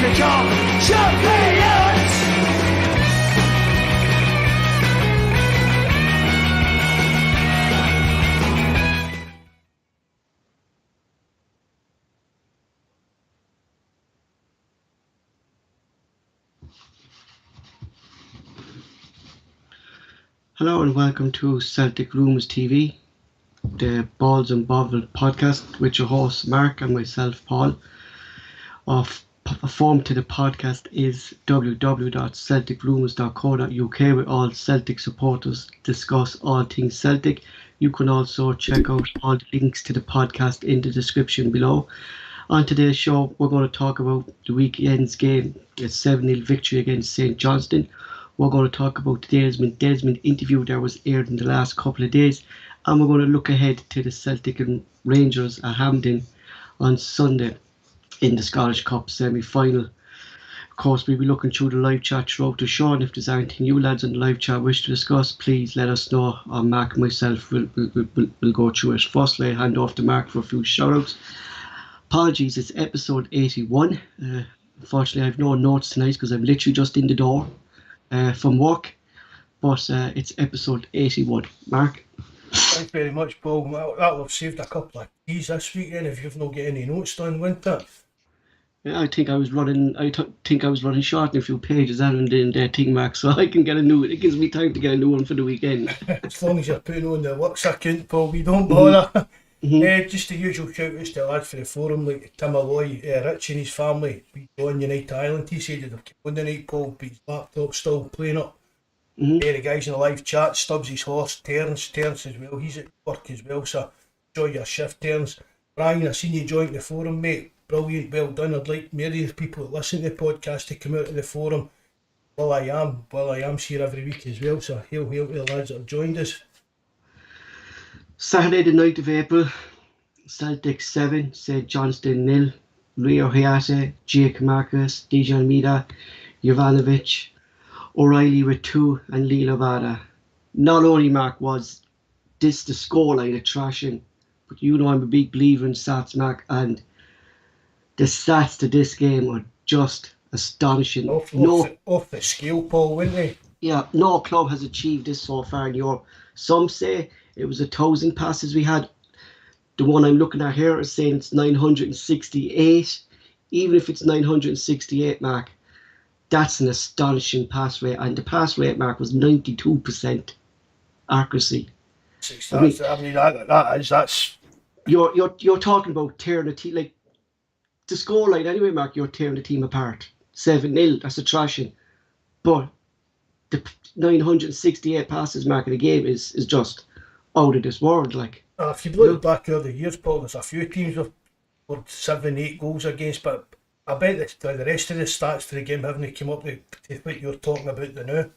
become champions! Hello and welcome to Celtic Rumours TV, the Bawz and Bovril podcast with your hosts Mark and myself Paul. Our form to the podcast is www.celticrumours.co.uk, where all Celtic supporters discuss all things Celtic. You can also check out all the links to the podcast in the description below. On today's show, we're going to talk about the weekend's game, a 7-0 victory against St Johnstone. We're going to talk about the Desmond interview that was aired in the last couple of days, and we're going to look ahead to the Celtic and Rangers at Hampden on Sunday in the Scottish Cup semi-final. Of course, we'll be looking through the live chat throughout the show, and if there's anything you lads in the live chat wish to discuss, please let us know. Mark and myself will go through it. Firstly, I hand off to Mark for a few shout-outs. Apologies, it's episode 81. Unfortunately, I have no notes tonight because I'm literally just in the door from work, but it's episode 81. Mark? Thanks very much, Paul. That'll have saved a couple of keys this weekend if you've not got any notes done, wouldn't it? Yeah, I think I was running short in a few pages and in the thing, Mark, so I can get a new. It gives me time to get a new one for the weekend. As long as you're putting on the works account, Paul, we don't bother. Just the usual shout-outs to the lads for the forum, like Tim Alloy, Rich and his family. We go on United Island. He said they've kept on the night, Paul, but his laptop's still playing up. The guys in the live chat, Stubbs his horse, Terence as well. He's at work as well, so enjoy your shift, Terence. Brian, I seen you join the forum, mate. Brilliant, well done. I'd like many of the people that listen to the podcast to come out of the forum. Well, I am here every week as well, so hail to the lads that have joined us. Saturday the 9th of April, Celtic 7, St Johnstone 0. Rio Hayate, Jake Marcus, DJ Almeida, Jovanovic, O'Reilly with 2 and Lee Levada. Not only, Mark, was this the scoreline of trashing, but you know I'm a big believer in stats, Mark, and the stats to this game are just astonishing. Off the scale, Paul, wouldn't they? Yeah, no club has achieved this so far in Europe. Some say it was 1,000 passes we had. The one I'm looking at here is saying it's 968. Even if it's 968, Mark, that's an astonishing pass rate. And the pass rate, Mark, was 92% accuracy. That's You're talking about tearing the team, like the scoreline anyway, Mark. You're tearing the team apart. 7-0. That's a trashing. But the 968 passes, Mark, in the game is just out of this world, like. If you look back over the years, Paul, there's a few teams with 7-8 goals against, but I bet the rest of the stats for the game haven't come up to what you're talking about now.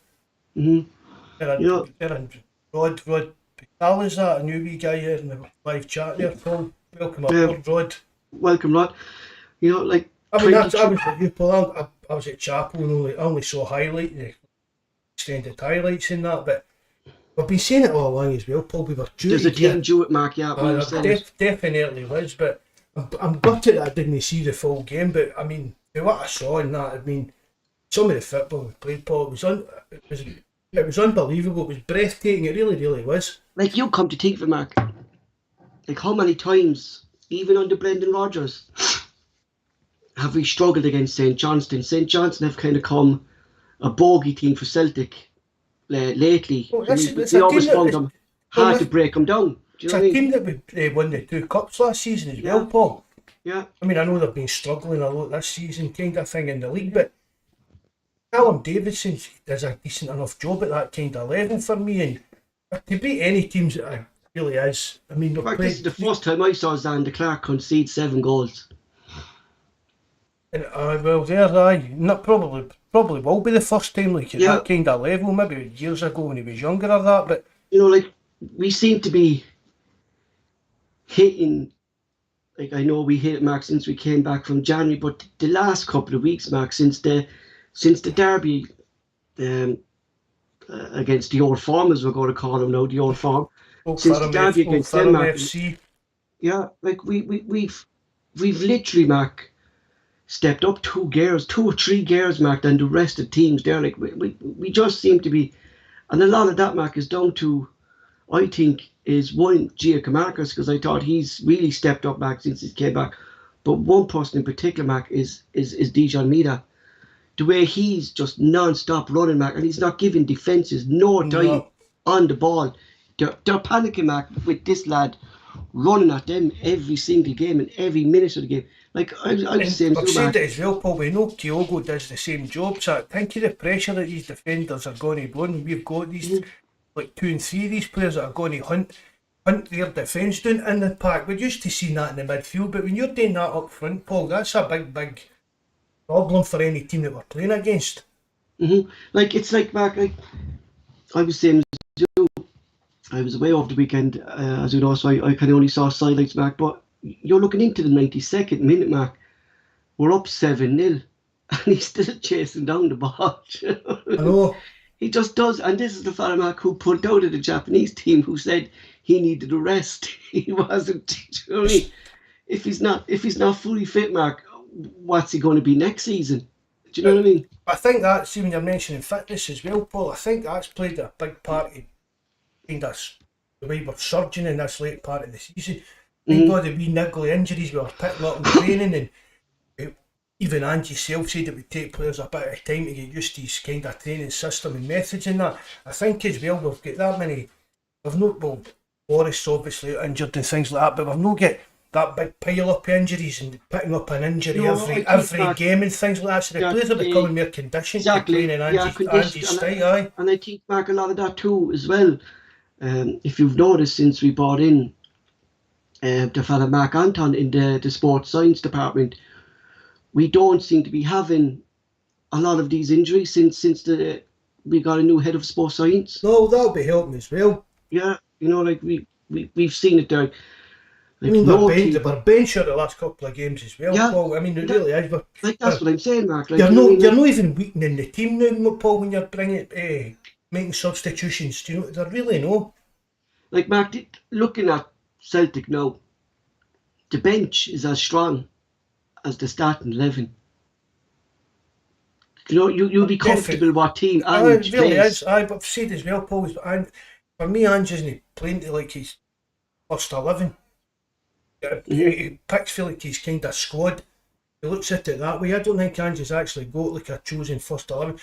Rod Pical, is that a new wee guy here in the live chat there, Paul? Welcome aboard, Rod. Welcome, Rod. You know, like. I mean, I was at you, Paul. I was at Chapel and I only saw the extended highlights in that, but we've been saying it all along as well, Paul. We were due. There's a team due it, Mark. Yeah, definitely was. But I'm gutted that I didn't see the full game. But I mean, what I saw in that, I mean, some of the football we played, Paul, it was unbelievable. It was breathtaking. It really, really was. Like, you come to think of it, Mark. Like, how many times, even under Brendan Rodgers, have we struggled against St Johnstone? St Johnstone have kind of come a bogey team for Celtic lately. Well, we always found them hard to break them down. It's a team that won the 2 cups last season as well, Paul. Yeah. I mean, I know they've been struggling a lot this season, kind of thing in the league, but Callum Davidson does a decent enough job at that kind of level for me, and to beat any teams, it really is. I mean, this is the first time I saw Zander Clark concede 7 goals. And well, not probably will be the first time, like at that kind of level. Maybe years ago when he was younger or that, but you know, like, we seem to be hitting. Like, I know we hit it, Mark, since we came back from January, but the last couple of weeks, Mark, since the derby against the old firm, as we're going to call them now, the old firm, since the derby against Denmark, yeah, like we've literally, Mark, stepped up 2 or 3 gears, Mark, than the rest of the teams there. Like we just seem to be, and a lot of that, Mark, is down to, I think, is one Giacomarcus, because I thought he's really stepped up, Mark, since he came back. But one person in particular, Mark, is Dijon Mida. The way he's just non-stop running, Mark, and he's not giving defences no time on the ball. They're panicking, Mark, with this lad running at them every single game and every minute of the game. Like, I'm the same I've too, said Mark. it as well, Paul. We know Kyogo does the same job, so think of the pressure that these defenders are going to go on. We've got these, like 2 and 3 of these players that are going to hunt their defence down in the park. We're used to seeing that in the midfield, but when you're doing that up front, Paul, that's a big problem for any team that we're playing against. Like, it's like, Mark, like, I was saying, I was away over the weekend, as you know, so I kind of only saw highlights, Mark, but you're looking into the 92nd minute, Mark. We're up 7-0, and he's still chasing down the ball. I know. He just does, and this is the fella, Mark, who pulled out of the Japanese team, who said he needed a rest. He wasn't. You know what I mean? If he's not fully fit, Mark, what's he going to be next season? Do you know what I mean? I think that, see, when you're mentioning fitness as well, Paul, I think that's played a big part in kind of the way we're surging in this late part of the season. Thank God the wee niggly injuries we were picking up in training, and even Angie self said it would take players a bit of time to get used to his kind of training system and methods and that. I think as well we've got that many, we've not, well, Boris obviously injured and things like that, but we've not got that big pile up of injuries and picking up an injury every game and things like that, so the players are becoming more conditioned to playing in Angie's style. And I think, Mark, a lot of that too as well. If you've noticed, since we brought in the fella Mark Anton in the sports science department, we don't seem to be having a lot of these injuries since we got a new head of sports science. No, that'll be helping as well. Yeah, you know, like we've seen it there. Like, I mean, we're bench the last couple of games as well, yeah, Paul. I mean, it really is. Like, that's what I'm saying, Mark. Like, you're not even weakening the team now, Paul, when you're making substitutions. Do you know? They're really no. Like, Mark, looking at Celtic now, the bench is as strong as the starting 11. You know, you'll be comfortable what team Ange it really plays. is. I've said as well, Paul. And for me, Ange isn't playing to like his first 11. He picks for like his kind of squad. He looks at it that way. I don't think Ange's actually got like a chosen first 11.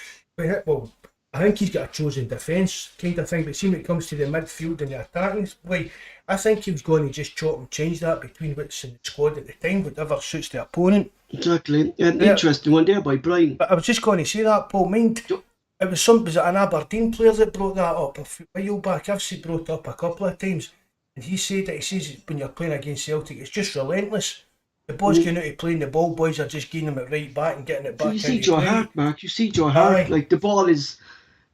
Well, I think he's got a chosen defence kind of thing, but see when it comes to the midfield and the attacking play, I think he was going to just chop and change that between what's in the squad at the time, whatever suits the opponent. Exactly. An interesting one there by Brian. But I was just going to say that, Paul. Mind, it was it an Aberdeen player that brought that up a while back. I've seen brought it up a couple of times. And he said that, he says when you're playing against Celtic, it's just relentless. The boys going out to playing the ball, boys are just getting them it right back and getting it back. You see Joe Hart, Mark. You see Joe Hart. Like, the ball is,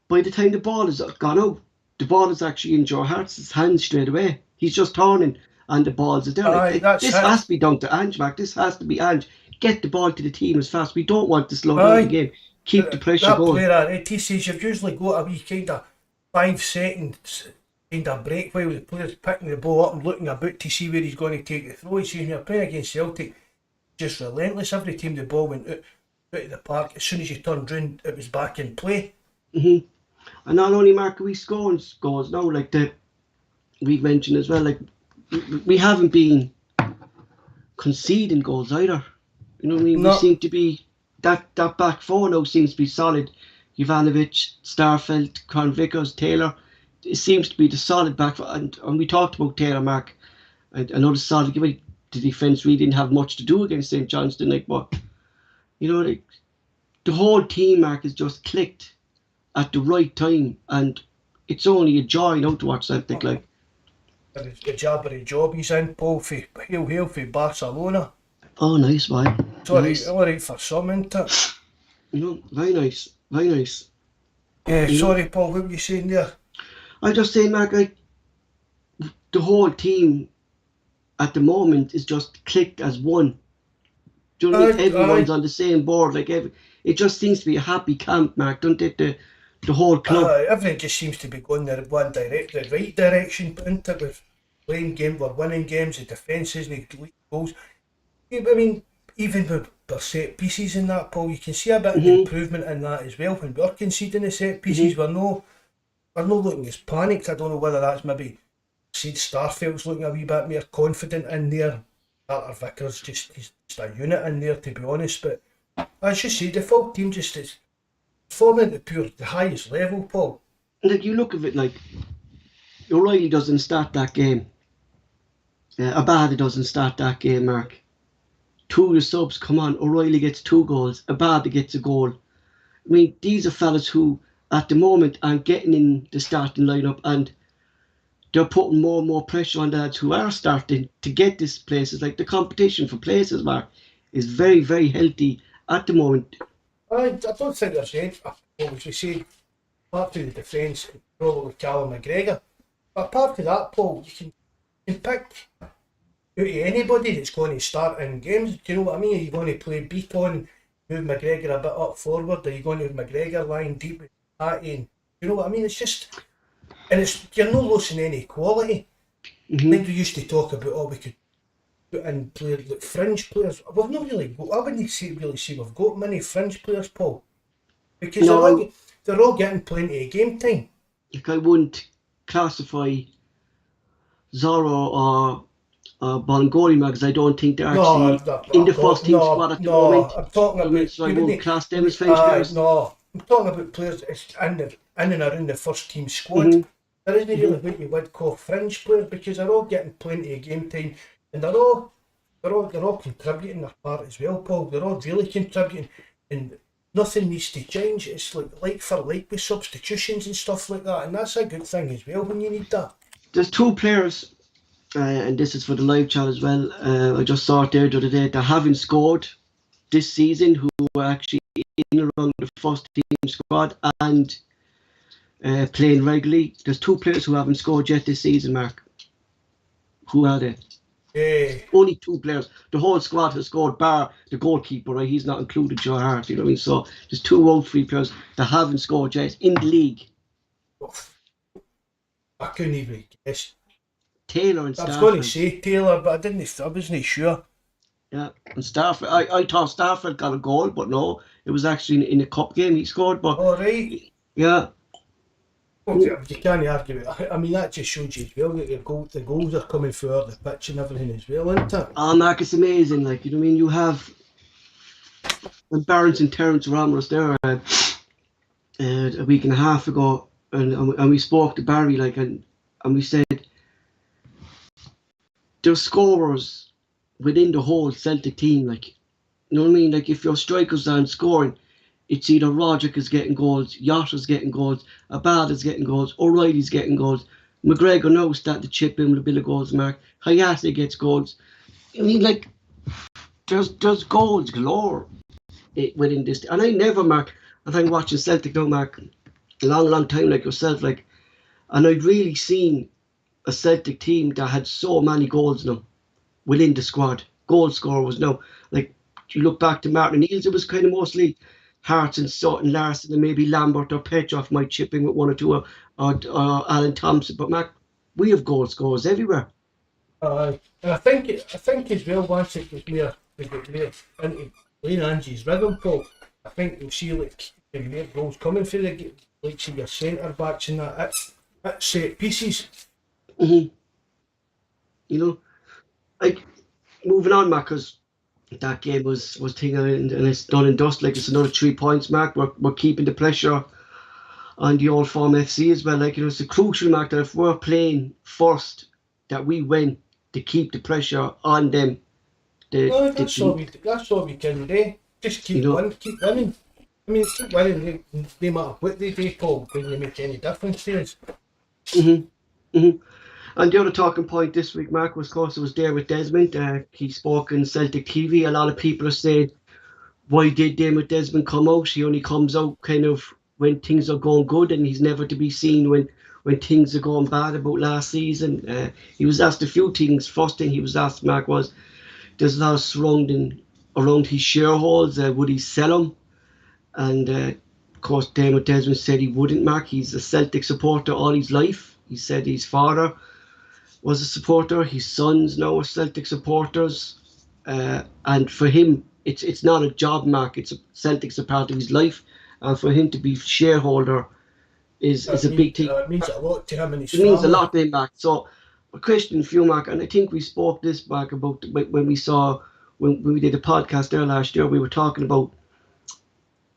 by the time the ball is gone out, the ball is actually in Joe Hart's hands straight away. He's just turning and the ball's there. Like, this has to be down to Ange, Mark. This has to be Ange. Get the ball to the team as fast. We don't want to slow down the game. Keep the pressure going. He says you've usually got a wee kind of 5 seconds kind of break while the player's picking the ball up and looking about to see where he's going to take the throw. He says when you're playing against Celtic, just relentless. Every time the ball went out of the park, as soon as you turned round, it was back in play. And not only, Mark, are we scoring goals now, like we've mentioned as well, like we haven't been conceding goals either. You know what I mean? We seem to be, that back four now seems to be solid. Ivanovic, Starfelt, Conn Vickers, Taylor. It seems to be the solid back four. And we talked about Taylor, Mark. I know the solid, the defence really didn't have much to do against St Johnstone, like, but you know, like, the whole team, Mark, has just clicked at the right time, and it's only a joy now to watch Celtic. Like, it's the job he's in, Paul, for hail for Barcelona. Oh, nice, boy. It's alright for some, isn't it? You know, very nice, very nice. Yeah, sorry, Paul, what were you saying there? I just saying, Mark, like, the whole team at the moment is just clicked as one. Do you know what I mean? Everyone's on the same board. Like, it just seems to be a happy camp, Mark, don't it? The whole club. Everything just seems to be going the right direction, isn't it? We're playing games, we're winning games, the defence isn't leaking goals. I mean, even with their set pieces in that, Paul, you can see a bit of improvement in that as well. When we're conceding the set pieces, we're no looking as panicked. I don't know whether that's maybe Sid Starfelt's looking a wee bit more confident in there. Carter Vickers he's just a unit in there, to be honest. But as you say, the full team just is performing at the highest level, Paul. Like, you look at it like O'Reilly doesn't start that game. Abada doesn't start that game, Mark. Two of the subs come on. O'Reilly gets 2 goals. Abada gets a goal. I mean, these are fellas who, at the moment, aren't getting in the starting lineup, and they're putting more and more pressure on the lads who are starting to get these places. Like, the competition for places, Mark, is very, very healthy at the moment. I don't think there's any, as we say, apart from the defence, probably Callum McGregor. But apart from that, Paul, you can pick out of anybody that's going to start in games. Do you know what I mean? Are you going to play Beaton, move McGregor a bit up forward? Are you going to have McGregor lying deep with Hattie? Do you know what I mean? It's just, and you're not losing any quality. Like we used to talk about, we could put in players like fringe players. We've not really, I wouldn't really see we've got many fringe players, Paul, because they're all getting plenty of game time. Like, I wouldn't classify Zorro or Bongoli, because I don't think they're actually in the first team squad at the moment. I'm talking about, so I won't class them as French players. No, I'm talking about players in and around the first team squad. There isn't really what you would call fringe players, because they're all getting plenty of game time, and they're all contributing their part as well, Paul. They're all really contributing, and nothing needs to change. It's like for like with substitutions and stuff like that, and that's a good thing as well when you need that. There's 2 players, and this is for the live chat as well. I just saw it there the other day. They haven't scored this season, who are actually in around the first team squad and playing regularly. There's 2 players who haven't scored yet this season, Mark. Who are they? Only 2 players. The whole squad has scored, bar the goalkeeper, right? He's not included, Joe Hart, you know what I mean? So there's 2 out 3 players that haven't scored yet in the league. I couldn't even guess. Taylor and Stafford. I was going to say Taylor, but I wasn't sure. Yeah, and Stafford. I thought Stafford got a goal, but no, it was actually in a cup game he scored. But all right. Yeah. Well, you can't argue with it. I mean, that just shows you as well that the goals are coming through the pitch and everything as well, isn't it? Oh, Mark, it's amazing. Like, you know what I mean? You have when Barnes and Terence Ramos there a week and a half ago, and we spoke to Barry, like, and we said there's scorers within the whole Celtic team, like, you know what I mean? Like, if your strikers aren't scoring, it's either Roderick is getting goals, Yotta's getting goals, Abada's getting goals, O'Reilly's getting goals, McGregor now starting to chip in with a bit of goals, Mark. Hayate gets goals. I mean, like, there's goals galore within this. And I never, Mark, I've been watching Celtic now, Mark, a long time like yourself, like, and I'd really seen a Celtic team that had so many goals now within the squad. Goal scorer was now, like, you look back to Martin O'Neill's, it was kind of mostly Hart and Sutton, Larson, and maybe Lambert or Petroff might chip in with 1 or 2, or Alan Thompson. But Mark, we have goal scorers everywhere. And I think as well, once it gets more into Lane Angie's rhythm, Paul, I think you'll see like more goals coming through the likes of your centre backs and that at set pieces. You know, like, moving on, Mark, because that game was thing, and it's done and dust. Like, it's another 3 points, Mark. We're keeping the pressure on the Old Firm FC as well. Like, you know, it's a crucial, Mark, that if we're playing first, that we win to keep the pressure on them. That's all we can do. Just keep winning. I mean, keep winning. No matter what they do, Paul, doesn't make any difference to us. And the other talking point this week, Mark, was, of course, it was Dermot Desmond. He spoke in Celtic TV. A lot of people are saying, why did Dermot Desmond come out? He only comes out kind of when things are going good, and he's never to be seen when things are going bad. About last season, he was asked a few things. First thing he was asked, Mark, was there's a lot of surrounding around his shareholders. Would he sell them? And of course, Dermot Desmond said he wouldn't, Mark. He's a Celtic supporter all his life. He said his father was a supporter, his sons now are Celtic supporters, and for him, it's not a job, Mark. Celtic's a part of his life, and for him to be shareholder is a big thing. It means a lot to him and his It family. means a lot to him, Mark. So a question for you, Mark, and I think we spoke this back about when we did a podcast there last year. We were talking about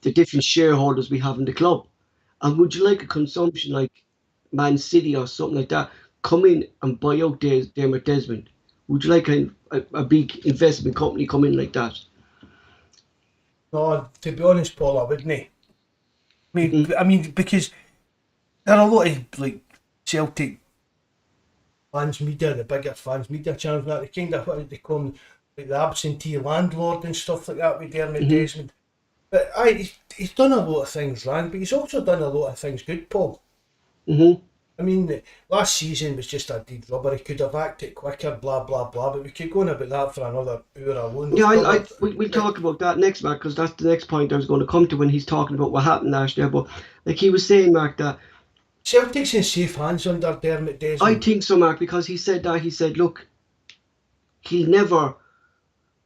the different shareholders we have in the club, and would you like a consumption like Man City or something like that come in and buy out Dermot Desmond? Would you like a big investment company come in like that? No, to be honest, Paul, I wouldn't. I mean, because there are a lot of like Celtic fans media, the bigger fans media channels, that they kind of what they call them, like the absentee landlord and stuff like that with Dermot Desmond. But he's done a lot of things wrong, but he's also done a lot of things good, Paul. I mean, last season was just a dead rubber. He could have acted quicker, blah, blah, blah, but we could go on about that for another hour alone. Yeah, we'll talk about that next, Mark, because that's the next point I was going to come to when he's talking about what happened last year. But like he was saying, Mark, that Celtic's in safe hands under Dermot Desmond. I think so, Mark, because he said, look, he'll never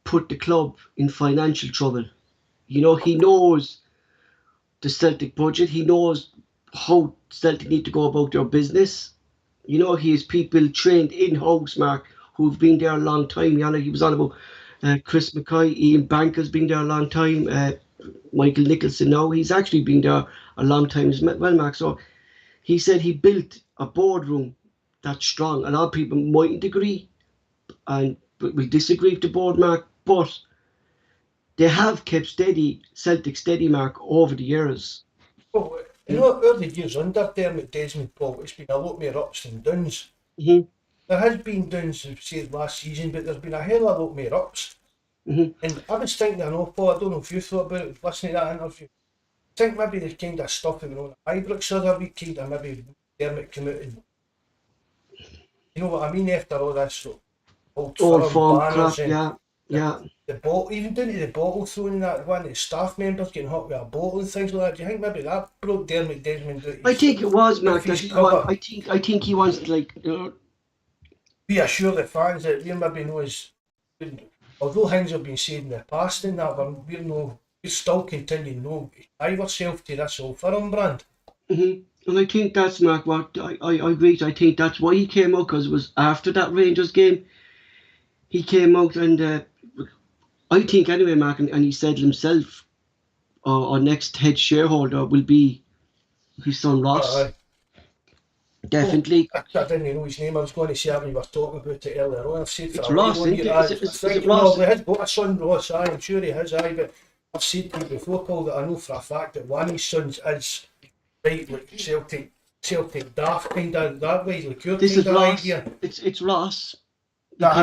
put the club in financial trouble. You know, he knows the Celtic budget. He knows how Celtic need to go about their business. You know, he has people trained in-house, Mark, who've been there a long time. You know, he was on about Chris Mackay, Ian Banker's been there a long time, Michael Nicholson now. He's actually been there a long time as well, Mark. So he said he built a boardroom that's strong. A lot of people mightn't agree, and we disagree with the board, Mark, but they have kept Celtic steady, Mark, over the years. Oh, you know, over the years under Dermot Desmond, Paul, it's been a lot more ups than downs. There has been downs, say, last season, but there's been a hell of a lot more ups. And I was thinking, I know, Paul, I don't know if you thought about it, listening to that interview. I think maybe the kind of stuff that went on at Ibrox the other week, kind of maybe Dermot came out and, you know what I mean, after all this sort of old form crap, yeah. The bottle, even down to the bottle throwing that one, the staff members getting hot with a bottle and things like that. Do you think maybe that broke Dermot Desmond out? I think it was, Mark. I think he wants to reassure the fans that we maybe know is, although things have been said in the past and that, we're still continuing to drive ourselves to this Old Firm brand. And I think that's, Mark, what I agree. I think that's why he came out, because it was after that Rangers game. He came out and I think anyway, Mark, and he said himself, our next head shareholder will be his son Ross. Definitely. I didn't know his name. I was going to say when you were talking about it earlier on. I've said it's Ross, isn't it? Is it Ross? He has got a son, Ross. I'm sure he has, but I've said to you before, Paul, that I know for a fact that one of his sons is right, like Celtic daft kind of that way, like your this kind is of Ross. idea. It's Ross.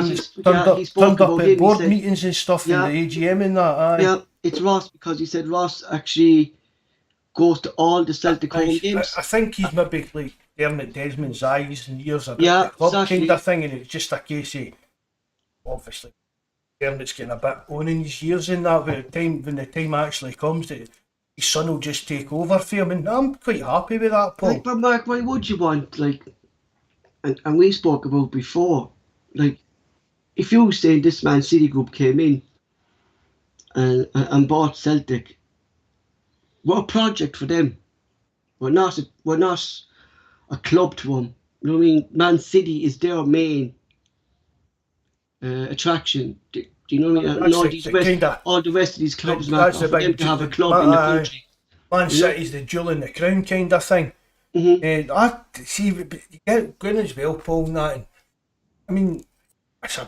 He's turned up at board meetings and stuff in the AGM and that. Yeah, it's Ross, because he said Ross actually goes to all the Celtic home games. I think he's maybe like Dermot Desmond's eyes and ears about the club exactly. Kind of thing, and it's just a case of obviously Dermot's getting a bit on in his years in that. When the time actually comes, that his son will just take over for him, and I'm quite happy with that, Paul. But Mark, why would you want and we spoke about before, if you were saying this Man City group came in and bought Celtic, what a project for them. We're not a club to them. You know what I mean? Man City is their main attraction. Do you know what I mean? All the rest of these clubs, man, for them to have a club in the country. Man City's the jewel in the crown kind of thing. And I see, you get going as well, Paul, and that. I mean, it's a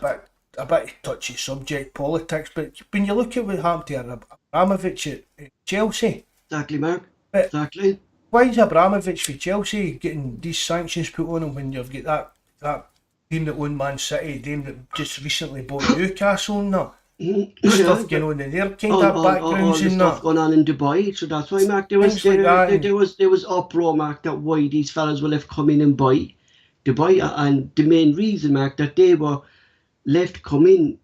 bit touchy subject, politics, but when you look at what happened to Abramovich at Chelsea. Exactly, Mark. Exactly. Why is Abramovich for Chelsea getting these sanctions put on him when you've got that team that owned Man City, team that just recently bought Newcastle and that? Stuff going on in their kind of backgrounds and that. Stuff going on in Dubai, so that's why, Mark, there was uproar, Mark, that why these fellas will have come in and buy Dubai, and the main reason, Mark, that they were left come in,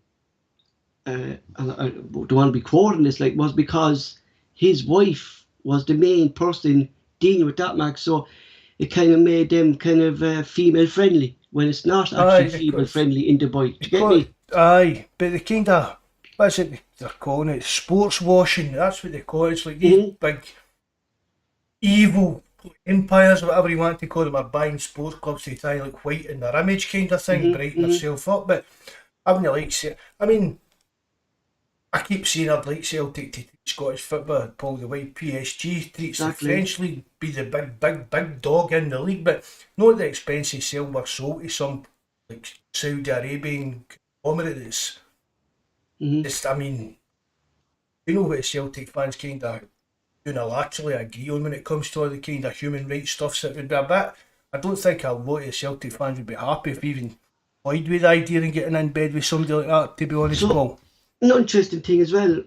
and I don't want to be quoting this, was because his wife was the main person dealing with that, Mark, so it kind of made them kind of female friendly when it's not actually female friendly in Dubai. Do you get me? Aye, but the kind of what's it they're calling it? Sports washing. That's what they call it. It's like these big evil empires, or whatever you want to call them, are buying sports clubs to try and look white in their image, kind of thing, brighten themselves up. But I wouldn't like to. I mean, I keep saying I'd like Celtic to treat Scottish football, Paul, the way PSG treats the French league, be the big dog in the league, but not at the expense of silver soul to some like Saudi Arabian conglomerate that's just, I mean, you know what Celtic fans kind of unilaterally agree on when it comes to all the kind of human rights stuff, so it would be a bit, I don't think a lot of Celtic fans would be happy if even toyed with the idea of getting in bed with somebody like that, to be honest, Paul. An interesting thing as well,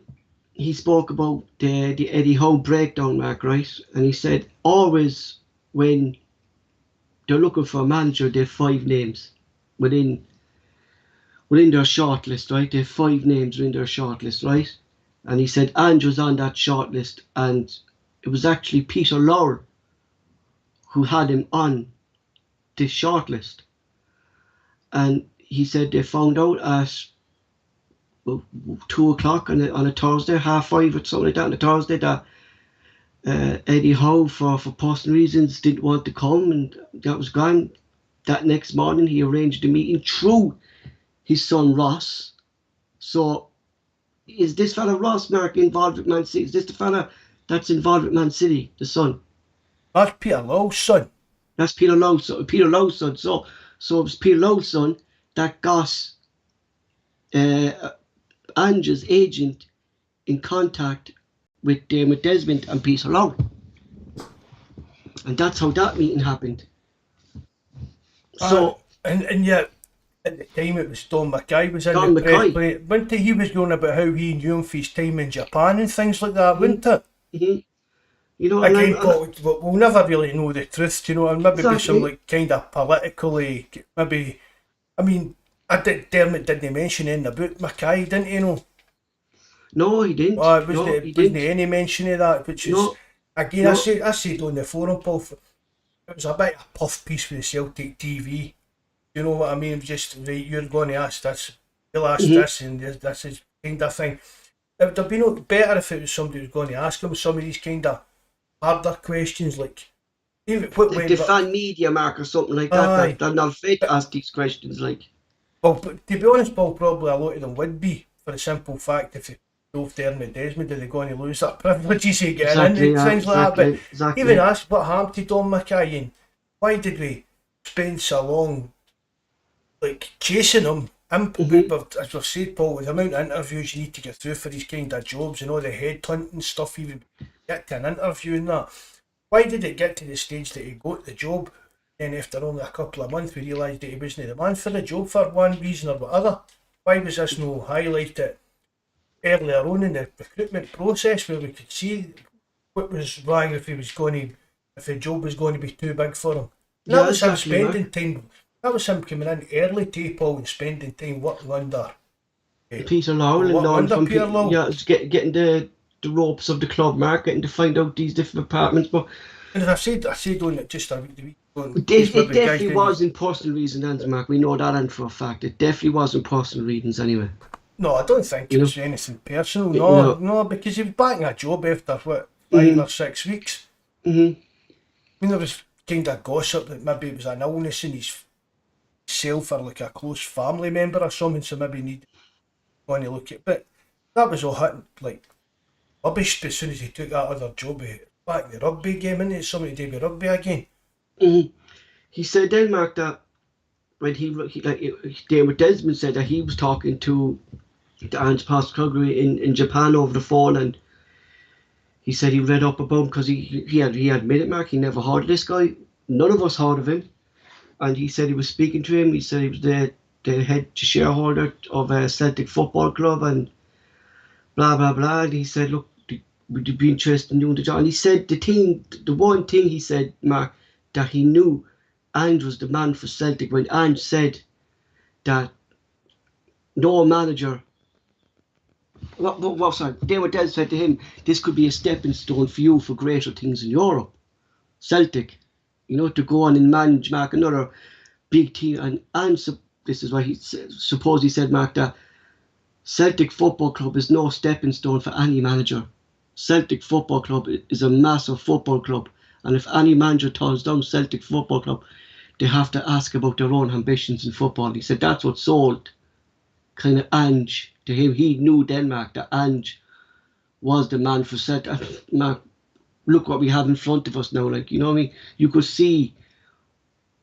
he spoke about the Eddie Howe breakdown, Mark, right? And he said always when they're looking for a manager, they have 5 names within their shortlist, right? They have 5 names within their shortlist, right? And he said Ange was on that shortlist, and it was actually Peter Lawwell who had him on this shortlist. And he said they found out at 2 o'clock on a Thursday, 5:30 or something like that on a Thursday, that Eddie Howe, for personal reasons, didn't want to come, and that was gone. That next morning, he arranged a meeting through his son Ross. So, is this fella Ross, Mark, involved with Man City? Is this the fella that's involved with Man City, the son? That's Peter Lawwell's son. That's Peter Lawwell's son. Peter Lawwell's son. So it was Peter Lawwell's son that got Ange's agent in contact with Dermot Desmond and Peter Lawwell. And that's how that meeting happened. So and yet at the time it was Don Mackay was in the press play. Wasn't it? He was going about how he knew him for his time in Japan and things like that, wasn't it? You know, again, we'll never really know the truth, you know, and maybe be some like kind of politically, maybe. I mean, Dermot didn't mention anything about Mackay, didn't he? No, he didn't. Wasn't any mention of that, which is again, I said on the forum, Paul, it was a bit of a puff piece for the Celtic TV. You know what I mean? Just right, you're going to ask this, you'll ask this, and this is kind of thing. It would have been better if it was somebody who was going to ask him some of these kind of harder questions, like even like the fan media, Mark, or something like that. They're not afraid to ask these questions, like. Well, but to be honest, Paul, probably a lot of them would be, for the simple fact if they drove Dermot Desmond, are they going to lose that privileges of getting in and things like that? But even ask what happened to Don Mackay and why did we spend so long like chasing him? As we've said, Paul, with the amount of interviews you need to get through for these kind of jobs and all the headhunting stuff, even get to an interview and that. Why did it get to the stage that he got the job? Then after only a couple of months we realised that he wasn't the man for the job for one reason or whatever. Why was this no highlighted earlier on in the recruitment process where we could see what was wrong if the job was going to be too big for him? Yeah, that was him spending time. That was him coming in early to Paul and spending time working under Peter Lawwell and under Peter Lawwell. Yeah, getting the ropes of the club market and to find out these different departments. But and as I said on it just a week ago. It definitely wasn't personal reasons, Mark. We know that, and for a fact, it definitely wasn't personal reasons anyway. No, I don't think it was anything personal. No, because he was back in a job after 5 or 6 weeks. I mean, there was kind of gossip that maybe it was an illness in his self or like a close family member or something, so maybe he needed going to look at. But that was all hitting like rubbish as soon as he took that other job back in the rugby game, and it's something to do with rugby again. He said then, Mark, that when Dermot Desmond said that he was talking to Ange Postecoglou in Japan over the phone, and he said he read up about him because he admitted, Mark, he never heard of this guy. None of us heard of him. And he said he was speaking to him. He said he was the head shareholder of a Celtic Football Club and blah, blah, blah. And he said, look, would you be interested in doing the job? And he said the one thing he said, Mark, that he knew Ange was the man for Celtic when Ange said that no manager... Dermot Desmond said to him, this could be a stepping stone for you for greater things in Europe. Celtic. To go on and manage, Mark, another big team. And this is why he said, Mark, that Celtic Football Club is no stepping stone for any manager. Celtic Football Club is a massive football club, and if any manager turns down Celtic Football Club, they have to ask about their own ambitions in football. He said that's what sold kind of Ange to him. He knew Denmark that Ange was the man for Celtic. Mark, look what we have in front of us now. Like, you know what I mean? You could see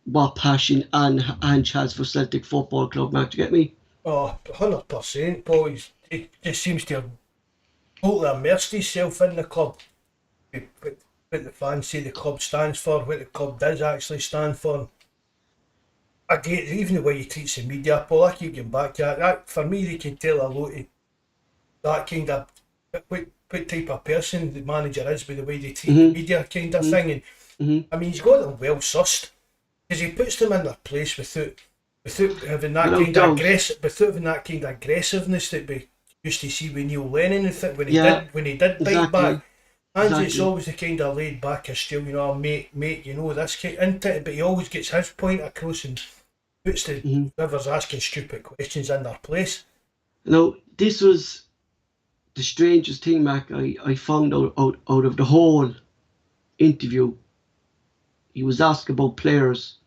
what passion Ange has for Celtic Football Club, Mark. Do you get me? Oh, 100%, Paul. He just seems to have totally immersed himself in the club. What the fans say the club stands for, what the club does actually stand for. I get even the way he treats the media, Paul. I keep getting back to that. For me, they can tell a lot of that kind of what type of person the manager is by the way they treat the media kind of thing. And I mean, he's got them well sussed because he puts them in their place without having that kind of aggressiveness that we used to see with Neil Lennon and when he did bite back. And it's always the kind of laid back still, you know, mate, you know, this kind into it, but he always gets his point across and puts the whoever's asking stupid questions in their place. Now, this was the strangest thing, Mac, I found out of the whole interview. He was asked about players.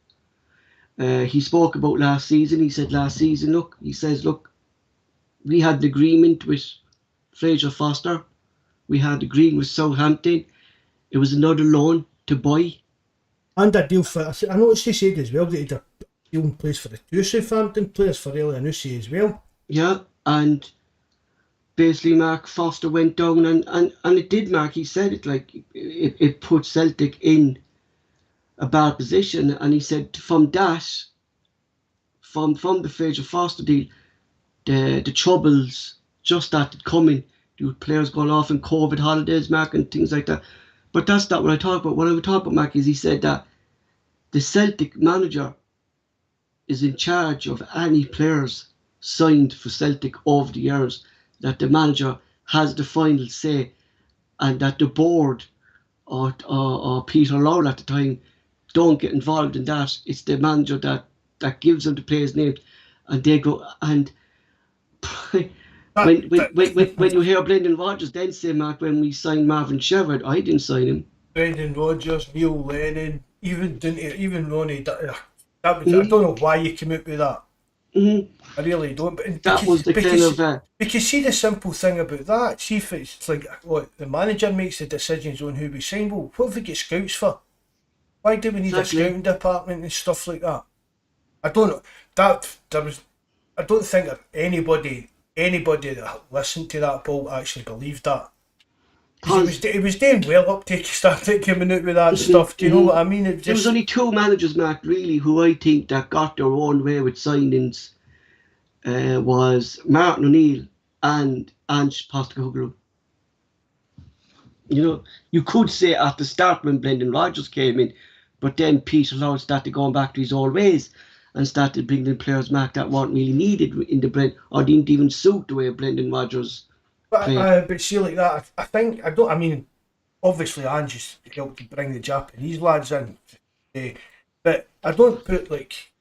He spoke about last season. He said last season, look, we had an agreement with Fraser Foster. We had agreed with Southampton. It was another loan to buy. And a deal for, I noticed he said as well that he'd a deal in place for the two Southampton players, for Elyounoussi as well. Yeah, and basically Mark Foster went down and it did, Mark, he said it, like, it put Celtic in a bad position, and he said from the Fraser Foster deal, the troubles just started coming. The players going off in COVID holidays, Mark, and things like that. But that's not what I talk about. What I would talk about, Mark, is he said that the Celtic manager is in charge of any players signed for Celtic over the years, that the manager has the final say, and that the board or Peter Lowell at the time don't get involved in that. It's the manager that gives them the players' names, and they go and when you hear Brendan Rodgers then say, Mark, when we signed Marvin Shepard, I didn't sign him. Brendan Rodgers, Neil Lennon, even Ronnie. I don't know why you came out with that. I really don't. But because see the simple thing about that. See if it's like what the manager makes the decisions on who we sign. Well, what have we got scouts for? Why do we need a scouting department and stuff like that? I don't know. I don't think that anybody that listened to that, Paul, actually believed that. He was doing well up to started coming out with that stuff. Do you know what I mean? There was only two managers, Mark, really, who I think that got their own way with signings. Was Martin O'Neill and Ange Postecoglou. You know, you could say at the start when Brendan Rodgers came in, but then Peter Lowell started going back to his old ways and started bringing in players, Mark, that weren't really needed in the Brent, or didn't even suit the way Brendan Rodgers played. But see, like that, I mean, obviously Ange helped to bring the Japanese lads in, but I don't put like.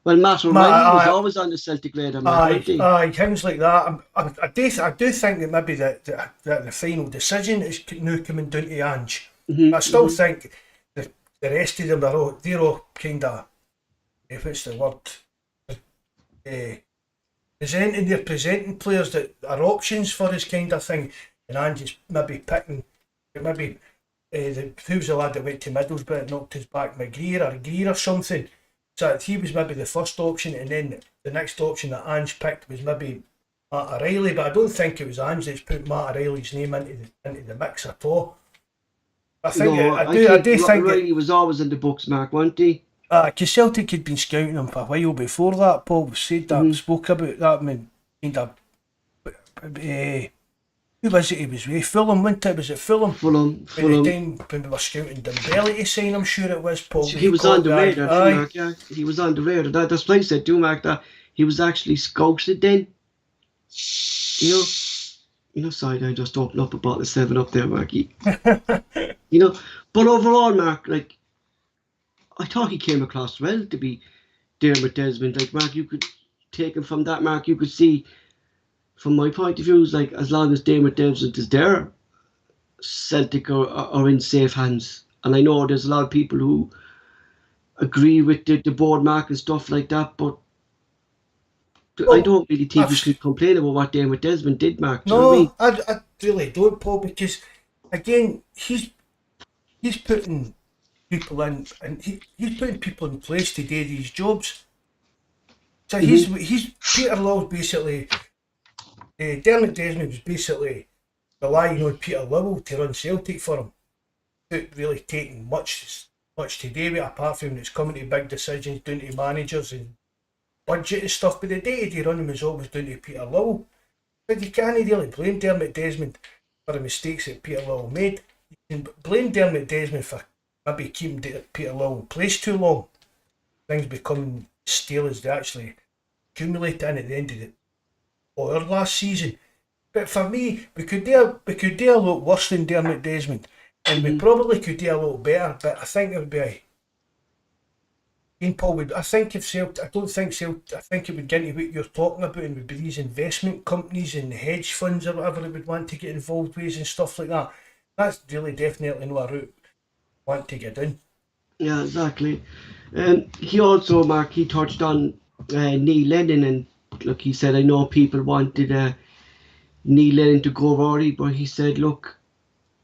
Well, Matt O'Reilly was always on the Celtic radar, Mark. Things like that. I do think that maybe that the final decision is now coming down to Ange. I still think the rest of them they're all kind of, if it's the word, presenting players that are options for this kind of thing, and Ange's maybe picking, who's the lad that went to Middlesbrough and knocked his back, Greer or something. So he was maybe the first option, and then the next option that Ange picked was maybe Matt O'Reilly, but I don't think it was Ange that's put Matt O'Reilly's name into the mix at all. I think O'Reilly was always in the books, Mark, wasn't he? Because Celtic had been scouting him for a while before that. Paul said that, spoke about that. I mean, kind of. Who was it he was with? Fulham, wasn't it? Was it Fulham? Fulham. By the time when we were scouting Dembele to sign, I'm sure it was, Paul. He was on the radar, Mark, yeah. He was on the radar. That's why I said, Mark, that he was actually scouted then. You know, sorry, I just opened up a bottle of 7-Up there, Marky. But overall, Mark, like, I thought he came across well to be Dermot Desmond. Like, Mark, you could take him from that, Mark. You could see from my point of view, is like as long as Dermot Desmond is there, Celtic are in safe hands. And I know there's a lot of people who agree with the board mark and stuff like that, but I don't really think you should complain about what Dermot Desmond did, Mark. Do you know what I mean? I really don't, Paul, because again, he's putting people in, and he's putting people in place to do these jobs. So he's Peter Law's basically, Dermot Desmond was basically relying on Peter Lawwell to run Celtic for him, without really taking much to do with it, apart from it's coming to big decisions down to managers and budget and stuff. But the day-to-day running was always down to Peter Lawwell. But you can't really blame Dermot Desmond for the mistakes that Peter Lawwell made. You can blame Dermot Desmond for maybe keeping Peter Lawwell in place too long. Things become stale as they actually accumulate in at the end of our last season. But for me, we could do a lot worse than Dermot Desmond, and we probably could do a lot better. But I think it would be Paul would. I think if Celtic, I don't think Celtic. I think it would get into what you're talking about, and would be these investment companies and hedge funds or whatever it would want to get involved with and stuff like that. That's really definitely not a route I want to get in. Yeah, exactly. He also, Mark, he touched on Neil Lennon, and look, he said, I know people wanted Neil Lennon to go already, but he said, look,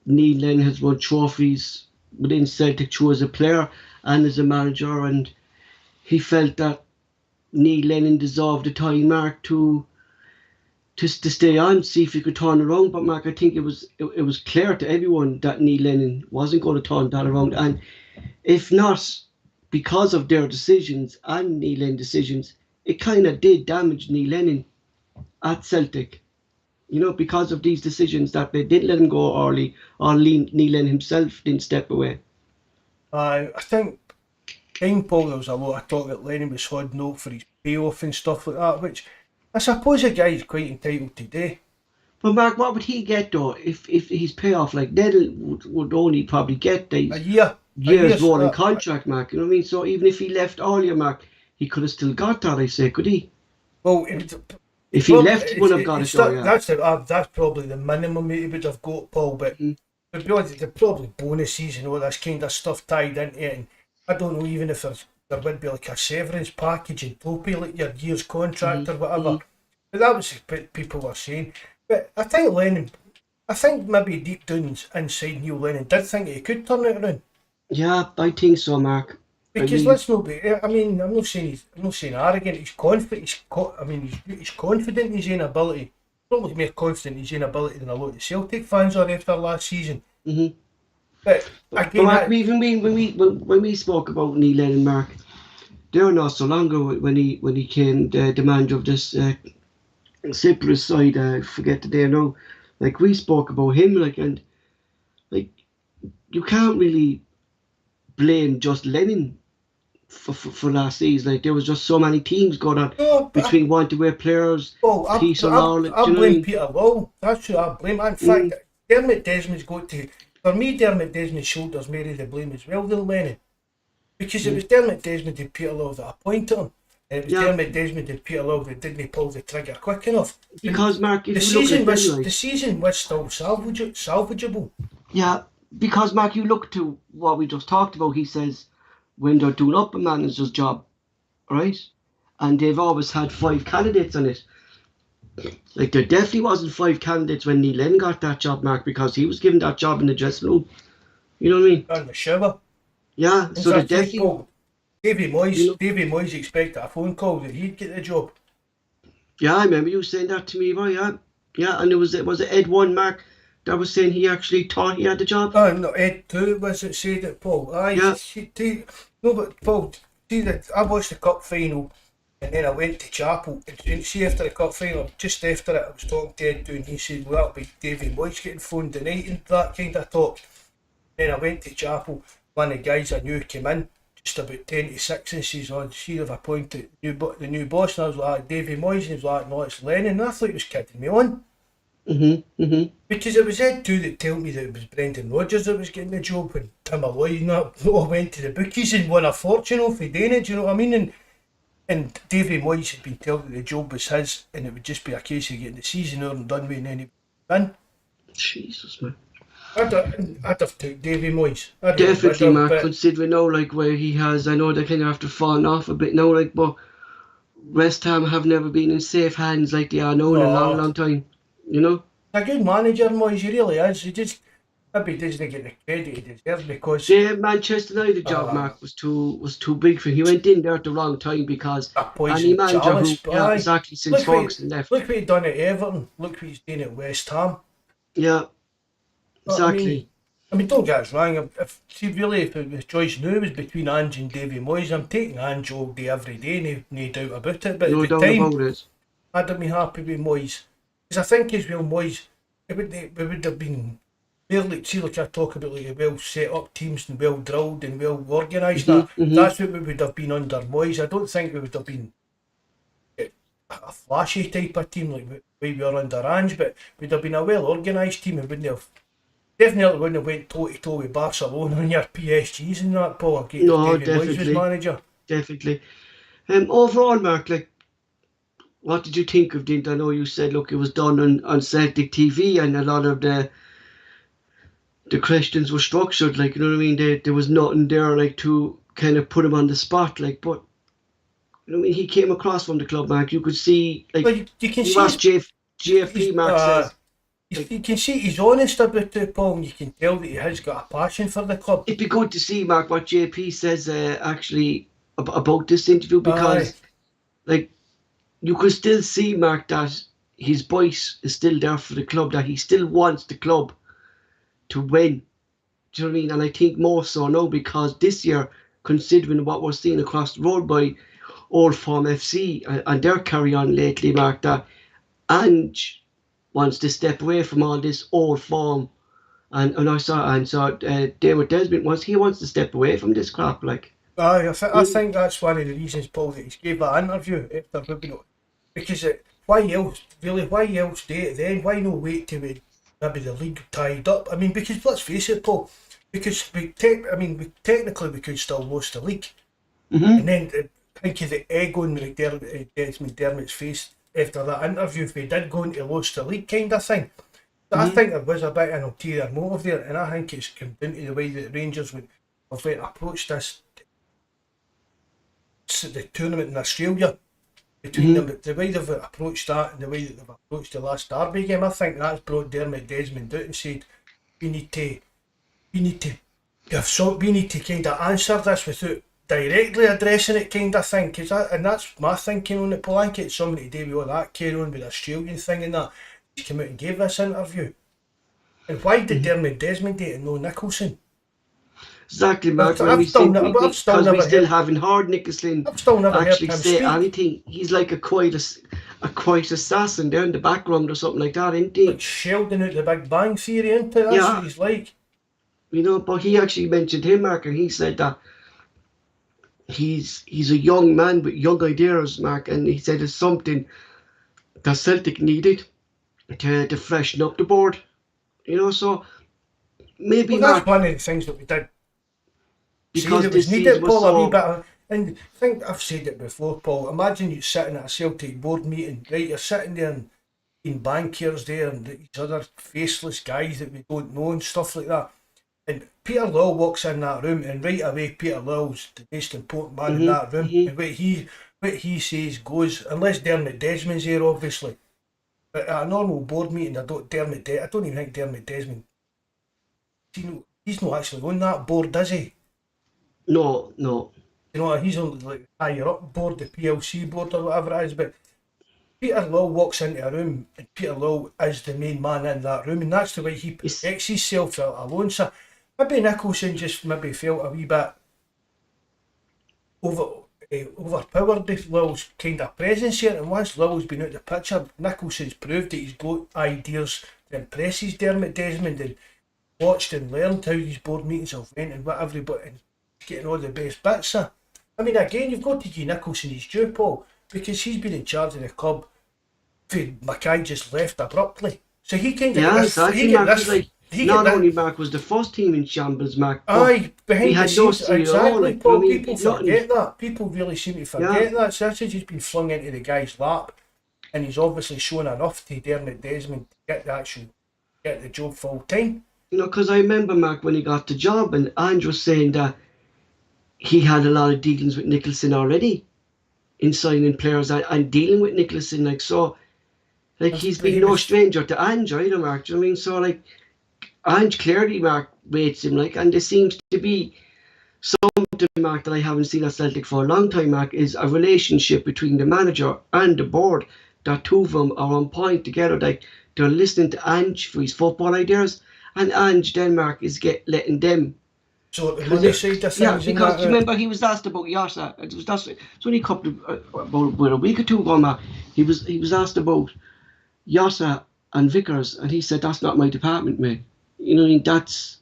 Neil Lennon has won trophies within Celtic through as a player and as a manager, and he felt that Neil Lennon deserved the time, Mark, to stay on, see if he could turn around. But Mark, I think it was clear to everyone that Neil Lennon wasn't going to turn that around, and if not because of their decisions and Neil Lennon decisions, it kind of did damage Neil Lennon at Celtic. You know, because of these decisions that they didn't let him go early, or Neil Lennon himself didn't step away. I think in Paul there was a lot of talk that Lennon was holding out for his payoff and stuff like that, which I suppose a guy is quite entitled to do. But Mark, what would he get though if his payoff, like Nedal would only probably get the year's rolling contract, Mark, you know what I mean? So even if he left earlier, Mark, he could have still got that, I say, could he? Well, if he left, he would have got it. That's probably the minimum he would have got, Paul, but to be honest, there's probably bonuses and all this kind of stuff tied into it, and I don't know even if there would be like a severance package in Topi, like your year's contract or whatever. But that was what people were saying. But I think maybe deep down inside Neil Lennon did think he could turn it around. Yeah, I think so, Mark. Because let's not be. I mean, I'm not saying arrogant. He's confident. He's confident in his own ability. Probably more confident in his own ability than a lot of Celtic fans are after last season. But again, Mark, when we spoke about Neil Lennon, Mark, there not so long ago when he came the manager of this Cyprus side, I forget the name now. Like, we spoke about him, like, and like, you can't really blame just Lennon for last season. Like, there was just so many teams going on between want-to-wear players. I blame Peter Lawwell. That's who I blame. In fact, Dermot Desmond's got to. For me, Dermot Desmond's shoulders made the blame as well than Lennon, because it was Dermot Desmond and Peter Lawwell that appointed him. And it was Dermot Desmond and Peter Lawwell that didn't pull the trigger quick enough. Because Mark, the season was still salvageable. Yeah, because Mark, you look to what we just talked about. He says when they're doing up a manager's job, right? And they've always had 5 candidates on it. Like, there definitely wasn't 5 candidates when Neil Lennon got that job, Mark, because he was given that job in the dressing room. You know what I mean? And the shower. Yeah, so they definitely. Davy Moyes expected a phone call that he'd get the job. Yeah, I remember you saying that to me, right? Yeah, and was it Ed 1, Mark, that was saying he actually thought he had the job? Oh, no, Ed 2 was it said it, Paul. No, but Paul, see that I watched the cup final. And then I went to chapel, and see after the cup final, just after it, I was talking to Ed, and he said, well, that'll be Davy Moyes getting phoned tonight, and that kind of talk. Then I went to chapel, one of the guys I knew came in, just about 10 to 6, and says, oh, see, they've appointed the new boss, and I was like, Davy Moyes, and he was like, no, it's Lennon, and I thought he was kidding me on. Because it was Ed 2 that told me that it was Brendan Rodgers that was getting the job, and Tim Alloy, I went to the bookies and won a fortune off of doing it, do you know what I mean? And And Davy Moyes had been told that the job was his, and it would just be a case of getting the season over and done with, and then he'd win. Jesus, man. I'd have took Davy Moyes. I really Definitely, would have, Mark. but Considering now, like where he has, I know they kind of have to fall off a bit now, like, but West Ham have never been in safe hands like they are now in a long, no, long time. You know. a good manager, Moyes. He really is. He just maybe doesn't get the credit he deserves because The Manchester United job, Mark, was too big for him. He went in there at the wrong time because a any poison manager who, chalice. yeah, exactly, since Ferguson left. Look what he done at Everton. Look what he's doing at West Ham. Yeah, exactly. I mean, don't get us wrong. If it was choice now was between Ange and Davy Moyes, I'm taking Ange all day, every day, no doubt about it. But No at the doubt time, about it. I'd have been happy with Moyes. Because I think as well, Moyes, it would have been really, see, like I talk about, like a well set up teams and well drilled and well organised. That's what we would have been under Moyes. I don't think we would have been a flashy type of team like we were under Ange, but we'd have been a well organised team and definitely wouldn't have went toe to toe with Barcelona and your PSGs and that, Paul. No, David Moyes was manager. Definitely. Overall, Mark, like, what did you think of it? I know you said, look, it was done on Celtic TV, and a lot of the questions were structured, like, you know what I mean? There was nothing there, like, to kind of put him on the spot, like, but, you know what I mean? He came across from the club, Mark. You could see, like, Well, you can see JFP, Mark says. You can see he's honest about it, Paul, and you can tell that he has got a passion for the club. It'd be good to see, Mark, what JP says actually about this interview, because, like, you could still see, Mark, that his voice is still there for the club, that he still wants the club to win. Do you know what I mean? And I think more so now, because this year, considering what we're seeing across the road by Old Firm FC and their carry on lately, Mark, that Ange wants to step away from all this old form, and I saw Dermot Desmond wants to step away from this crap, like. I think that's one of the reasons, Paul, that he gave that interview after Rubino. Because why else do it then? Why no wait till maybe the league tied up? I mean, because let's face it, Paul, because we technically we could still lose the league. And then think of the egg on Dermot's face after that interview, if we did go into lose the league kind of thing. So I think there was a bit of an ulterior motive there, and I think it's come down to the way that Rangers have approached this the tournament in Australia, between them, the way they've approached that and the way that they've approached the last Derby game. I think that's brought Dermot Desmond out and said we need to kind of answer this without directly addressing it, kind of thing. And that's my thinking on it, Paul. I think it's something to do with all that carry on with the Australian thing and that. He came out and gave this interview. And why did Dermot Desmond do it and no Nicholson? Exactly, Mark. We still haven't heard Nicholson actually say anything. He's like a quiet assassin there in the background or something like that, isn't he? Like Sheldon out the Big Bang Theory, isn't it? That's what he's like. You know, but he actually mentioned him, Mark, and he said that he's a young man with young ideas, Mark, and he said it's something that Celtic needed to freshen up the board. You know, so maybe that's one of the things that we did. Because it was needed, Paul, a wee bit. And I think I've said it before, Paul. Imagine you sitting at a Celtic board meeting, right? You're sitting there and being bankers there and these other faceless guys that we don't know and stuff like that. And Peter Lawwell walks in that room, and right away Peter Lawwell's the most important man in that room. And what he says goes, unless Dermot Desmond's here, obviously. But at a normal board meeting, I don't even think Dermot Desmond. He's not actually on that board, does he? No. You know, he's on like higher up board, the PLC board or whatever it is. But Peter Lawwell walks into a room, and Peter Lawwell is the main man in that room, and that's the way he protects himself alone. So maybe Nicholson just maybe felt a wee bit overpowered by Lawwell's kind of presence here. And once Lawwell's been out the picture, Nicholson's proved that he's got ideas that impresses Dermot Desmond, and watched and learned how these board meetings have went and what everybody getting all the best bits. I mean, again, you've got to give Nicholson his due, Paul, because he's been in charge of the club. Mackay just left abruptly, so he kind of not only Mark was the first team in shambles, Mark. Aye, behind he the had no scenes, CEO, exactly, like, Paul. I mean, People forget that. People really seem to forget that. So that's just been flung into the guy's lap, and he's obviously shown enough to Dermot Desmond to get the job full time. You know, because I remember, Mark, when he got the job, and Andrew was saying that he had a lot of dealings with Nicholson already in signing players and dealing with Nicholson, like, so, like, he's been no stranger to Ange either, Mark. Do you know what I mean? So, like, Ange clearly, Mark, rates him, like, and there seems to be something, Mark, that I haven't seen at Celtic for a long time, Mark, is a relationship between the manager and the board. That two of them are on point together, like, they're listening to Ange for his football ideas, and Ange, Denmark, is letting them. So the money side of things. Yeah, because do you remember he was asked about Yasa? It's only a couple of about a week or two ago, Mark. He was asked about Yasa and Vickers, and he said, "That's not my department, mate. You know what I mean? That's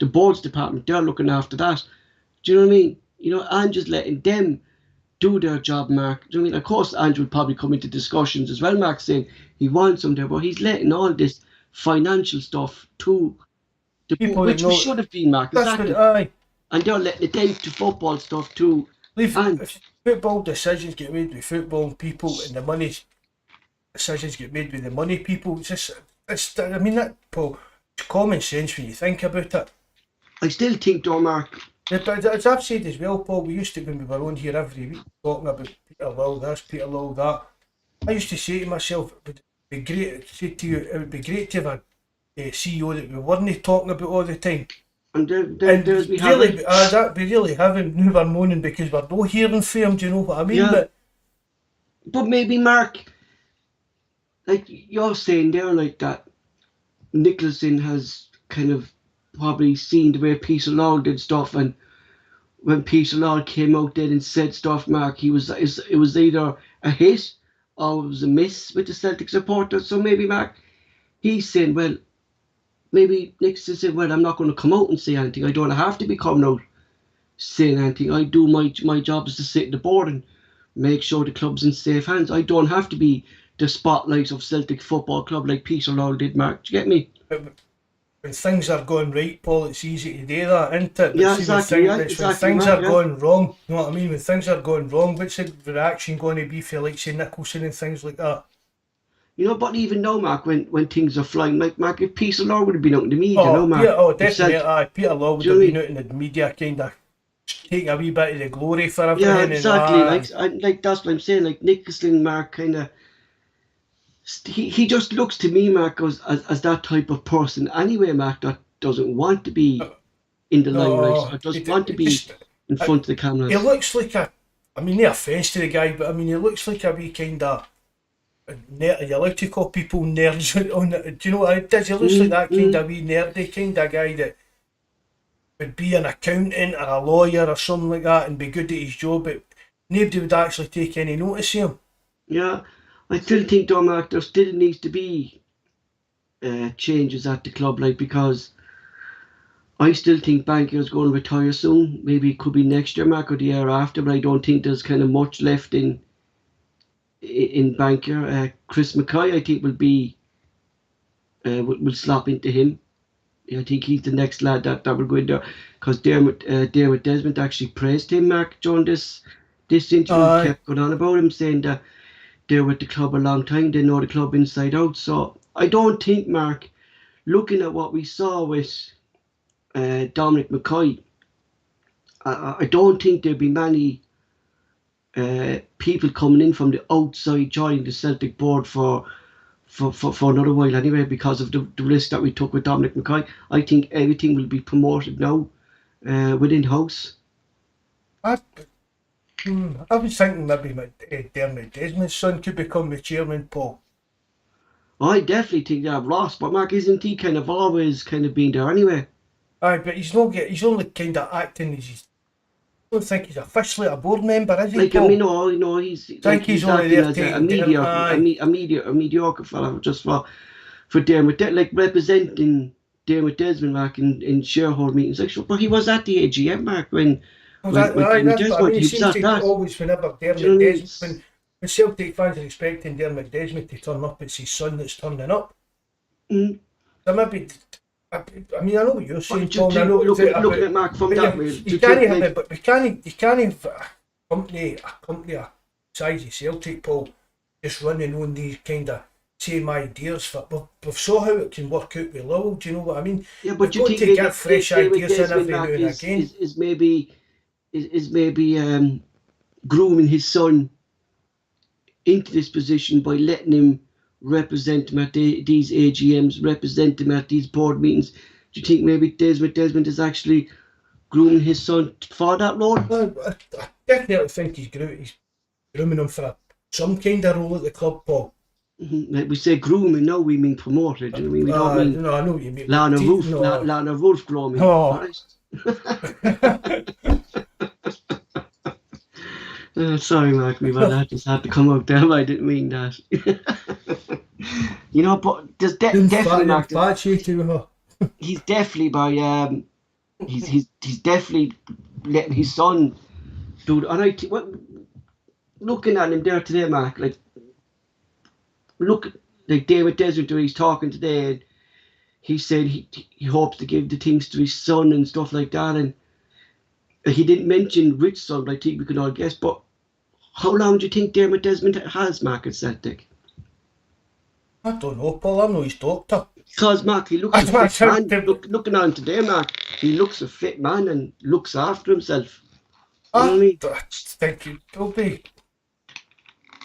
the board's department. They're looking after that." Do you know what I mean? You know, and just letting them do their job, Mark. Do you know what I mean? Of course, Andrew would probably come into discussions as well, Mark, saying he wants them there, but he's letting all this financial stuff to the people, which we should have been, Mark. Exactly. Aye. And they're letting it down to football stuff too. If football decisions get made with football people, and the money decisions get made with the money people, I mean, that, Paul, it's common sense when you think about it. I still think, though, Mark. As I've said as well, Paul, we used to, when we were on here every week talking about Peter Lowell this, Peter Lowell that, I used to say to myself, it would be great to have a CEO that we weren't talking about all the time. And there's we really, that'd be really having new we're moaning because we're not hearing from him, do you know what I mean? Yeah. But maybe, Mark, like you're saying there, like that Nicholson has kind of probably seen the way Peter Lowell did stuff, and when Peter Lowell came out there and said stuff, Mark, it was either a hit or it was a miss with the Celtic supporters. So maybe, Mark, he's saying, well, maybe Nixon said, well, I'm not going to come out and say anything. I don't have to be coming out saying anything. I do my job is to sit at the board and make sure the club's in safe hands. I don't have to be the spotlight of Celtic Football Club like Peter Lowell did, Mark. Do you get me? When things are going right, Paul, it's easy to do that, isn't it? Yeah, exactly. When things are going wrong, you know what I mean? When things are going wrong, what's the reaction going to be for, like, say, Nicholson and things like that? You know, but even though, Mark, when things are flying, like, Mark, if Peter Lowell would have been out in the media, Mark. Definitely. Peter Lowell would have been out in the media, kind of taking a wee bit of the glory for everything. Yeah, exactly. Like that's what I'm saying. Like Nicholson, Mark, kind of. He just looks to me, Mark, as that type of person. Anyway, Mark, that doesn't want to be in the limelight. Or doesn't want to be in front of the cameras. He looks like I mean, no offence to the guy, but I mean, he looks like a wee kind of. Are you allowed to call people nerds on it? Do you know what it does? He looks like that kind of wee nerdy kind of guy that would be an accountant or a lawyer or something like that and be good at his job, but nobody would actually take any notice of him. Yeah, I still think, though, Mark, there still needs to be changes at the club, like, because I still think Bankier is going to retire soon. Maybe it could be next year, Mark, or the year after, but I don't think there's kind of much left in Bankier. Chris Mackay, I think, will slot into him. I think he's the next lad that will go in there, because Dermot Desmond actually praised him, Mark, during this interview. Kept going on about him, saying that they're with the club a long time, they know the club inside out. So I don't think, Mark, looking at what we saw with Dominic Mackay, I don't think there'll be many people coming in from the outside joining the Celtic board for another while anyway, because of the risk that we took with Dominic Mackay. I think everything will be promoted now within house. I was thinking maybe Dermot Desmond's son could become the chairman, Paul. I definitely think they have Ross, but Mark, isn't he kind of always kind of been there anyway? Aye, but he's only kind of acting as I don't think he's officially a board member, is he? Like, Paul? I mean, no, he's. I think he's only there as a mediocre fella just for Dermot, like representing Dermot Desmond, Mark, in shareholder meetings. Like, but he was at the AGM, Mark, when Dermot Desmond. He seems to always, whenever Dermot Desmond, when Celtic fans are expecting Dermot Desmond to turn up, it's his son that's turning up. So maybe I mean, I know what you're saying, Just Paul. I know looking that, at Mark from but that way. you can't have it, but we can't have a company a size of Celtic, Paul, just running on these kind of same ideas. We've saw how it can work out with Lowell. Do you know what I mean? Yeah, but We've you got think to maybe get fresh ideas in Desmond every now Mark and again. is maybe grooming his son into this position by letting him represent him at these AGMs, represent him at these board meetings. Do you think maybe Desmond is actually grooming his son for that role? Well, I definitely think he's grooming him for some kind of role at the club, Paul. Like we say grooming, now we mean promoted. Do you know what I mean? We don't mean No, I know what you mean. Lana Wolf grooming. Oh. Sorry, Mark, that just had to come out there. I didn't mean that. You know, but there's definitely Mark. He's definitely by he's definitely letting his son do. And looking at him there today, Mark, like look, like David Desmond, he's talking today, and he said he hopes to give the things to his son and stuff like that, and he didn't mention which son, but I think we can all guess. But how long do you think Dermot Desmond has, Mark, at Celtic? I don't know, Paul. I'm not his doctor. Because, Mark, he looks a fit man. Looking on today, Mark, he looks a fit man and looks after himself. You know what I mean? Thank you, Toby.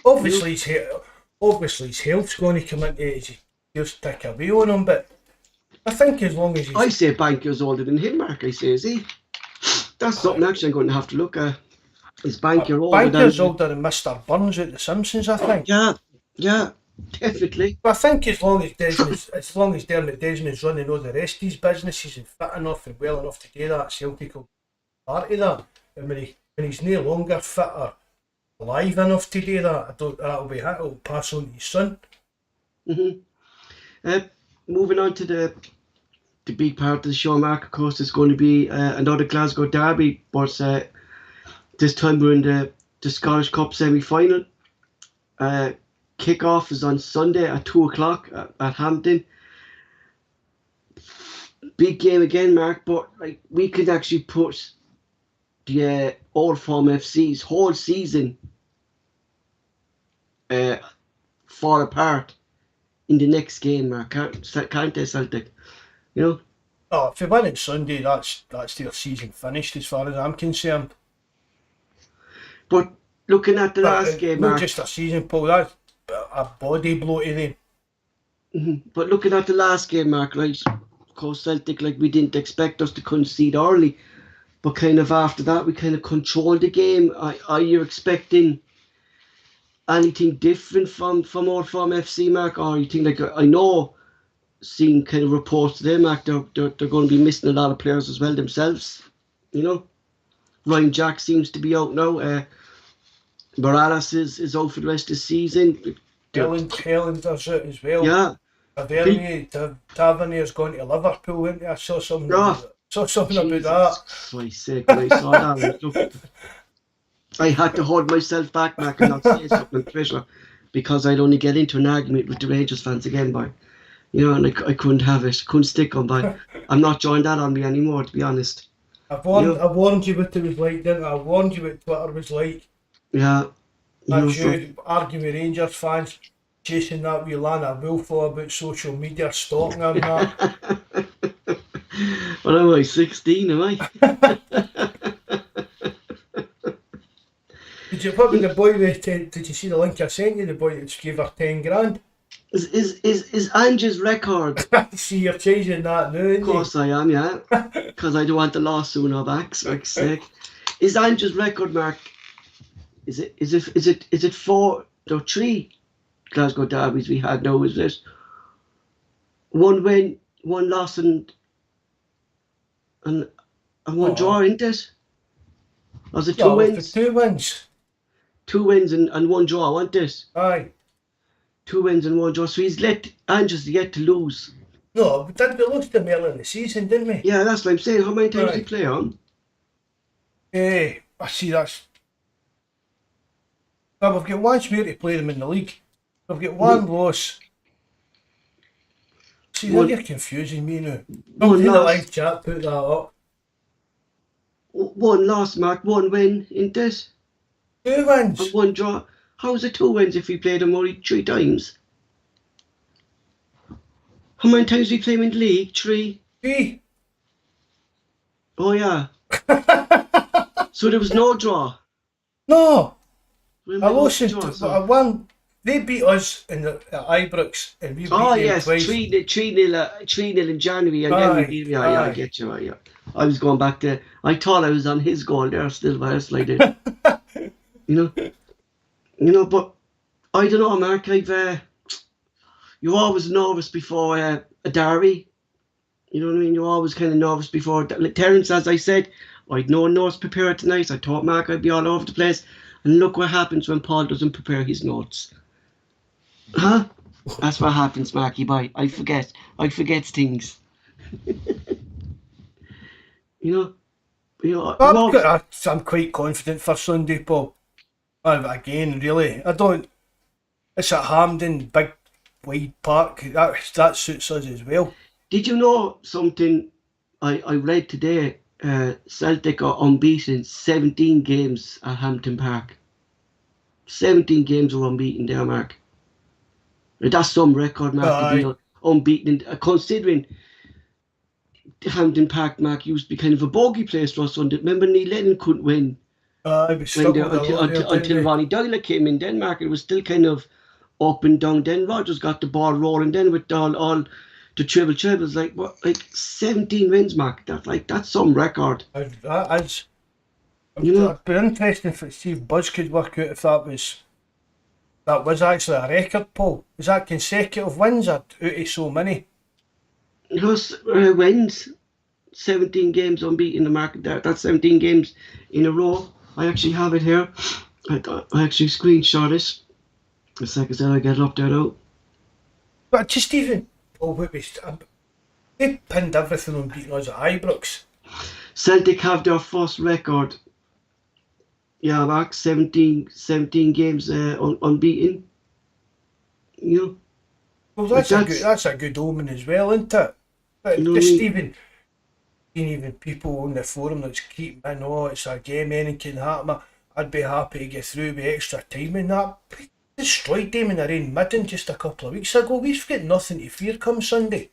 Obviously, his health's going to come into it. Just take away on him, but I think as long as he's... I say Banker's older than him, Mark. I say, is he? That's something actually I'm going to have to look at. Is Banker older Banker's older than Mr. Burns at The Simpsons, I think. Yeah, definitely. But I think as long as Dermot Desmond's running all the rest of his businesses and fit enough and well enough to do that, Celtic will be part of that. And when he's no longer fit or alive enough to do that, that'll pass on to his son. Moving on to the big part of the show, Mark, of course, is going to be another Glasgow derby, but this time we're in the Scottish Cup semi-final. Kick-off is on Sunday at 2 o'clock at Hampden. Big game again, Mark, but like we could actually put the Old Firm FC's whole season fall apart in the next game, Mark. Can't they, Celtic? You know? Oh, if they win it Sunday, that's their season finished as far as I'm concerned. But looking at the last game, not Mark, just a season, Paul, that's a body blow to them. But looking at the last game, Mark, right? Of course, Celtic, like we didn't expect us to concede early, but kind of after that, we kind of controlled the game. Are you expecting anything different from Old Firm FC, Mark? Or you think, like, I know, seeing kind of reports today, Mark, they're going to be missing a lot of players as well themselves. You know, Ryan Jack seems to be out now. Morales is out for the rest of the season. Hellender's out as well. Yeah. Tavernier's going to Liverpool, isn't he? I saw something about that. Christ's sake, when I saw that, I had to hold myself back, Mark, and not say something on Twitter, because I'd only get into an argument with the Rangers fans again, boy. You know, and I couldn't have it, couldn't stick on, but I'm not joining that on me anymore, to be honest. I warned you what it was like, didn't I? I warned you what Twitter was like. Yeah. That's you arguing with Rangers fans, chasing that wee Lana Wolf about social media, stalking them and that. What am I, 16, am I? Did you see the link I sent you, the boy that gave her 10 grand? Is Ange's record? See, you're changing that now, Of course I am, yeah. Because I don't want the lawsuit on back, for fuck's sake. Is Ange's record, Mark? Is it 4 or 3 Glasgow derbies we had now? Is it 1 win, 1 loss, and 1 draw, isn't it? Or was it 2 wins? 2 wins. 2 wins and 1 draw, wasn't it? Aye. 2 wins and 1 draw. So he's Ange's yet to lose. No, we lost them early in the season, didn't we? Yeah, that's what I'm saying. How many times did he play on? I see that's... Well, we've got 1 smear to play them in the league. We've got 1 loss. See, now you're confusing me now. One Something in the loss. live chat put that up. One loss, Mark. One win, isn't it? 2 wins. And one draw. How's it 2 wins if we played them only 3 times? How many times we play them in the league? 3? 3. Oh, yeah. So there was no draw. No. When I we lost lost it. the draw, so- I won. They beat us at Ibrox and we beat Oh, them yes. twice. 3-0 in January. And then we beat. Yeah, I get you. Right, yeah. I was going back to. I thought I was on his goal there still, but it's like it. You know, but I don't know, Mark. You're always nervous before a derby. You know what I mean? You're always kind of nervous before. Like Terence, as I said, I'd no notes prepared tonight. I thought Mark I'd be all over the place, and look what happens when Paul doesn't prepare his notes. Huh? That's what happens, Marky boy. I forget things. You know. I'm quite confident for Sunday, Paul. Again, really, I don't. It's at Hampden, big wide park. That suits us as well. Did you know something? I read today. Celtic are unbeaten 17 games at Hampden Park. 17 games are unbeaten there, Mark. That's some record, Mark, to be unbeaten. Considering Hampden Park, Mark, used to be kind of a bogey place for us. Remember Neil Lennon couldn't win until Ronnie Doyle came in Denmark. It was still kind of up and down. Then Rodgers got the ball rolling. Then with all the trebles, like 17 wins, Mark. That's some record. It'd be interesting to see if Buzz could work out if that was actually a record, Paul. Is that consecutive wins or out of so many? Because wins, 17 games unbeaten in the market there. That's 17 games in a row. I actually have it here. I actually screenshot it. A second, I get it up there now. But just even, they pinned everything on beating us at Ibrox. Celtic have their first record. Yeah, Mark, 17 games unbeaten. You know. Well, that's a good omen as well, isn't it? But just even people on the forum that's keep in, it's a game, anything can happen. I'd be happy to get through with extra time and that. We destroyed them in their own midden just a couple of weeks ago. We've got nothing to fear come Sunday.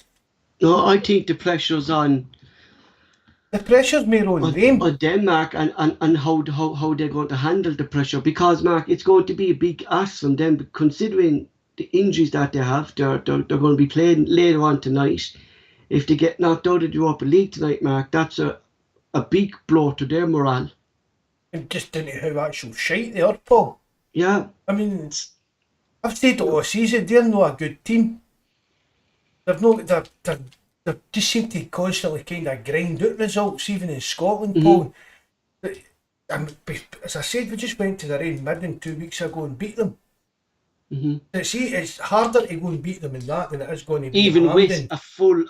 No, I think the pressure's on. The pressure's more on them. On them, Mark, and how they're going to handle the pressure. Because, Mark, it's going to be a big ask from them, considering the injuries that they have. They're going to be playing later on tonight. If they get knocked out of the Europa League tonight, Mark, that's a big blow to their morale. And just into how actual shite they are, Paul. Yeah. I mean, I've said it all season, they're not a good team. They just seem to constantly kind of grind out results, even in Scotland, Paul. As I said, we just went to their own midden 2 weeks ago and beat them. See, it's harder to go and beat them in that than it is going to be even Hampden. with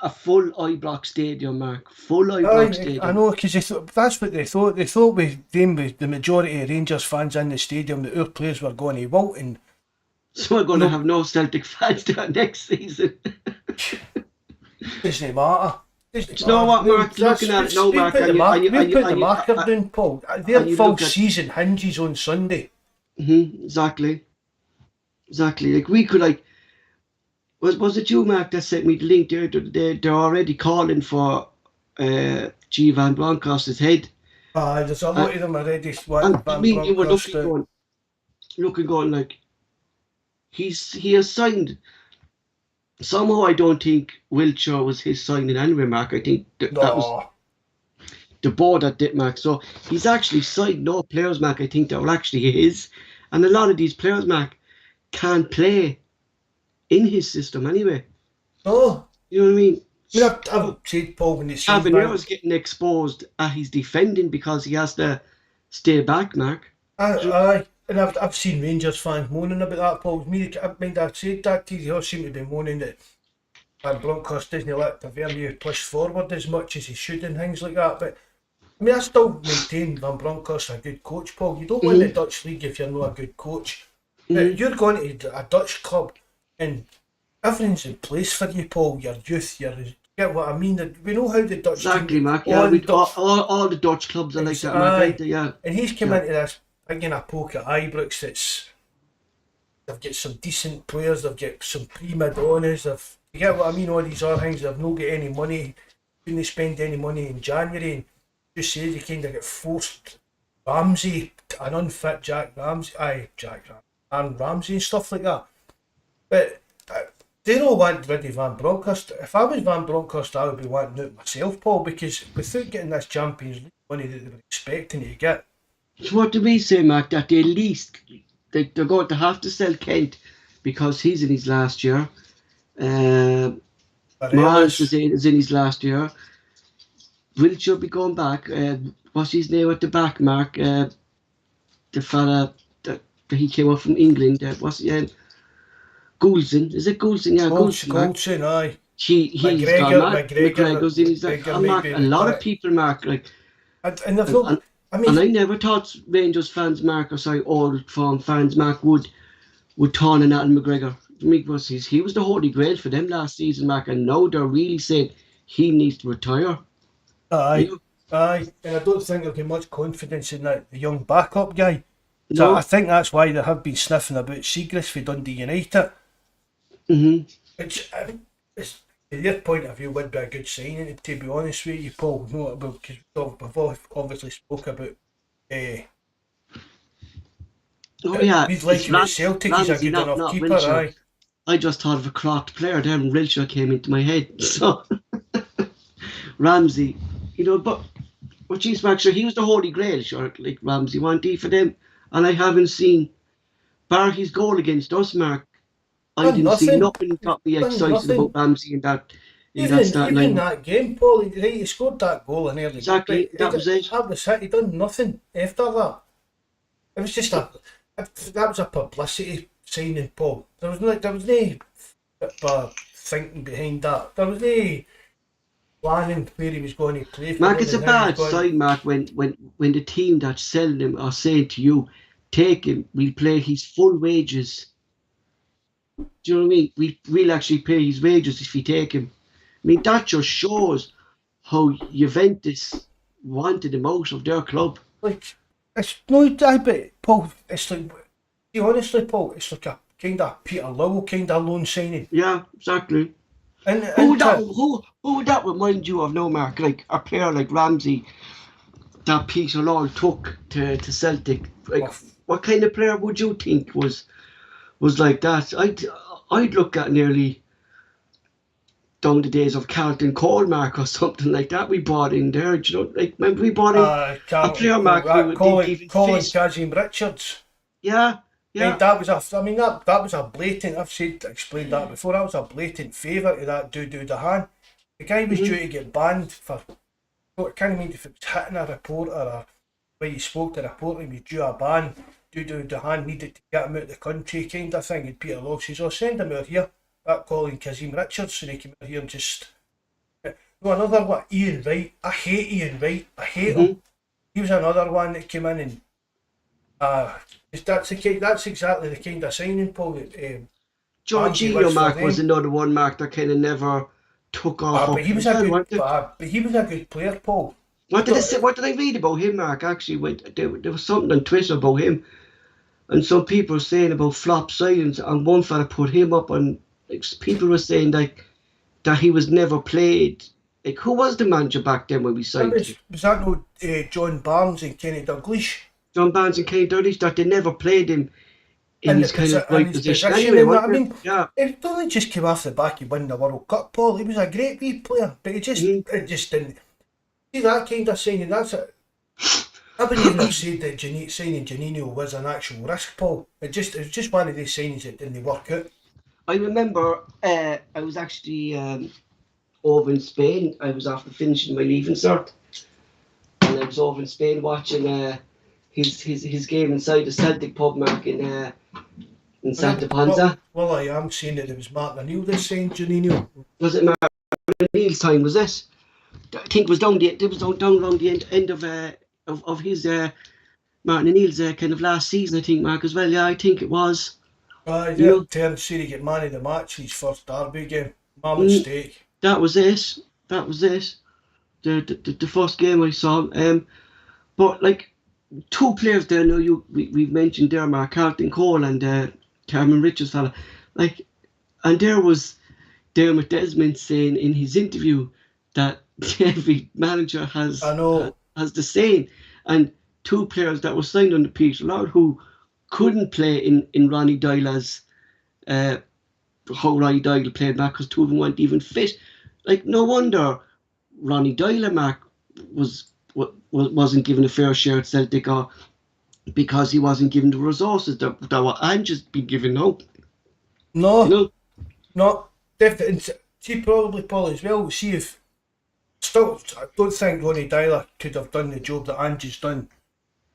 a full Ibrox stadium, Mark. Full Ibrox stadium. I know, because that's what they thought. They thought with the majority of Rangers fans in the stadium that our players were going to wilt, and so we're going to have no Celtic fans there next season. doesn't matter. You know what, Mark? Looking at it now, Mark, we put the marker down, Paul. Their full season hinges on Sunday. Exactly. Like we could was it you, Mark, that sent me the link there? They're already calling for G Van Bronckhorst's head. There's a lot of them already. I mean, you were looking going like he has signed. Somehow I don't think Wiltshire was his signing anyway, Mark. I think that was the board that did, Mark. So he's actually signed no players, Mark. I think that were actually his, and a lot of these players, Mark, can't play in his system anyway. Oh, you know what I mean? I've said Paul when he's Tavernier getting exposed at his defending because he has to stay back, Mark. Aye, and I've seen Rangers fans moaning about that, Paul. I've said that to you. They all seem to be moaning that Van Bronckhorst doesn't let Tavernier push forward as much as he should and things like that. But I mean, I still maintain Van Bronckhorst's a good coach, Paul. You don't win the Dutch league if you're not a good coach. You're going to a Dutch club and everything's in place for you, Paul. Your youth, you get what I mean? We know how the Dutch Exactly, team Mark. Yeah, we, Dutch, all the Dutch clubs are like that, Mark. Right? Yeah. and he's come Yeah. into this again a poke at Ibrox. They've got some decent players. They've got some prima donnas. You get what I mean? All these other things. They've not got any money. Couldn't spend any money in January. And just say they kind of get forced. Ramsey, an unfit Jack Ramsey, and Ramsey and stuff like that. But they don't want rid of Van Bronckhorst. If I was Van Bronckhorst, I would be wanting out myself, Paul, because without getting this Champions League money that they were expecting to get. So what do we say, Mark? That they least they're going to have to sell Kent because he's in his last year. Morales is in his last year. Wiltshire be going back. What's his name at the back, Mark? The fella that he came up from England. What's his name? Goulson. Is it Goulson? Yeah, Goulson, aye. He's gone, Mark. McGregor's in his last. Mark, a lot of people, Mark, like. And I never thought Rangers fans, Mark, or sorry, Old Firm fans, Mark, would turn on Alan McGregor. He was the holy grail for them last season, Mark, and now they're really saying he needs to retire. Aye, and I don't think they've got much confidence in that the young backup guy. So No. I think that's why they have been sniffing about Seagrass for Dundee United. Which, it's, from their point of view, would be a good signing, to be honest with you, Paul. No, because we've obviously spoke about. We'd like him at Celtic. He's a good enough keeper, aye. I just thought of a crocked player there, and Wiltshire came into my head. So Ramsey, but geez, Mark, sure, he was the holy grail, sure, like Ramsey, wasn't he, for them? And I haven't seen, bar his goal against us, Mark, I didn't see nothing that got me excited about Ramsey in that. Even that game, Paul, he scored that goal in early. Exactly, that was it. That was it. He done nothing after that. It was just that was a publicity signing, Paul. There was no thinking behind that. There was no planning where he was going to play. Mark, it's a bad sign, Mark, when the team that's selling him are saying to you, take him, we'll pay his full wages. Do you know what I mean? We'll actually pay his wages if we take him. I mean, that just shows how Juventus wanted him out of their club. Like, it's no doubt, but Paul, it's like, honestly, Paul, it's like a kind of Peter Lowell kind of loan signing. Yeah, exactly. And who would that remind you of, no, Mark? Like a player like Ramsey that Peter Lowell took to Celtic. Like, what kind of player would you think was like that? I'd look at nearly down the days of Carlton Cole, Mark, or something like that. We brought in there. Do you know, like, remember we brought in a player, Mark, who Colin Kazim Richards. Yeah. That was a blatant. I've explained that before. That was a blatant favour to that Dudu Dahan. The guy was due to get banned for. I can't mean if it was hitting a reporter or when he spoke to a reporter, he was due a ban. Dudu Dahan needed to get him out of the country, kind of thing. And Peter Love says, send him out here. That Colin Kazim Richards, and he came out here and just. No, another one, Ian Wright. I hate Ian Wright. I hate him. He was another one that came in and. That's exactly the kind of signing, Paul. That Jorginho, Mark, was another one, Mark, that kind of never took off. But he was a good player, Paul. What did I read about him, Mark? Actually, there was something on Twitter about him, and some people were saying about flop signings, and one fella put him up, and people were saying that he was never played. Like, who was the manager back then when we signed him? Was that no John Barnes and Kenny Dalglish? John Barnes and Kenny Dalglish, that they never played him in his kind of right position. Anyway, it only just came off the back. He won the World Cup, Paul. He was a great wee player, but it just didn't. See that kind of signing. That's it. I wouldn't even have said that signing Janino was an actual risk, Paul. It was just one of these signings that didn't work out. I remember I was actually over in Spain. I was after finishing my leaving cert, and I was over in Spain watching his game inside the Celtic pub, Mark, in Santa Ponsa. Well, I am saying that it was Martin O'Neill that signed Janino. Was it Martin O'Neill's time? Was it? I think it was down around the end of his Martin O'Neill's kind of last season, I think, Mark, as well. Yeah, I think it was. Yeah, turned Surrey get man of the match his first derby game. My mistake. That was it. The first game I saw. But like two players there now we've mentioned there, Mark Carlton Cole and Cameron Richards fella. Like, and there was Dermot Desmond saying in his interview that every manager has the saying, and two players that were signed under Peter Lord who couldn't play in Ronnie Dyla's how Ronnie Doyle played back because two of them weren't even fit. Like, no wonder Ronnie Doyle, Mark, wasn't given a fair share at Celtic, or because he wasn't given the resources that what Ange's been given now. No, you know? No, definitely. See, probably Paul as well. See if still, I don't think Ronnie Dyler could have done the job that Ange's done.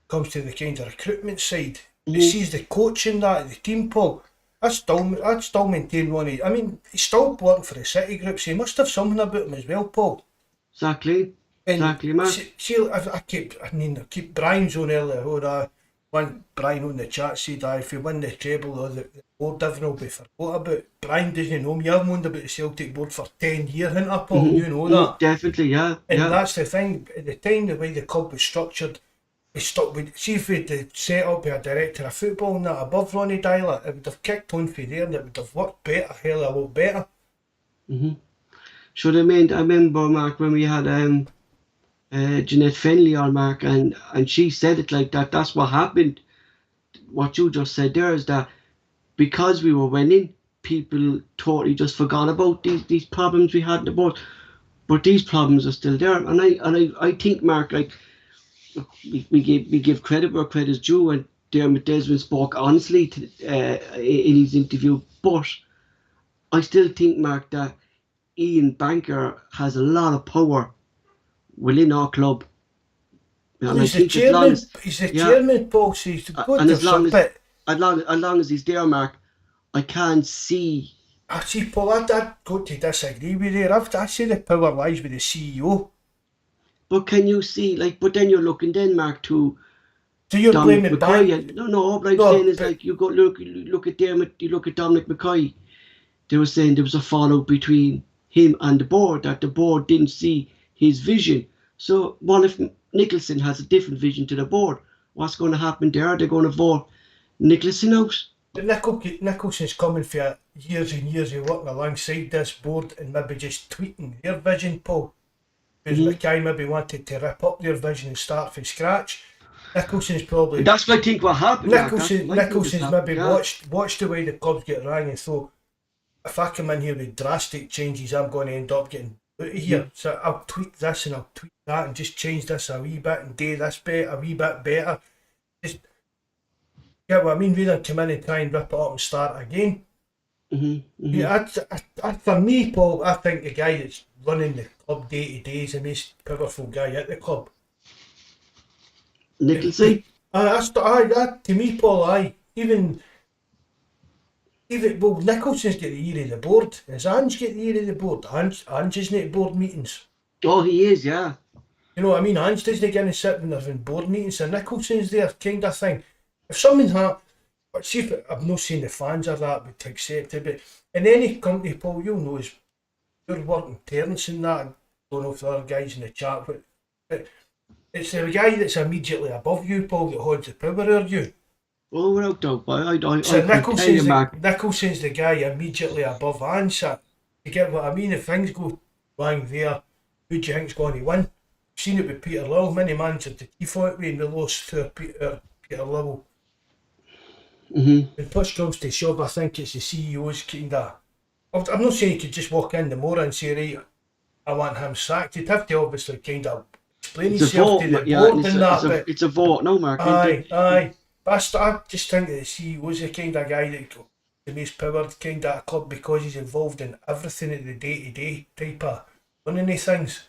Comes to the kind of recruitment side. It sees the coaching that the team, Paul. I still maintain Ronnie. I mean, he's still working for the City group, so he must have something about him as well, Paul. Exactly. Exactly, man. See, I keep Brian's on earlier. One Brian on the chat said, if you win the treble or the board dividend will be forgot about. Brian doesn't know me. I've known about the Celtic board for 10 years, haven't I, Paul? You know that. Definitely, yeah. And that's the thing. At the time, the way the club was structured, we stuck with. See if we'd set up with a director of football and that above Ronnie Dyler, it would have kicked on for there and it would have worked better, hell of a lot better. Should I remember, Mark, when we had Jeanette Fenley on, Mark, and she said it like that. That's what happened. What you just said there is that because we were winning, people totally just forgot about these problems we had in the board. But these problems are still there, and I think, Mark, like we give credit where credit's due, and Dermot Desmond spoke honestly in his interview. But I still think, Mark, that Ian Banker has a lot of power within our club. And he's the chairman. He's the chairman, Paul. So he's good. And as long as he's there, Mark, I can't see. I see, Paul. I'd go to disagree with you. I say the power lies with the CEO. But can you see, like? But then you're looking, then, Mark, to. So you're blaming McCoy. No. What I'm saying is, like, you go look at Dermot. You look at Dominic McCoy. They were saying there was a fallout between him and the board, that the board didn't see his vision. So, what if Nicholson has a different vision to the board? What's going to happen there? They're going to vote Nicholson out. But Nicholson's coming for years and years of working alongside this board and maybe just tweaking their vision, Paul. Because McKay maybe wanted to rip up their vision and start from scratch. Nicholson's probably... That's what I think what happened. Nicholson's maybe watched the way the clubs get rang and thought, if I come in here with drastic changes, I'm going to end up getting out of here. So I'll tweak this and I'll tweak that and just change this a wee bit and do this bit a wee bit better. Just get what I mean? Rather than come in and try and rip it up and start again. Yeah, for me, Paul, I think the guy that's running the club day to day is the most powerful guy at the club. Nicholson? To me, Paul, even Nicholson's got the ear of the board. Has Ange got the ear of the board? Ange isn't at board meetings. Oh, he is, yeah. You know what I mean? Ange doesn't get and sit when they're in board meetings, so Nicholson's there, kind of thing. If someone's see if I've not seen the fans of that would accept it, but in any company, Paul, you'll know is you're working Terence and that. I don't know if the other guys in the chat, but it's the guy that's immediately above you, Paul, that holds the power over you. Oh, without doubt, Nicholson's the guy immediately above Ange. You get what I mean? If things go wrong there, who do you think's going to win? I've seen it with Peter Lowell. Many managers to default with and we lost to Peter Lowell. When push comes to shove, I think it's the CEO's kind of. I'm not saying you could just walk in tomorrow and say, right, I want him sacked. You'd have to obviously kind of explain yourself to the board and that. It's a vote, no, Mark. Aye. But I just think that the CEO's the kind of guy that got the most power kind of club because he's involved in everything at the day-to-day type of running these things.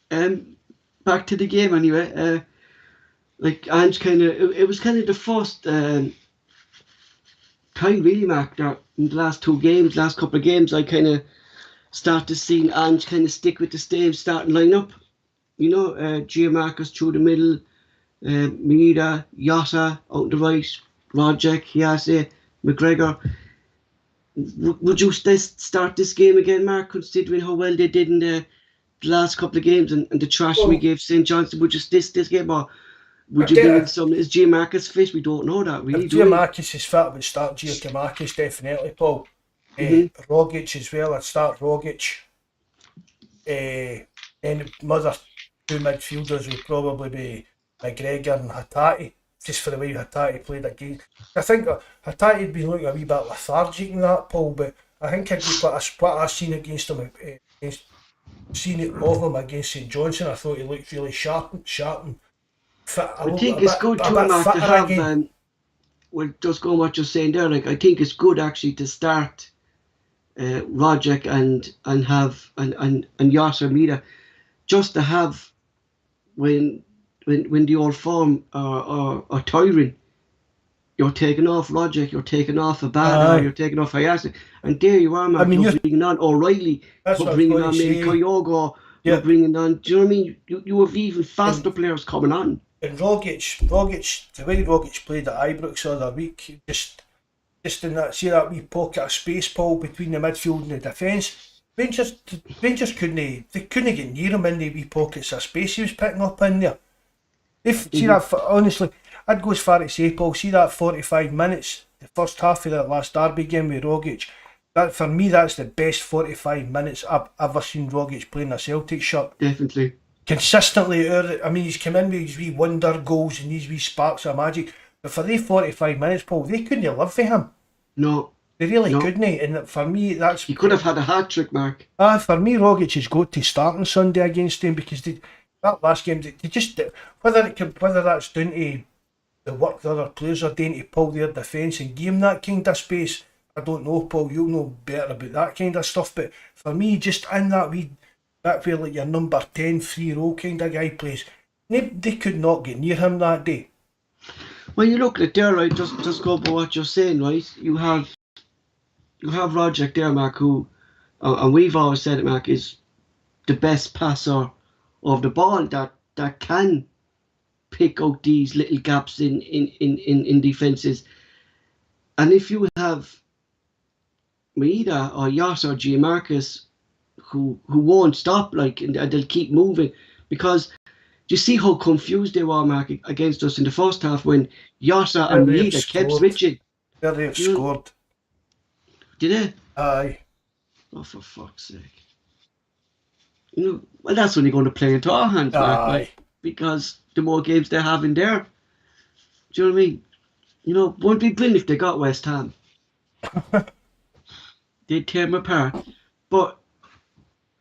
Back to the game anyway. Like Ange it was kind of the first time really, Mark, that in the last couple of games, I kind of started seeing Ange kind of stick with the same starting lineup. You know, Giamarcus through the middle, Mida, Yotta out the right, Rodjek, Hiase, McGregor. Would you start this game again, Mark, considering how well they did in the last couple of games and the trash we gave St Johnstone? Would you this game, or would you bring in some? Is J Marcus fit? We don't know that really. If J Marcus is fit, I would start J Marcus definitely, Paul. Rogic as well. I'd start Rogic. And my other two midfielders would probably be McGregor and Hatate, just for the way Hatate played that game. I think Hatate had been looking a wee bit lethargic in that, Paul, but I think what I seen against him, seen it of him against St Johnstone, I thought he looked really sharp and fit. I think it's good too, Mark, to have. Well, just going what you're saying there, like I think it's good actually to start Rogic and Yasser Mida, just to have when the old form are tiring, you're taking off Rogic, you're taking off Abada, you're taking off Yasser, and there you are, Mark. You're bringing on O'Reilly, you're bringing on maybe Kyogo, you're bringing on. Do you know what I mean? You have even faster players coming on. And Rogic, the way Rogic played at Ibrox the other week, just in that, see that wee pocket of space, Paul, between the midfield and the defence. Rangers couldn't get near him in the wee pockets of space he was picking up in there. See that, honestly, I'd go as far to say, Paul, see that 45 minutes, the first half of that last derby game with Rogic, that for me, that's the best 45 minutes I've ever seen Rogic playing a Celtic shirt. Definitely. Consistently, I mean, he's come in with these wee wonder goals and these wee sparks of magic, but for these 45 minutes, Paul, they couldn't live for him. No. They really couldn't, and for me, that's... He could have had a hat-trick, Mark. For me, Rogic has got to start on Sunday against them, because that last game, they just... Whether that's down to the work the other players are doing to pull their defence and give them that kind of space, I don't know, Paul, you'll know better about that kind of stuff, but for me, just in that wee... That where like your number 10 free roll kind of guy plays, they could not get near him that day. When you look at it there, right, just go by what you're saying, right? You have Rogic there, Mark, who, and we've always said it, Mark, is the best passer of the ball that can pick out these little gaps in defences. And if you have Maida or Yas or G Marcus who won't stop, like, and they'll keep moving, because you see how confused they were, Mark, against us in the first half when Yasa and Maida kept switching. They have scored. Did they? Aye. Oh, for fuck's sake. Well, that's when you're going to play into our hands, Mark, like, because the more games they have in there. Do you know what I mean? Won't be brilliant if they got West Ham. They'd tear them apart. But,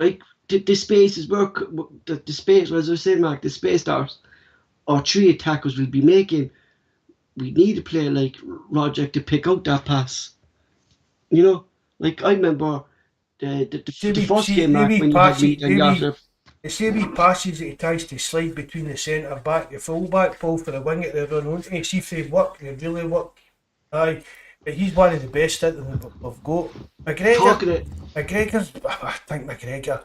like, the spaces work, the space, as I was saying, Mark, the space that our three attackers will be making, we need a player like Roger to pick out that pass. Like I remember the first game, Mark, when you had Reed and Yasser. The same wee passes that he tries to slide between the centre back, the full back, Paul, for the wing that they run on to, see if they work, they really work. Aye. But he's one of the best at them we've got. McGregor, I think McGregor.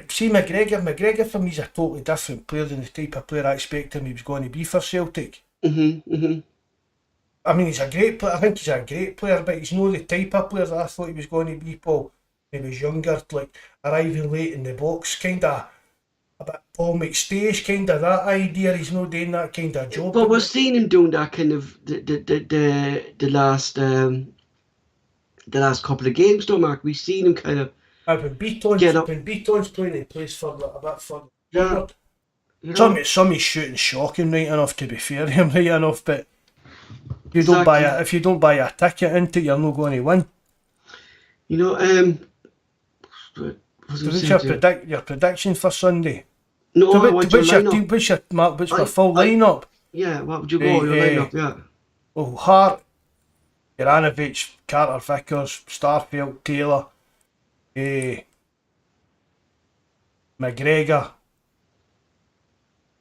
See, McGregor for me is a totally different player than the type of player I expected him he was going to be for Celtic. I mean, he's a great player. I think he's a great player, but he's not the type of player that I thought he was going to be, Paul. He was younger, like arriving late in the box, kind of a bit Paul McStay's kind of that idea. He's not doing that kind of job. But we're seeing him doing that kind of the last couple of games, though, Mark. We've seen him kind of. When Beaton's playing, he plays further, a bit further. Yeah. Some he's shooting shocking right enough, to be fair to him, right enough, but if you don't buy a ticket into it, you're not going to win. What's your prediction for Sunday? No, so I want your lineup. What's your full lineup? Yeah, what would you go? Your lineup, yeah. Oh, Hart, Juranovic, Carter Vickers, Starfelt, Taylor, McGregor,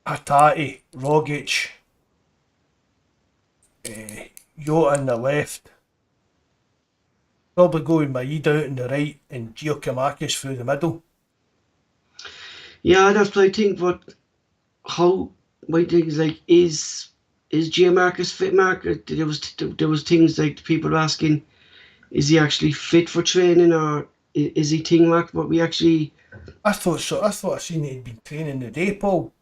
Hatate, Rogic, Jota on the left. Probably go with Maida out on the right and Giacomakis through the middle. Yeah, that's what I think. But how my thing is like, is is J Marcus fit, Mark? There was things like people were asking, is he actually fit for training, or is he thing, Mark? But we actually... I thought so. I thought I seen he'd been training today, Paul.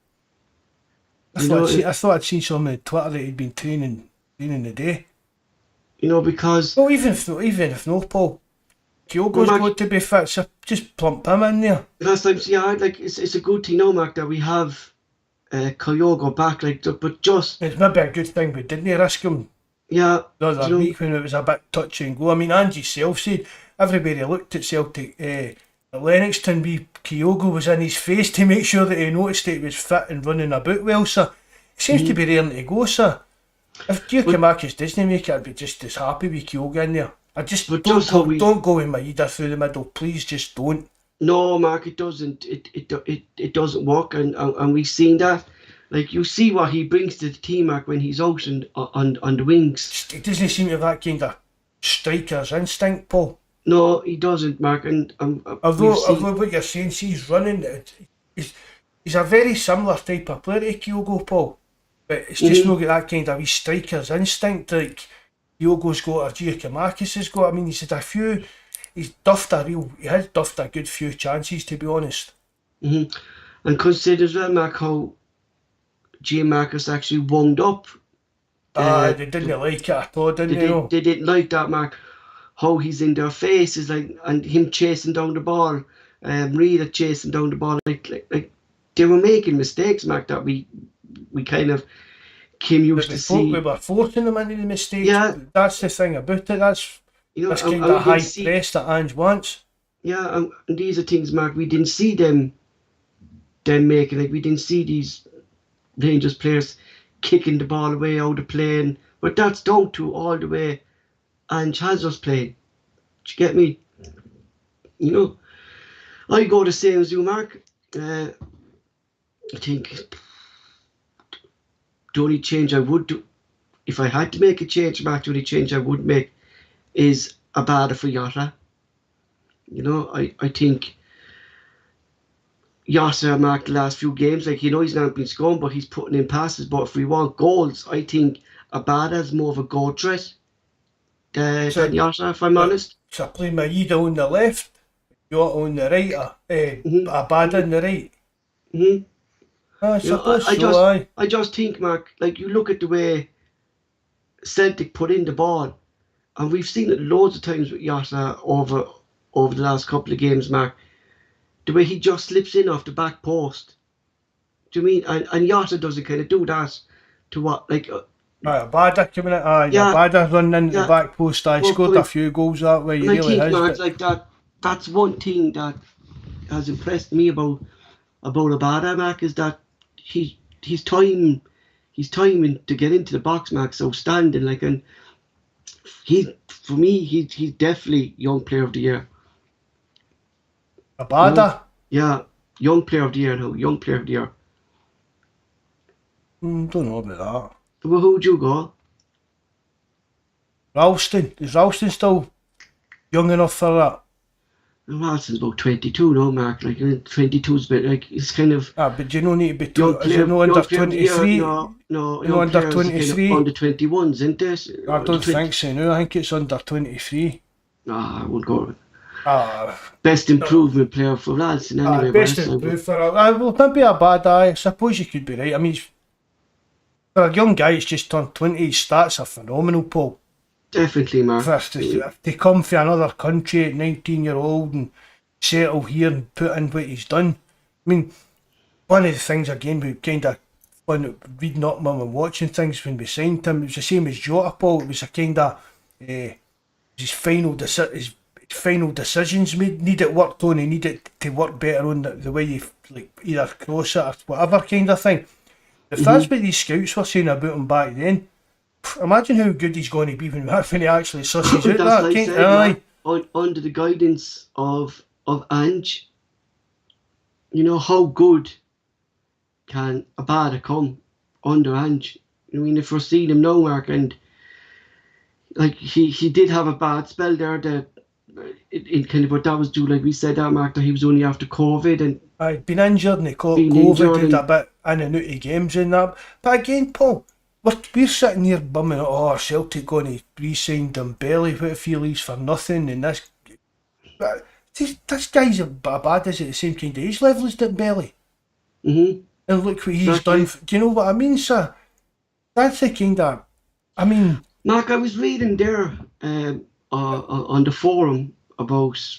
I thought I'd seen something on Twitter that he'd been training today. You know, because... Well, even if no, Paul, Kyogo's got to be fit, so just plump him in there. Last time, yeah, like, it's a good thing now, Mark, that we have Kyogo back, like, but just... It's maybe a good thing we didn't risk him. Yeah. The other week when it was a bit touch and go. I mean, Angie self said everybody looked at Celtic at Lennoxton, Kyogo was in his face to make sure that he noticed that he was fit and running about well, so he seems to be raring to go, so if Giacomakis doesn't make it, I'd be just as happy with Kyogo in there. I just don't go with Maeda through the middle, please, just don't. No, Mark, it doesn't. It doesn't work, and we've seen that. Like, you see what he brings to the team, Mark, when he's out on the wings. It doesn't seem to have that kind of striker's instinct, Paul. No, he doesn't, Mark. And although what you're saying, he's running, he's a very similar type of player to Kyogo, Paul. But it's just not got that kind of wee striker's instinct like Kyogo's got or Giacomakis has got. I mean, he has duffed a good few chances, to be honest. And consider as well, Mark, how Giacomakis actually warmed up. They didn't like it at all, didn't they? They didn't like that, Mark. How he's in their faces, like, and him chasing down the ball, Rita chasing down the ball, like they were making mistakes, Mark, that we kind of came used to see. We were forcing them into the mistakes. Yeah, that's the thing about it. That's kind of high press that Ange wants. Yeah, and these are things, Mark, we didn't see them making. Like, we didn't see these Rangers players kicking the ball away out of play, but that's down to all the way Ange has us playing. Do you get me? You know, I go the same as you, Mark. I think the only change I would do, if I had to make a change, Mark, the only change I would make is Abada for Jota. You know, I think Jota, Mark, the last few games, like, you know, he's not been scoring, but he's putting in passes. But if we want goals, I think Abada is more of a goal threat than Jota, if I'm honest. So play Maeda on the left, Jota on the right, Abada on the right. I just think, Mark, like, you look at the way Celtic put in the ball, and we've seen it loads of times with Jota over the last couple of games, Mark, the way he just slips in off the back post. Do you mean? And Jota doesn't kind of do that to what, like... Abada coming in, Abada running into the back post, scored a few goals that way. I think, Mark, like, that's one thing that has impressed me about Abada, Mark, is that his timing to get into the box, Mark, is outstanding. Like, and for me, he's definitely young player of the year. Abada? Yeah, young player of the year now. Young player of the year. Don't know about that. Well, who'd you go? Ralston. Is Ralston still young enough for that? Ralston's about 22 now, Mark. Like, 22 is a bit, like, it's kind of... but you don't need to be... Is it no under 23? No, under 23? Under 21s, isn't this? I don't think so, no. I think it's under 23. I won't go... best improvement player for Ralston, anyway. Best improvement for... well, maybe Abada, I suppose you could be right. I mean, for a young guy, he's just turned 20. His stats are phenomenal, Paul. Definitely, Mark. To come from another country at 19-year-old and settle here and put in what he's done. I mean, one of the things, again, we kind of, when reading up on and watching things when we signed him, it was the same as Jota, Paul. It was a kind of his final decisions needed worked on. He needed to work better on the way you, like, either cross it or whatever kind of thing. If that's what these scouts were saying about him back then, imagine how good he's going to be when he actually susses out that. Under the guidance of Ange, you know, how good can Abada come under Ange? I mean, if we're seeing him now, Mark, and like, he did have a bad spell there, but that was due, like we said, that, Mark, that he was only after COVID and I'd been injured and he caught COVID, did a bit in and out of games and that. But again, Paul, we're sitting here bumming, oh, Celtic going to re-sign Dembele, what if he leaves for nothing, and this guy's about bad as at the same kind of age level as Dembele. Mm-hmm. And look what he's done. Do you know what I mean, sir? That's the kind of, I mean... Mark, I was reading there on the forum about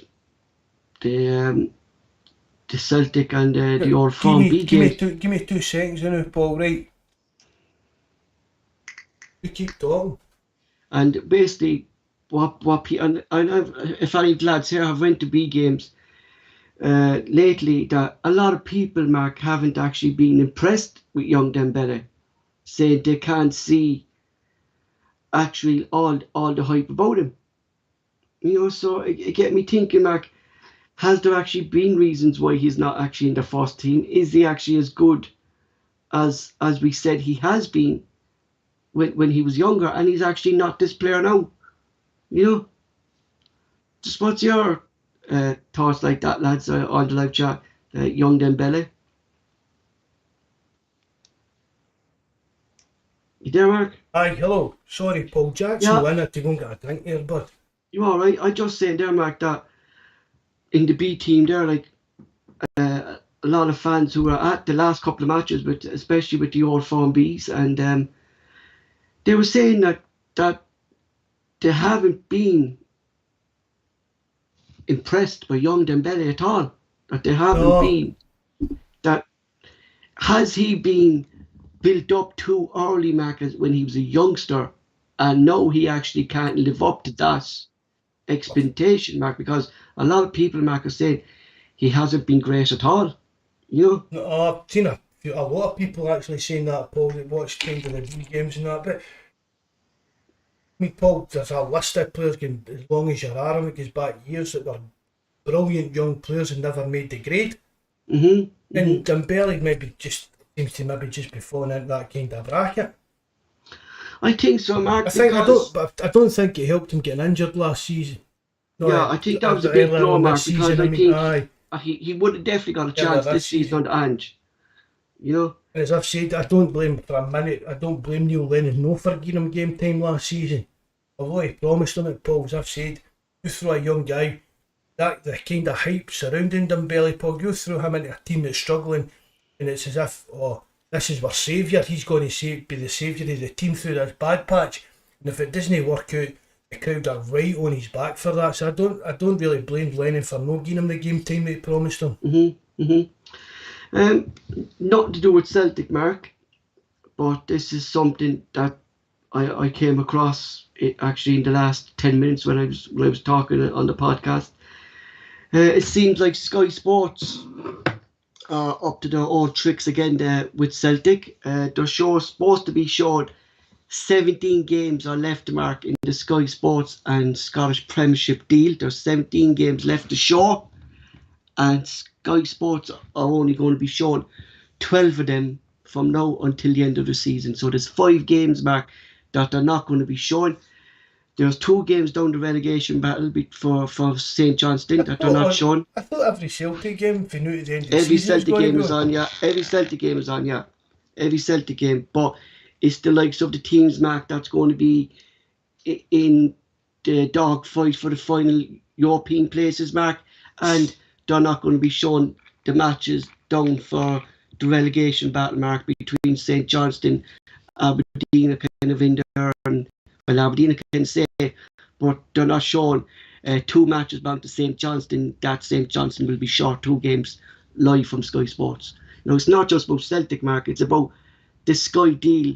the Celtic and the Old Firm B games. Give me 2 seconds now, Paul, right? You keep talking. And basically, what people, and if any lads here have went to B games lately, that a lot of people, Mark, haven't actually been impressed with young Dembele, saying they can't see actually all the hype about him. You know, so it get me thinking, Mark, has there actually been reasons why he's not actually in the first team? Is he actually as good as we said he has been when he was younger, and he's actually not this player now? You know, just what's your thoughts like that, lads, on the live chat, young Dembele? You there, Mark? Aye, hello. Sorry, Paul. Jackson went out to go and get a drink here, bud. You all right? I just saying there, Mark, that in the B team there, like a lot of fans who were at the last couple of matches, but especially with the Old Firm Bs, and they were saying that they haven't been impressed by young Dembele at all. That they haven't been. That has he been built up too early, Mark, when he was a youngster, and now he actually can't live up to that expectation, Mark, because a lot of people, Mark, are saying he hasn't been great at all. You know? I've seen a lot of people actually saying that, Paul, that watch kind of the B games and that, but I mean, Paul, there's a list of players going, as long as your arm, it goes back years, that were brilliant young players and never made the grade. Mm-hmm. And Dembele maybe just seems to maybe just be falling into that kind of bracket. I think so, Mark. I don't think it helped him getting injured last season. No, yeah, I think that was a big blow, Mark, because I think he would have definitely got a chance this season on Ange. You know? And as I've said, I don't blame for a minute. I don't blame Neil Lennon for giving him game time last season. Although he promised him it, Paul, as I've said, you throw a young guy, that the kind of hype surrounding Dembele, Paul, you throw him into a team that's struggling, and it's as if, this is our saviour. He's going to be the saviour of the team through this bad patch. And if it doesn't work out, the crowd are right on his back for that. So I don't really blame Lennon for not giving him the game time that he promised him. Nothing to do with Celtic, Mark, but this is something that I came across actually in the last 10 minutes when I was talking on the podcast. It seems like Sky Sports are up to their old tricks again there with Celtic. Their show is supposed to be showed 17 games are left to Mark in the Sky Sports and Scottish Premiership deal. There's 17 games left to show, and Sky Sports are only going to be showing 12 of them from now until the end of the season. So there's 5 games, Mark, that they're not going to be showing. There's 2 games down the relegation battle for St Johnstone that they're not showing. I thought every Celtic game, if you knew at the end of the every season, Celtic game is on, yeah. Every Celtic game is on, yeah. Every Celtic game, but it's the likes of the teams, Mark, that's going to be in the dog fight for the final European places, Mark, and they're not going to be showing the matches down for the relegation battle, Mark, between St Johnstone, Aberdeen, kind of in there, and well, Aberdeen can say, but they're not showing 2 matches bound to St Johnstone. That St Johnstone will be short 2 games live from Sky Sports. You know, it's not just about Celtic, Mark, it's about the Sky deal.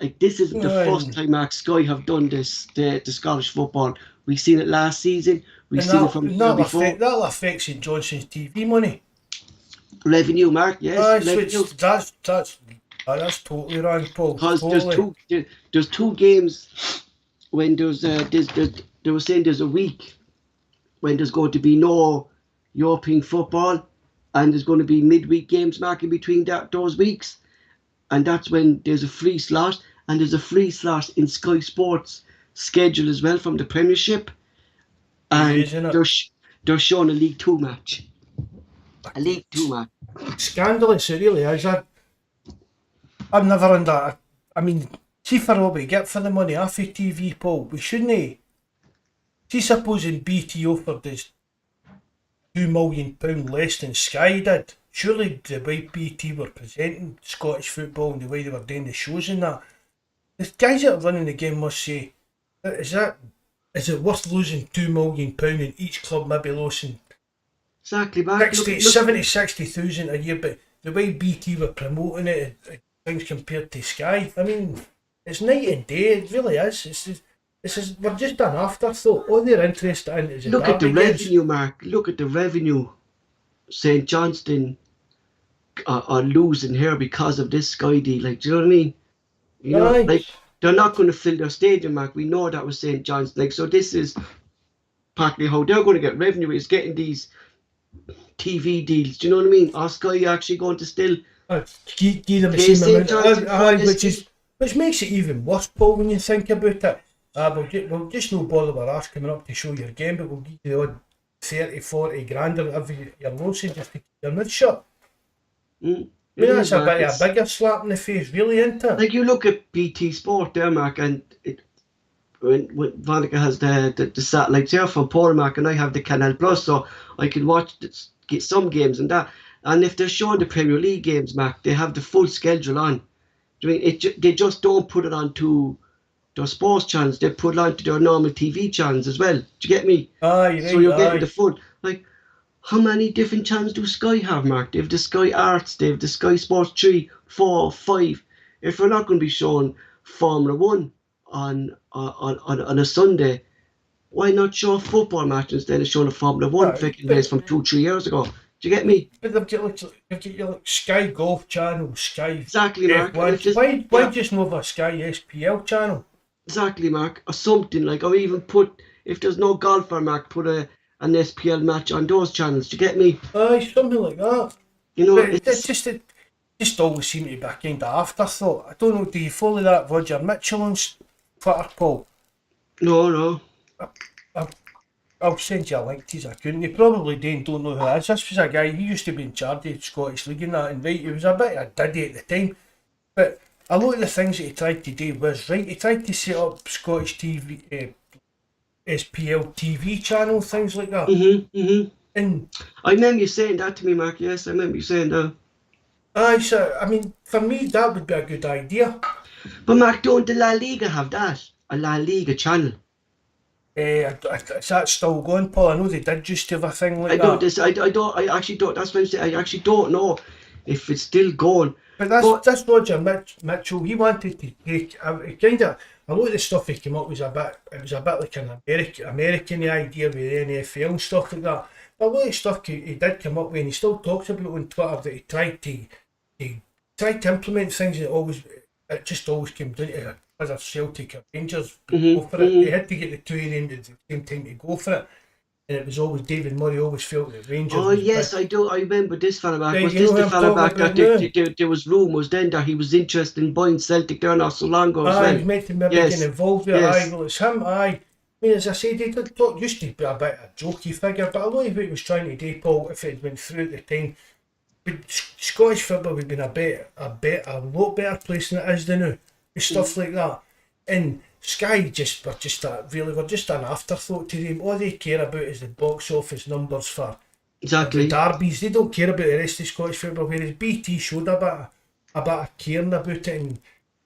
Like, this isn't the first time, Mark, Sky have done this, the Scottish football. We've seen it last season. We've seen it from the year before. That'll affect St Johnstone's TV money. Revenue, Mark, yes. Revenue. That's totally wrong, Paul. Because there's 2 games when they were saying there's a week when there's going to be no European football, and there's going to be midweek games, Mark, in between those weeks. And that's when there's a free slot, and there's a free slot in Sky Sports schedule as well from the Premiership. And they're showing a League 2 match. A League 2 match. Scandalous, it really is. I'm never under. I mean, see for what we get for the money off of TV, Paul, we shouldn't. See, supposing BT offered us £2 million less than Sky did. Surely the way BT were presenting Scottish football and the way they were doing the shows and that, the guys that are running the game must say, is it worth losing £2 million and each club maybe losing Exactly, Mark. 60,000 a year? But the way BT were promoting it, things compared to Sky, I mean, it's night and day. It really is. We're just an afterthought. All they're interested in is look at the revenue, Mark. Look at the revenue. St Johnstone are losing here because of this Sky deal. Like, do you know what I mean? You know, like, they're not going to fill their stadium, Mark. We know that was St Johnstone. Like, so this is partly how they're going to get revenue, is getting these TV deals. Do you know what I mean? Are Sky actually going to still give them the same amount? Which makes it even worse, Paul, when you think about it. We'll just no bother with us coming up to show your game, but we'll give you the odd 30, 40 grand or whatever you're losing just to keep your mouth shut. I mean, that's a bit of a bigger slap in the face, really, isn't it? Like, you look at BT Sport there, Mark, and when Vanica has the satellites here from Paul, Mark, and I have the Canal Plus, so I can get some games and that. And if they're showing the Premier League games, Mark, they have the full schedule on. I mean, they just don't put it on to their sports channels. They put it on to their normal TV channels as well. Do you get me? Aye, so you're getting the full. Like, how many different channels do Sky have, Mark? They have the Sky Arts, they have the Sky Sports 3, 4, 5. If we're not going to be showing Formula 1 on a Sunday, why not show a football match instead of showing a Formula 1 freaking race from 2-3 years ago? Do you get me? But they've got your Sky Golf channel, Sky. Exactly, Mark. F1. Why just not have a Sky SPL channel? Exactly, Mark. Or something like, or even put, if there's no golfer, Mark, put an SPL match on those channels. Do you get me? Aye, something like that. You know, it just always seemed to be a kind of afterthought. I don't know, do you follow that Roger Mitchell on Twitter, Paul? No. I'll send you a link to his account. You probably don't know who it is. This was a guy, he used to be in charge of the Scottish League and that, and right, he was a bit of a diddy at the time. But a lot of the things that he tried to do was, right, he tried to set up Scottish TV, SPL TV channel, things like that. And I remember you saying that to me, Mark. Yes, I remember you saying that. Aye, so, I mean, for me, that would be a good idea. But Mark, don't the La Liga have that? A La Liga channel? Is that still going, Paul? I know they did just have a thing like that. I actually don't, that's what I'm saying, I actually don't know if it's still going. But that's Roger Mitchell. He wanted to take a lot of the stuff he came up was a bit like an American idea with the NFL and stuff like that. But a lot of stuff he did come up with, and he still talks about on Twitter that he tried to implement things that it just always came down to whether Celtic or Rangers go for it. They had to get the two of them at the same time to go for it. And it was always David Murray always felt that Rangers. Oh yes, I do. I remember this fella back. Was this the fella back that there was rumours then that he was interested in buying Celtic there not so long ago? He was meant to maybe get involved with it. Aye, well, it's him. Aye. I mean, as I said, he did talk, used to be a bit of a jokey figure, but a lot of what he was trying to do, Paul, if it had been through at the time, Scottish football would have been a lot better place than it is now. With stuff like that, and Sky were just an afterthought to them. All they care about is the box office numbers for the derbies. They don't care about the rest of Scottish football. Whereas BT showed a bit of caring about it, and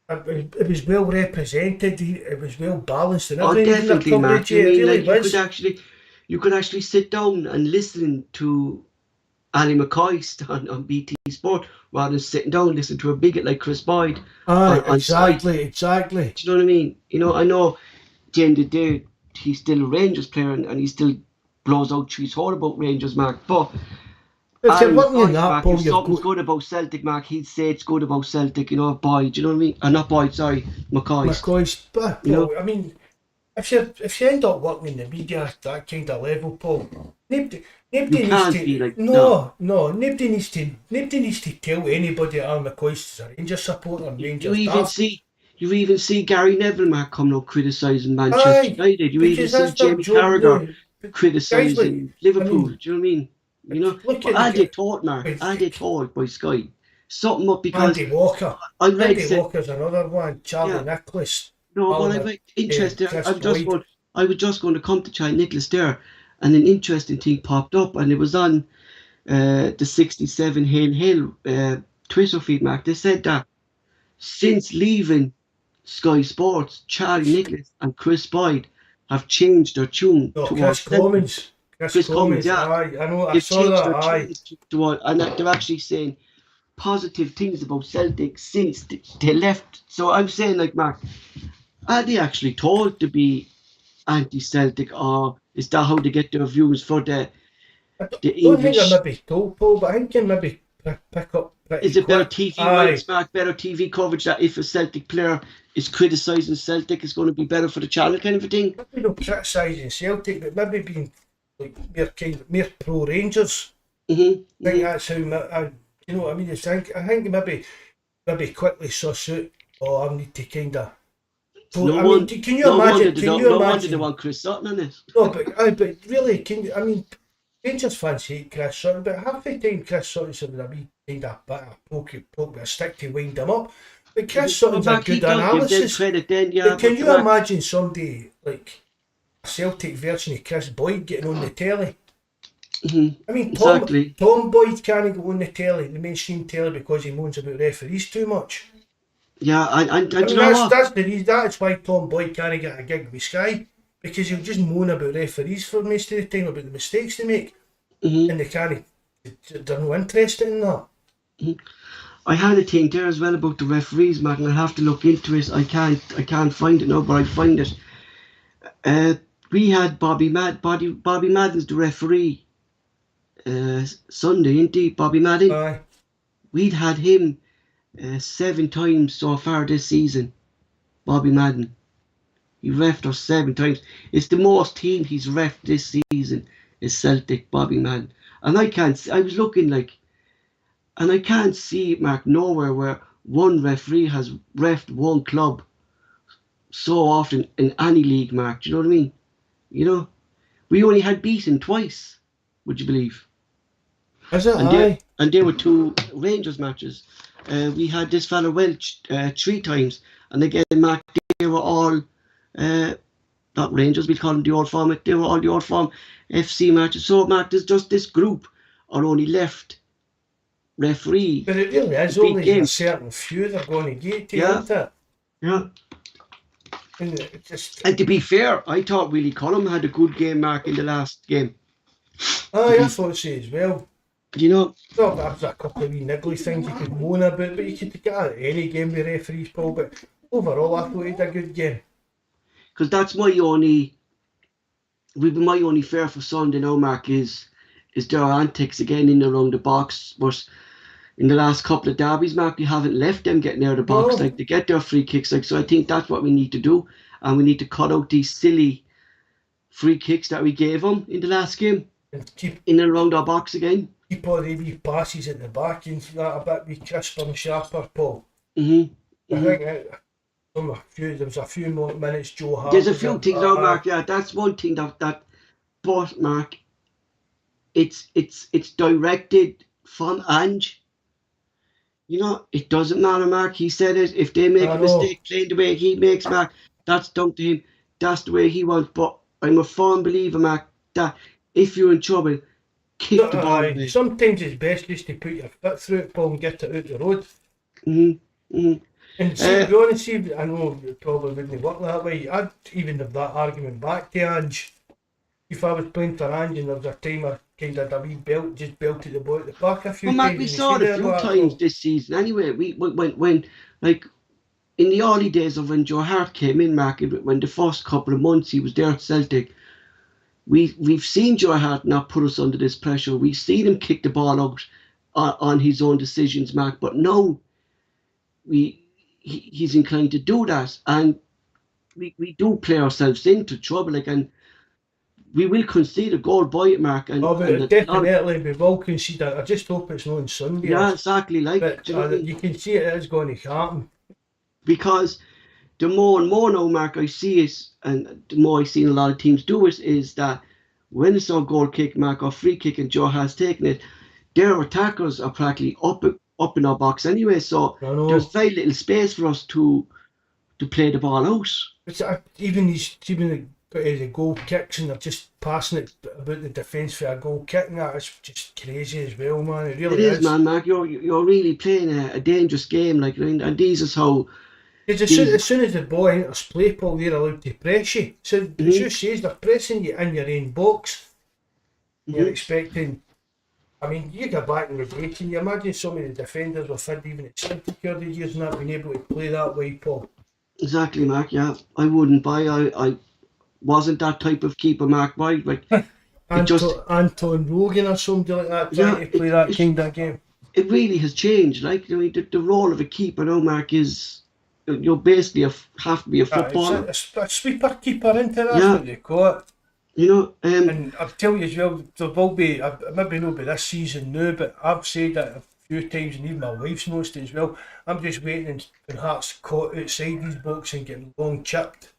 it was well represented. It was well balanced, and everything. Definitely, Mark. I mean, like, you could actually sit down and listen to Ali McCoy on BT Sport rather than sitting down and listening to a bigot like Chris Boyd. Exactly. Do you know what I mean? You know, I know at the end of the day he's still a Rangers player and he still blows out trees hard about Rangers, Mark. But if you're working in that, Mark, Paul, if something's good about Celtic, Mark, he'd say it's good about Celtic. You know, Boyd. Do you know what I mean? Not Boyd, sorry, McCoy. But you know, I mean, if you end up working in the media at that kind of level, Paul, nobody needs to tell anybody that Al McCoy's a Rangers supporter and Rangers You even see Gary Neville, Mark, coming up criticising Manchester United. You even see Jamie Carragher criticising Liverpool. Do you know what I mean? You know, are they taught, Mark? Are they taught by Sky something up because Andy Walker. I read Andy Walker's another one. Charlie Nicholas. no, well, I read interesting. I was just going to come to Charlie Nicholas there, and an interesting thing popped up, and it was on the 67 Hill Twitter feed, Mark. They said that since leaving Sky Sports, Charlie Nicholas and Chris Boyd have changed their tune Chris Cummins. Chris Cummins, yeah. Aye, I know, I They've saw changed that, their aye. tunes and they're actually saying positive things about Celtic since they left. So I'm saying, like, Mark, are they actually told to be anti-Celtic, or is that how they get their views for the English? Don't think they're maybe told, Paul, but I think you maybe pick up pretty Is it better quick. TV rights, Mark, better TV coverage, that if a Celtic player is criticising Celtic, it's going to be better for the channel, kind of a thing? Maybe not criticising Celtic, but maybe being like mere pro Rangers. I think that's how, you know what I mean? I think maybe quickly suss out, I need to kind of. So, can you imagine? No wonder they want Chris Sutton on this. No, but really, Rangers fans hate Chris Sutton, but half the time Chris Sutton's having a wee kind of bit of poke with a stick to wind him up. But Chris Sutton's a good analysis. Can you imagine somebody like a Celtic version of Chris Boyd getting on the telly? I mean, Tom Boyd can't go on the telly, the mainstream telly, because he moans about referees too much. Yeah, and I mean, that's the reason. That's why Tom Boyd can't get a gig with Sky, because he'll just moan about referees for most of the time, about the mistakes they make, and they're no interested in that. I had a thing there as well about the referees, Mark, and I have to look into it. I can't find it now, but I find it. We had Bobby Madden's the referee Sunday, indeed, Bobby Madden. Aye. We'd had him 7 times so far this season, Bobby Madden. He refed us 7 times. It's the most team he's refed this season is Celtic, Bobby Madden. And I was looking like, and I can't see, Mark, nowhere where one referee has refed one club so often in any league, Mark. Do you know what I mean? You know, we only had beaten twice, would you believe? Is it? And there were 2 Rangers matches. We had this fella Welch 3 times, and again, Mark, they were all not Rangers, we call them the Old Firm. They were all the Old Firm FC matches. So, Mark, there's just this group are only left referee. But it really is only a certain few they're going to get to, isn't it? Yeah. And to be fair, I thought Willie Cullum had a good game, Mark, in the last game. I thought so as well. You know, there was a couple of wee niggly things you could moan about, but you could get at any game with referees, Paul. But overall, I thought he had a good game. Because that's my only fear for Sunday now, Mark, is their antics again in and around the box. But in the last couple of derbies, Mark, you haven't left them getting out of the box. Like, they get their free kicks. Like, so I think that's what we need to do, and we need to cut out these silly free kicks that we gave them in the last game. And keep in and around our box again. Keep all the wee passes at the back and that a bit wee crisper and sharper, Paul. I think there was a few more minutes Joe Hart. There's a few things now, Mark. Yeah, that's one thing that but Mark, it's directed from Ange. You know, it doesn't matter, Mark. He said it. If they make a mistake playing the way he makes, Mark, that's down to him. That's the way he wants. But I'm a firm believer, Mark, that if you're in trouble, kick the ball away. Sometimes it's best just to put your foot through it, Paul, and get it out the road. And see, be honest, I know it probably wouldn't work that way. I'd even have that argument back to Ange. If I was playing for Ange and there was a time I kind of had a wee belt, just belted the ball at the back a few times. Mark, we saw it a few times this season anyway. When like in the early days of when Joe Hart came in, Mark, when the first couple of months he was there at Celtic, we've seen Joe Hart not put us under this pressure. We've seen him kick the ball out on his own decisions, Mark. But now he's inclined to do that, and we do play ourselves into trouble. Like, and we will concede a goal by it, Mark. And, definitely we will concede it. I just hope it's not on Sunday. Yeah, exactly. Like, but, you can see it is going to happen. Because the more and more now, Mark, I see it, and the more I've seen a lot of teams do it, is that when it's on goal kick, Mark, or free kick, and Joe has taken it, their attackers are practically up up in our box anyway. So I know. there's very little space for us to play the ball out. It's, even the goal kicks and they're just passing it about the defence for a goal kick and that, it's just crazy as well, man. It really is, man, Mark. You're really playing a dangerous game, like, and these is how. Because as soon as the ball enters play, Paul, they're allowed to press you. So as you say, they're pressing you in your own box. You're expecting. I mean, you go back in the day, can you imagine some of the defenders we've had even at Celtic the years not being able to play that way, Paul? Exactly, Mark. Yeah, I wouldn't buy. I wasn't that type of keeper, Mark. Why? Like, Anton Rogan or somebody like that trying to play that kind of game. It really has changed. Like, I mean, the role of a keeper now, Mark, is you're basically have to be a footballer. It's a sweeper keeper, isn't it? That's what they call it. You know, and I'll tell you as well, there will be, maybe not be this season now, but I've said that a few times, and even my wife's noticed it as well. I'm just waiting when Hearts caught outside these box and getting long chipped.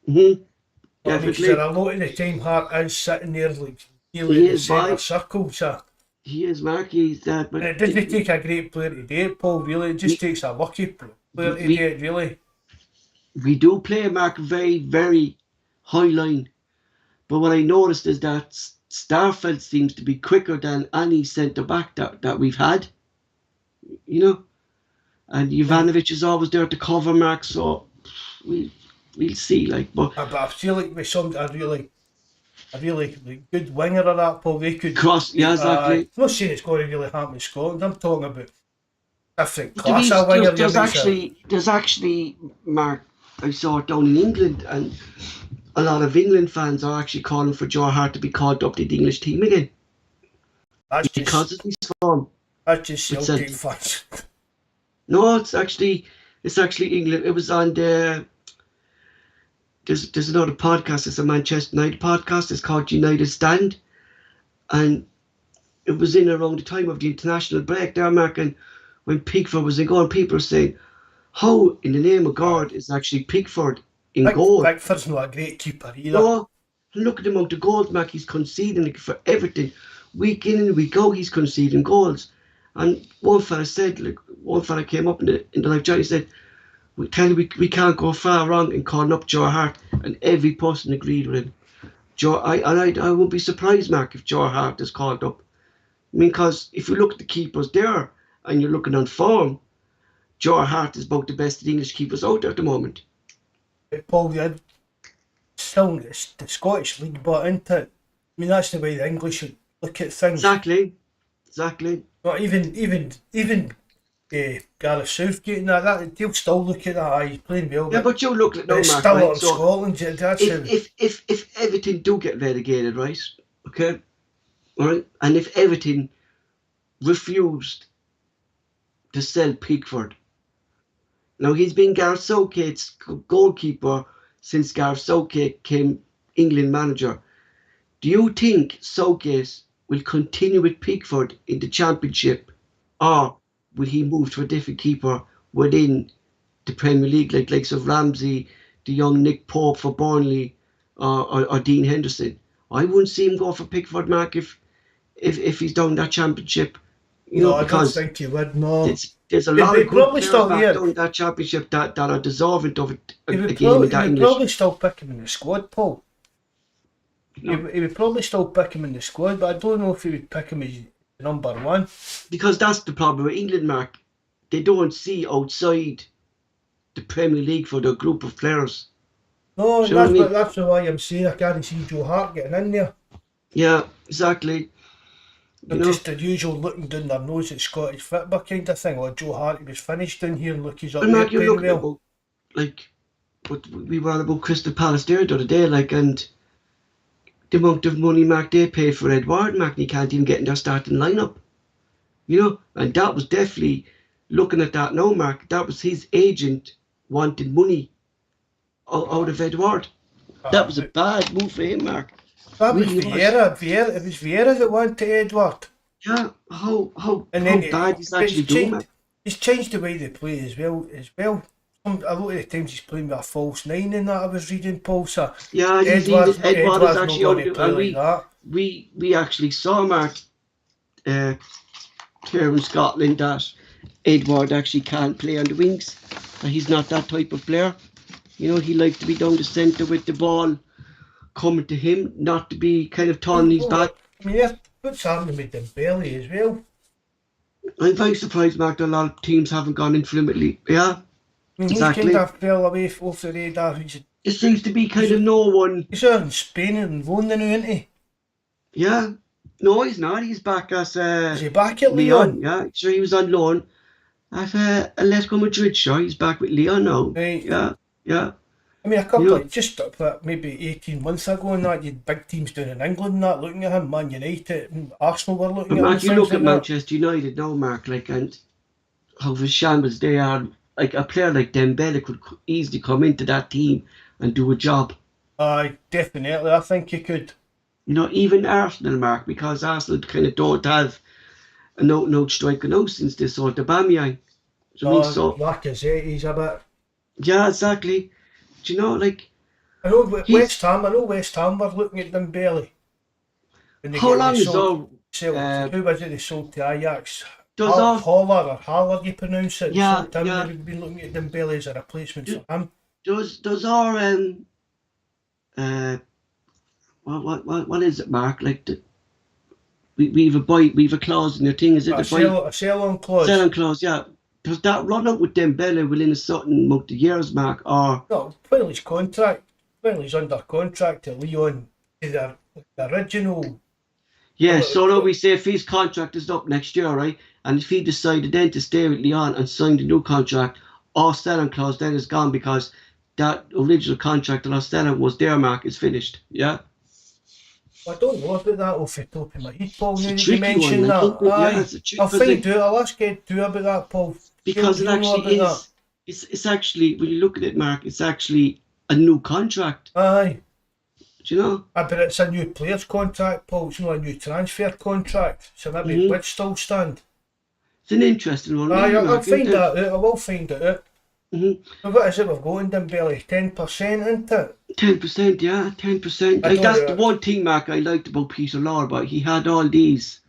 Definitely. A lot of the time Hart is sitting there like nearly in the centre circle, so. He is, Mark. He's that. But it doesn't take a great player to do it, Paul, really. It just takes a lucky player to do it, really. We do play, Mark, very, very high line. But what I noticed is that Starfelt seems to be quicker than any centre-back that we've had. You know? And Ivanovic is always there to cover, Mark, so we'll see. Like, but I feel like with a really good winger of that, Paul, they could cross. Yeah, exactly. I'm not saying it's going to really happen in Scotland. I'm talking about different class of winger. There's actually, Mark, I saw it down in England, and a lot of England fans are actually calling for Joe Hart to be called up to the English team again. Because of his form. That's just Celtic fans. No, it's actually England. It was on the. There's another podcast. It's a Manchester United podcast. It's called United Stand, and it was in around the time of the international break there, Mark. And when Pickford was in goal, people were saying, "How in the name of God is actually Pickford in goal?" Pickford's not a great keeper either. No, look at the amount of goals, Mark. He's conceding for everything. Week in and week out, he's conceding goals. And one fella came up in the live chat. He said, "We can't go far wrong in calling up Joe Hart," and every person agreed with him. I won't be surprised, Mark, if Joe Hart is called up. I mean, because if you look at the keepers there and you're looking on form, Joe Hart is about the best of the English keepers out there at the moment. Paul, still the Scottish League bought into it. I mean, that's the way the English look at things. Exactly. But even Gareth Southgate and that they'll still look at that. He's playing well. Yeah, but you look at no, Mark. Still right? on So Scotland. That's if Everton do get relegated, right? Okay, all right, and if Everton refused to sell Pickford, now he's been Gareth Southgate's goalkeeper since Gareth Southgate became England manager. Do you think Southgate will continue with Pickford in the Championship, or will he move to a different keeper within the Premier League, like of Ramsey, the young Nick Pope for Burnley, or Dean Henderson? I wouldn't see him go for Pickford, Mark, if he's down that Championship. I don't think he would. No, there's a lot of good players down that Championship that are deserving of it. He would probably still pick him in the squad, Paul. He would probably still pick him in the squad, but I don't know if he would pick him as number one. Because that's the problem with England, Mark. They don't see outside the Premier League for their group of players. No, that's why I'm saying I can't see Joe Hart getting in there. Yeah, exactly. Just the usual looking down their nose at Scottish football kind of thing. Or Joe Hart, he was finished down here and look, he's up there. Mark, you're looking about, like, what we were on about Crystal Palace there the other day, like, and the amount of money, Mark, they pay for Edward, Mark, and he can't even get in their starting lineup. And that was definitely, looking at that now, Mark, that was his agent wanting money out of Edward. That was a bad move for him, Mark. That was Vieira. It was Vieira that wanted Edward. Yeah, how bad he's actually doing that. He's changed the way they play as well. A lot of the times he's playing with a false nine in that I was reading, Paul. So yeah, Edward is actually out there. We actually saw, Mark, here in Scotland, that Edward actually can't play on the wings. He's not that type of player. He likes to be down the centre with the ball coming to him, not to be kind of turning his back. I mean, what's happening with Dembele as well? I'm very surprised, Mark, that a lot of teams haven't gone in for him at least. Yeah, I mean, exactly. He's kind of fell away off the radar. It seems to be kind of no one. He's out in Spain and London now, isn't he? Yeah. No, he's not. He's back as Is he back at Lyon? Yeah, sure, he was on loan at Atletico Madrid. Sure, he's back with Lyon now. Right. Yeah. I mean, a couple of, just maybe 18 months ago and that, you had big teams down in England and that looking at him, Man United and Arsenal were looking at him. Mark, you look at Manchester United now, Mark, and how the shambles they are. Like a player like Dembele could easily come into that team and do a job. Definitely, I think he could. Even Arsenal, Mark, because Arsenal kind of don't have a no striker now since they sold Aubameyang. Lacazette, he's a bit. Yeah, exactly. Do you know, I know West Ham were looking at Dembele. How long is all? Who was it they sold to Ajax? Holler, you pronounce it? Yeah, They've been looking at Dembele as a replacement for him. Does our what is it, Mark? We've a clause in your thing, is it? A sell-on clause. Sell-on clause, yeah. Does that run out with Dembele within a certain amount of years, Mark? Or no, when he's under contract to Lyon, the original. Yeah, so now we say if his contract is up next year, right, and if he decided then to stay with Lyon and sign the new contract, our sell-on clause then is gone because that original contract that our sell-on was there, Mark, is finished. Yeah. I don't know about that off the top of my head, Paul. It's a tricky tricky one. I'll find out. I'll ask Ed do about that, Paul. Because it actually is. It's actually, when you look at it, Mark, it's actually a new contract. Aye. Do you know? But it's a new player's contract, Paul. It's not a new transfer contract. So maybe it would still stand. It's an interesting one. I'll find that out. I will find it out. Mm-hmm. What is it we've got in Dembele? 10%, isn't it? 10%, yeah, 10%. That's the one thing, Mark, I liked about Peter Law, but he had all these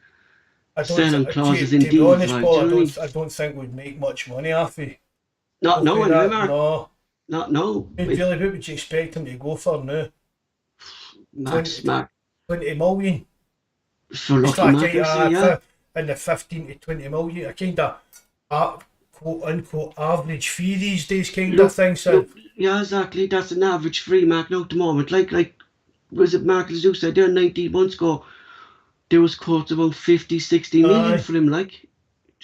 selling clauses in deals. To be honest, Paul, I don't think we'd make much money off it. Not knowing, Mark. No. Not no. Really, what would you expect him to go for now? Mark. 20 million. For lucky Mark, yeah. In the 15 to 20 million, a kind of quote-unquote average fee these days kind of thing. So yeah, exactly. That's an average fee, Mark, now at the moment. Like was it Mark, as you said there 19 months ago, there was quotes about 50, 60 million for him, do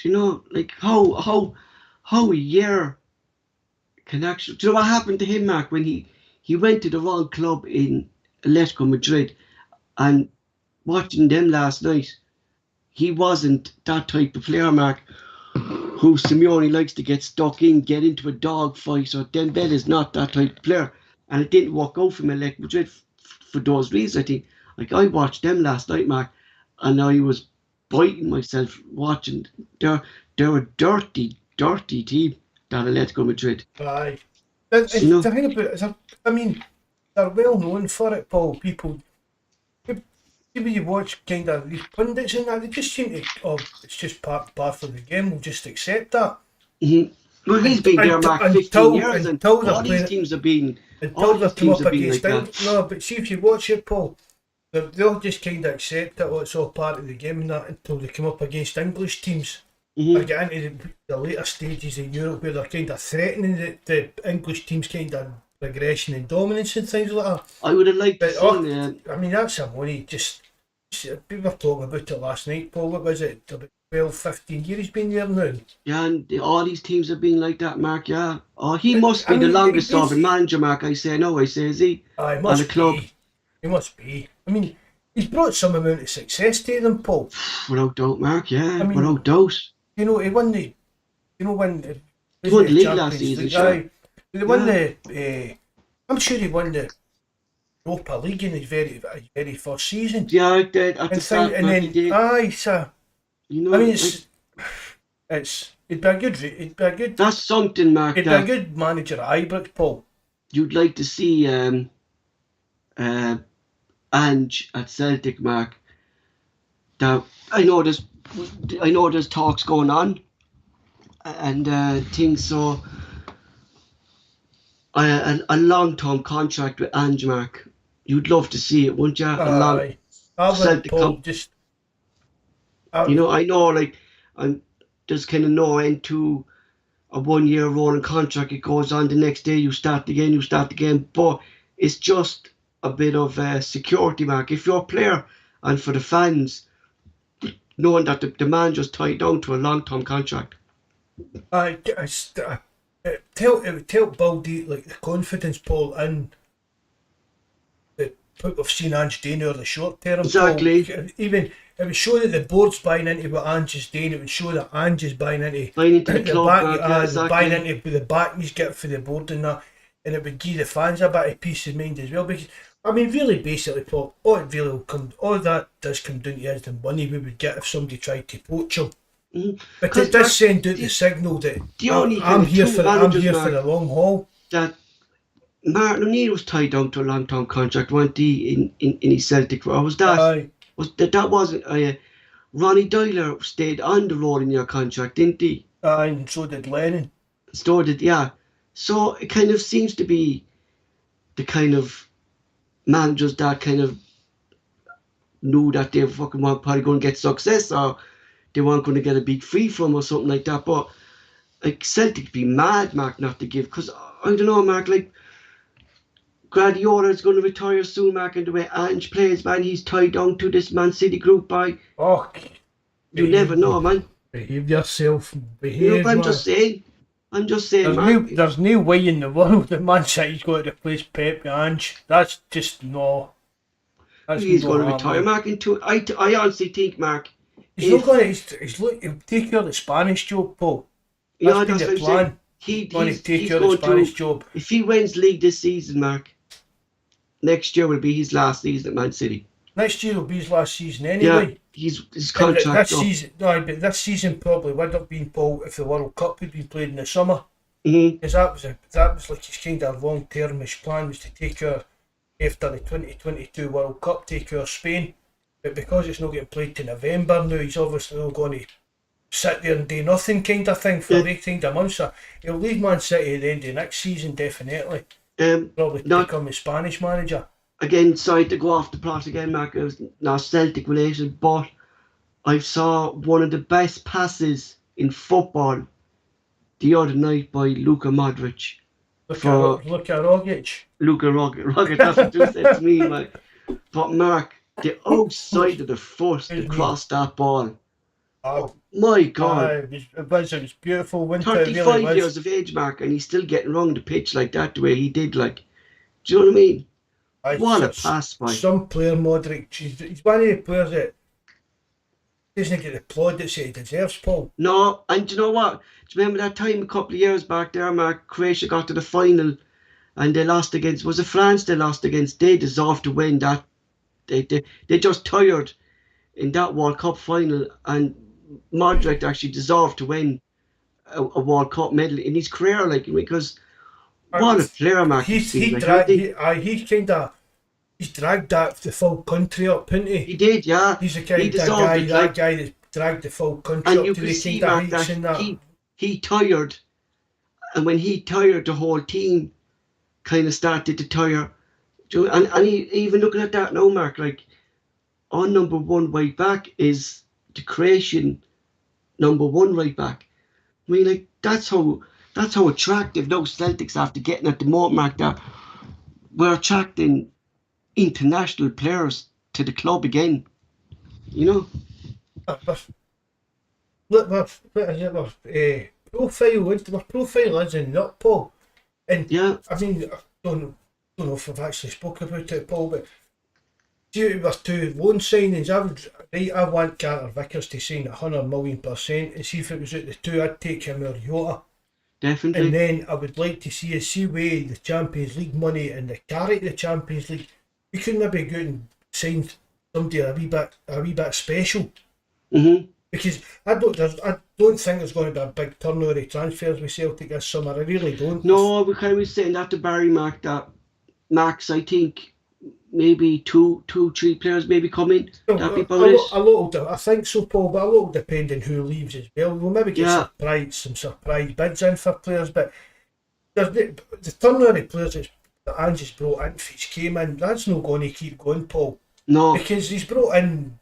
you know, how a year can actually, do you know what happened to him, Mark, when he went to the wrong club in Atletico Madrid, and watching them last night, he wasn't that type of player, Mark, who Simeone likes to get stuck in, get into a dog fight. Or Dembele is not that type of player, and it didn't work out for him at Madrid for those reasons. I think, I watched them last night, Mark, and I was biting myself watching. They're a dirty team, that Atletico Madrid. Aye. The thing about it is, I mean, they're well known for it, Paul. People. When you watch kind of these pundits and that, they just seem to, it's just part of the game, we'll just accept that. Mm-hmm. Well, he's been there, Mark, 15 years, and all these teams have been, until they come up against like that. No, but see, if you watch it, Paul, they'll just kind of accept that, it's all part of the game and that, until they come up against English teams. Or get into the later stages in Europe where they're kind of threatening the English teams' kind of progression and dominance and things like that. I would have liked to see I mean, that's Simeone, we were talking about it last night, Paul. What was it? About 12, 15 years he's been there now. Yeah, and all these teams have been like that, Mark, yeah. Oh, he must be the longest serving manager, Mark, is he? Is he? He must be. Club. He must be. I mean, he's brought some amount of success to them, Paul. Without doubt, Mark, yeah. Without doubt. You know, he won the... He won the league last season, sure. He won the... I'm sure he won the Europa League in his very first season. Yeah, I did. At the start, and then, so... You know, I mean, it'd be a good... That's something, Mark. It'd be a good manager at Ibrox, Paul. You'd like to see Ange at Celtic, Mark. Now, I know there's talks going on and things. So a long-term contract with Ange, Mark. You'd love to see it, wouldn't you? A long Aye. I would, Celtic Paul, come. just, I know, like, I'm there's kind of no end to a 1 year rolling contract. It goes on the next day. You start again. But it's just a bit of a security, Mark. If you're a player, and for the fans, knowing that the man just tied down to a long-term contract. it would tell Baldy, like, the confidence, Paul, in what we've seen Ange doing over the short term. Exactly. Paul, even it would show that the board's buying into what Ange is doing. It would show that Ange is buying into The club, exactly. buying into the back he's getting for the board and that, and it would give the fans a bit of peace of mind as well. Because I mean, really, basically, Paul, all that does come down to is the money we would get if somebody tried to poach him. But it does send out the signal that I'm here for the long haul. That Martin O'Neill was tied down to a long-term contract, weren't he? In his Celtic, that wasn't. Ronnie Dyler stayed on the road in your contract, didn't he? And so did Lennon. So did, yeah. So it kind of seems to be the kind of managers that kind of knew that they fucking weren't probably going to get success, or they weren't going to get a big fee from or something like that. But like Celtic be mad, Mark, not to give, because I don't know, Mark, like Guardiola is going to retire soon, Mark, and the way Ange plays, man, he's tied down to this Man City group by. Oh, you never know, man. Behave yourself. Behave. I'm just saying, Mark. There's no way in the world that Man City's going to replace Pep and Ange. That's just no. He's going to retire, Mark. I honestly think, Mark, he's not going to. He'll take care of the Spanish job, Paul. That's been the plan. He's going to take care of the Spanish job. If he wins league this season, Mark, next year will be his last season at Man City. Next year will be his last season anyway. Yeah, his contract. But this season probably would have been, Paul, if the World Cup had been played in the summer. Because that was like his kind of long-termish plan, was to take care after the 2022 World Cup, take care of Spain. But because it's not getting played to November now, he's obviously not going to sit there and do nothing kind of thing for 18 months. So he'll leave Man City at the end of next season, definitely. Probably become a Spanish manager. Again, sorry to go off the plot again, Mark, it was not Celtic related, but I saw one of the best passes in football the other night by Luka Modric. Luka Rogic. Luka Rogic, that's what you said to me, Mike. But Mark, the outside of the foot to cross that ball. Oh my God. It was beautiful. 35 years of age, Mark, and he's still getting around the pitch like that the way he did. Like, do you know what I mean? What a pass, Mike. Some player, Modric, he's one of the players that doesn't get the plaudits that he deserves, Paul. No, and do you know what? Do you remember that time a couple of years back there, Mark? Croatia got to the final and they lost against, was it France they lost against? They deserved to win that. They just tired in that World Cup final, and Modric actually deserved to win a World Cup medal in his career, like, because what a player, Mark. He's dragged that the full country up, isn't he? He did, yeah. He's the kind of guy that dragged the full country up to the kind of heights and that. He tired, and when he tired, the whole team kind of started to tire. And even looking at that now, Mark, like, our number one right back is the Croatian number one right back. I mean, like, that's how attractive those Celtics after getting at the moment, Mark, that we're attracting international players to the club again. You know? We're profile isn't it, Paul? And yeah. I mean, I don't know if I've actually spoke about it, Paul, but due to our two loan signings, I want Carter Vickers to sign 100 million%, and see if it was at the two, I'd take him or Jota. Definitely. And then I would like to see way the Champions League money and the carry to the Champions League. We could maybe go and sign somebody a wee bit special. Because I don't think there's going to be a big turnover of transfers with Celtic this summer. I really don't. No, we kind of saying that to Barry, Mark, that Max, I think maybe two, three players maybe come in. That'd be about A it. lot I think so, Paul, but a lot will depend on who leaves as well. We'll maybe get Yeah, some surprise bids in for players, but there's the turnover of players that Angie's brought in, if he came in, that's not going to keep going, Paul, no, because he's brought in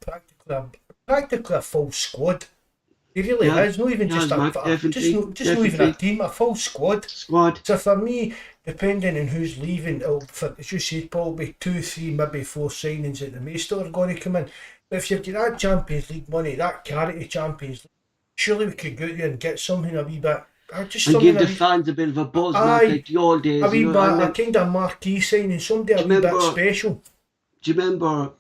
practically a full squad. He really yeah, has, not even he just has, Mark, definitely, not even a definitely. team, a full squad. Squad. So for me, depending on who's leaving, as you said, probably 2, 3, maybe 4 signings at the most that are going to come in. But if you've got that Champions League money, that charity Champions League, surely we could go out there and get something a wee bit, just And something give a the wee, fans a bit of a buzz, Mark, aye, like the old a days, wee bit, And a then, kind of marquee signing, somebody do a you wee bit remember? special. Do you remember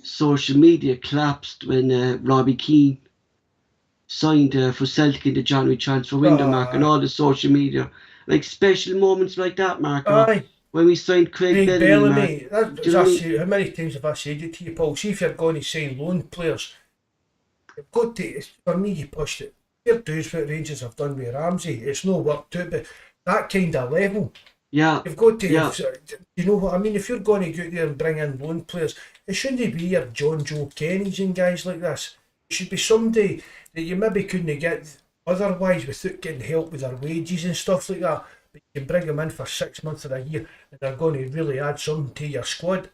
social media collapsed when Robbie Keane signed for Celtic in the January transfer window, Mark, and Aye, all the social media, like special moments like that, Mark, or aye. when we signed Craig Craig Bellamy, Mark. Bellamy, Do you know what I mean? how many times have I said it to you, Paul? See if you're going to sign loan players, you've got to, for me, you pushed it. Fair dues what Rangers have done with Ramsey. It's no work to it, but that kind of level, Yeah, you've got to, yeah, you know what I mean? If you're going to go out there and bring in loan players, it shouldn't be your John Joe Kennys and guys like this. It should be somebody that you maybe couldn't get otherwise without getting help with their wages and stuff like that. But you can bring them in for 6 months of a year and they're going to really add something to your squad.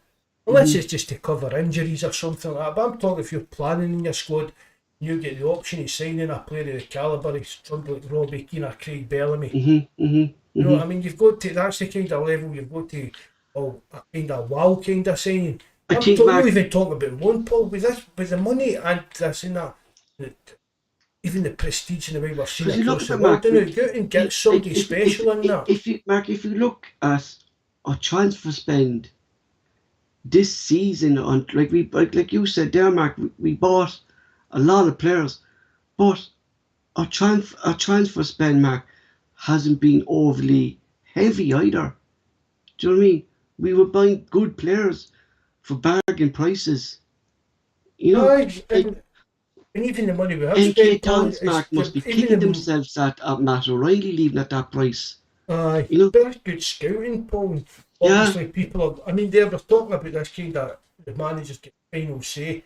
Unless it's just to cover injuries or something like that. But I'm talking if you're planning in your squad, you get the option of signing a player of the calibre of somebody like Robbie Keane or Craig Bellamy. You know what I mean? You've got to, that's the kind of level you've got to, a kind of wow kind of signing. I I'm think, not Mark, even talking about loan, Paul, with this, with the money and this and that, even the prestige and the way we're seen because you look across at the it, world, Mark, don't you? Go out and get somebody if, special in that. if you, Mark, if you look at our transfer spend this season, on like you said there, Mark, we bought a lot of players, but our transfer spend, Mark, hasn't been overly heavy either. Do you know what I mean? We were buying good players for bargain prices. You know, Aye, like and even the money we have MK spent, Paul, Dons, is Mark, must be even kicking themselves at Matt O'Reilly leaving at that price. aye, You know? but that's good scouting, Paul. Yeah, Obviously, people are, I mean, they were talking about this kind of, the managers get final say.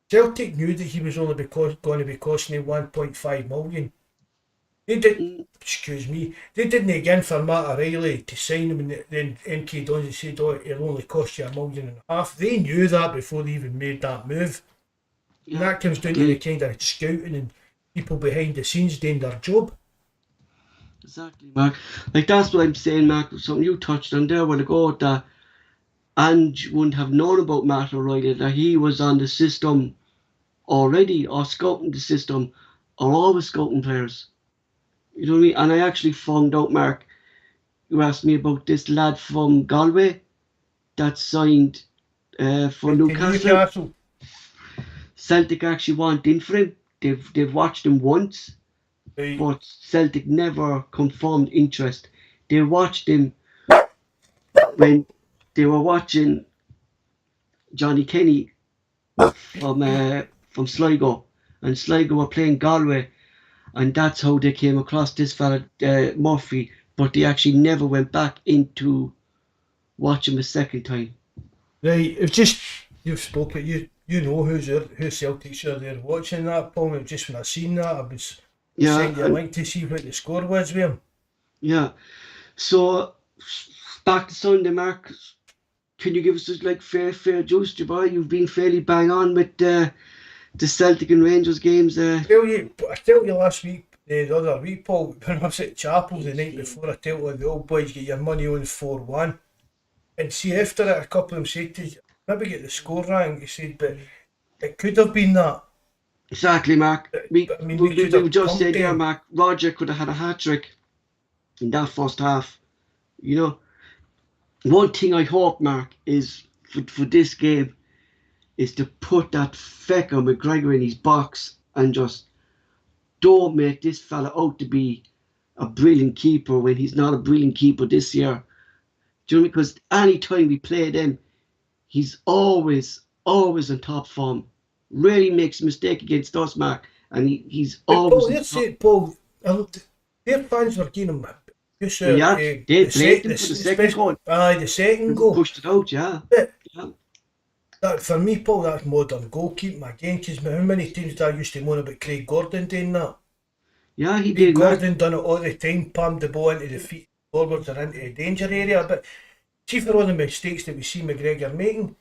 Celtic knew that he was only going to be costing them 1.5 million. They did, mm, excuse me, they didn't again for Matt O'Reilly to sign him, and then MK Dons said, oh, it'll only cost you 1.5 million. They knew that before they even made that move. And yeah, that comes down to the exactly. kind of scouting and people behind the scenes doing their job. Exactly, Mark. Like that's what I'm saying, Mark. Something you touched on there a while ago, that Ange wouldn't have known about Matt O'Reilly, that he was on the system already, or scouting the system, or always scouting players. You know what I mean? And I actually found out, Mark, you asked me about this lad from Galway that signed for Went to Newcastle. Newcastle. Celtic actually want in for him. They've watched him once, Right. but Celtic never confirmed interest. They watched him when they were watching Johnny Kenny from Sligo, and Sligo were playing Galway, and that's how they came across this fella Murphy. But they actually never went back into watch him a second time. Right, it's just, you've spoken, you know who Celtics are there watching that, Paul. And just when I seen that, I was Yeah, sending you a and link to see what the score was with him. yeah. So back to Sunday, Mark. Can you give us like fair juice, boy? You've been fairly bang on with the Celtic and Rangers games. I tell you last week, the other week, Paul, when I was at Chapel the night before, I tell you the old boys get your money on 4-1. And see, after it, a couple of them said to you, maybe get the score wrong, he said, but it could have been that. Exactly, Mark. But I mean, we could We have just pumped said there, them. Mark. Roger could have had a hat trick in that first half. You know, one thing I hope, Mark, is for this game is to put that fecker McGregor in his box and just don't make this fella out to be a brilliant keeper when he's not a brilliant keeper this year. Do you know what I mean? Because any time we play them, he's always on top form. Rarely makes a mistake against us, Mark, and he's But always Paul, on they're top. saying, Paul, their fans were giving him Yeah, they blamed him for the second goal. Aye, the second goal. Pushed it out, yeah. But Yeah. that, for me, Paul, that's modern goalkeeping again, because how many times did I used to moan about Craig Gordon doing that? Yeah, he Craig did. Gordon done it all the time, palmed the ball into the feet forwards or into the danger area, but see, for all the mistakes that we see McGregor making,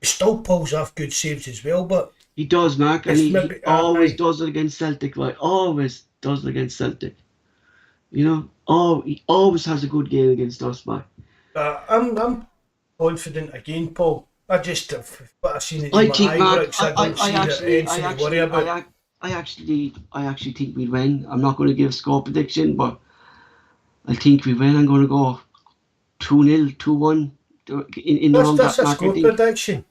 he still pulls off good saves as well, but He does, Mark, and it's he maybe, always does it against Celtic, right? Always does it against Celtic. You know, he always has a good game against us, Mark. I'm confident again, Paul. I just, what I've seen in I my think, Mark, Ibrox, I don't see anything to worry about. I actually think we'll win. I'm not going to give a score prediction, but I think we win. I'm going to go 2-0, 2-1 in around That's that a mark, score I think. prediction.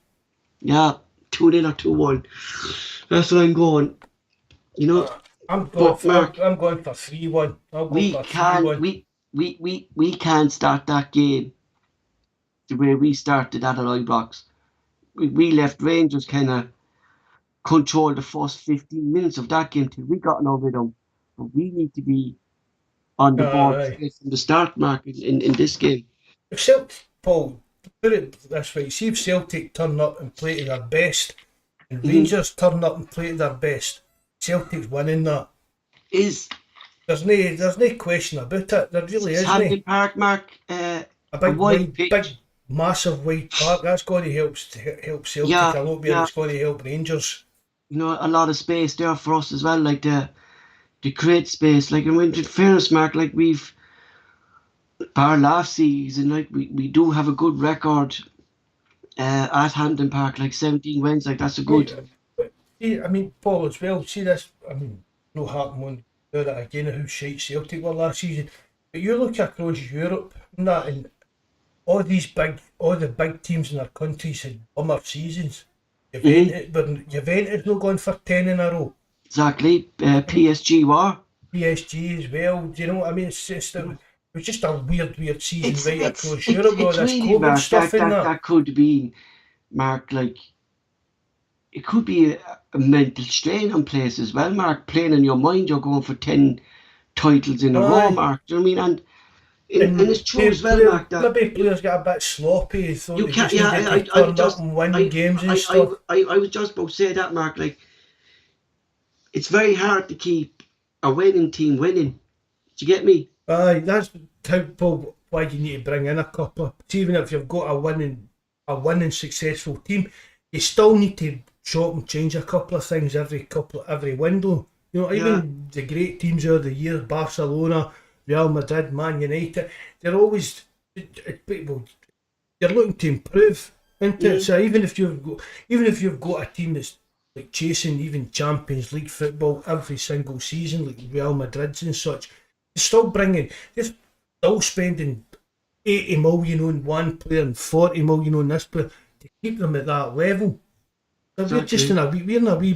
Yeah, 2-0 or 2-1. That's what I'm going. You know, I'm going but Mark, I'm going for 3-1. I'll go we for can 3-1. we can't start that game the way we started at Ibrox. We left Rangers kind of control the first 15 minutes of that game till we got an rhythm. But we need to be on the board Aye. straight from the start, Mark, in this game. If Celtic, Paul, put it this way, see if Celtic turn up and play to their best, and Rangers turn up and play to their best, Celtic's winning that. There's no question about it. There really isn't. Hampden Park, Mark, A a big wide pitch. big massive wide park. That's going to help Celtic Yeah, a lot more. yeah. It's going to help Rangers. You know, a lot of space there for us as well, like the create space. Like, in fairness, Mark, like our last season, like we do have a good record at Hampden Park, like 17 wins, like that's a good. But see, I mean, Paul, as well. See this. I mean, no harping on do that again. How shite Celtic were last season. But you look across Europe and that, and all the big teams in their countries had bummer seasons. Juventus not going for 10 in a row. Exactly. PSG were. PSG as well. Do you know what I mean? It was just a weird season across Europe. All this really, COVID Mark, stuff in that. that could be, Mark, like, it could be a mental strain on players as well, Mark. Playing in your mind, you're going for 10 titles in a row, Mark. Do you know what I mean? And it's true as well, Mark. That maybe players get a bit sloppy. So you can't. games and stuff. I was just about to say that, Mark. Like, it's very hard to keep a winning team winning. Do you get me? Aye, that's how, why you need to bring in a couple of. Even if you've got a winning successful team, you still need to chop and change a couple of things every window. You know, even the great teams of the year, Barcelona, Real Madrid, Man United, they're always you're looking to improve, isn't it? So even if you've got a team that's like chasing even Champions League football every single season, like Real Madrid's and such, they're still spending 80 million on one player and 40 million on this player to keep them at that level. So we're just in a wee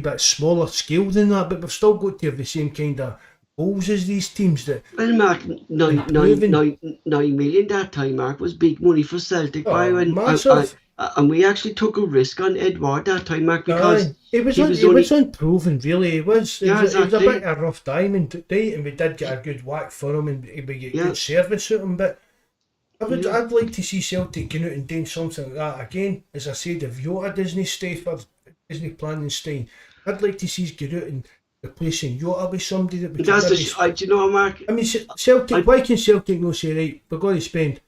bit smaller scale than that, but we've still got to have the same kind of goals as these teams that. Well, Mark, 9 million that time, Mark, was big money for Celtic. Massive. And we actually took a risk on Edward that time, Mark, because he was unproven, really. It was a bit of a rough diamond, right? And we did get a good whack for him, and we get good service out of him. But I'd like to see Celtic going out and doing something like that again. As I said, if Jota doesn't stay for Disney planning staying, I'd like to see us get out and replacing Jota with somebody that we do you know, Mark? I mean, Celtic. Why can Celtic not say, right, we're going to spend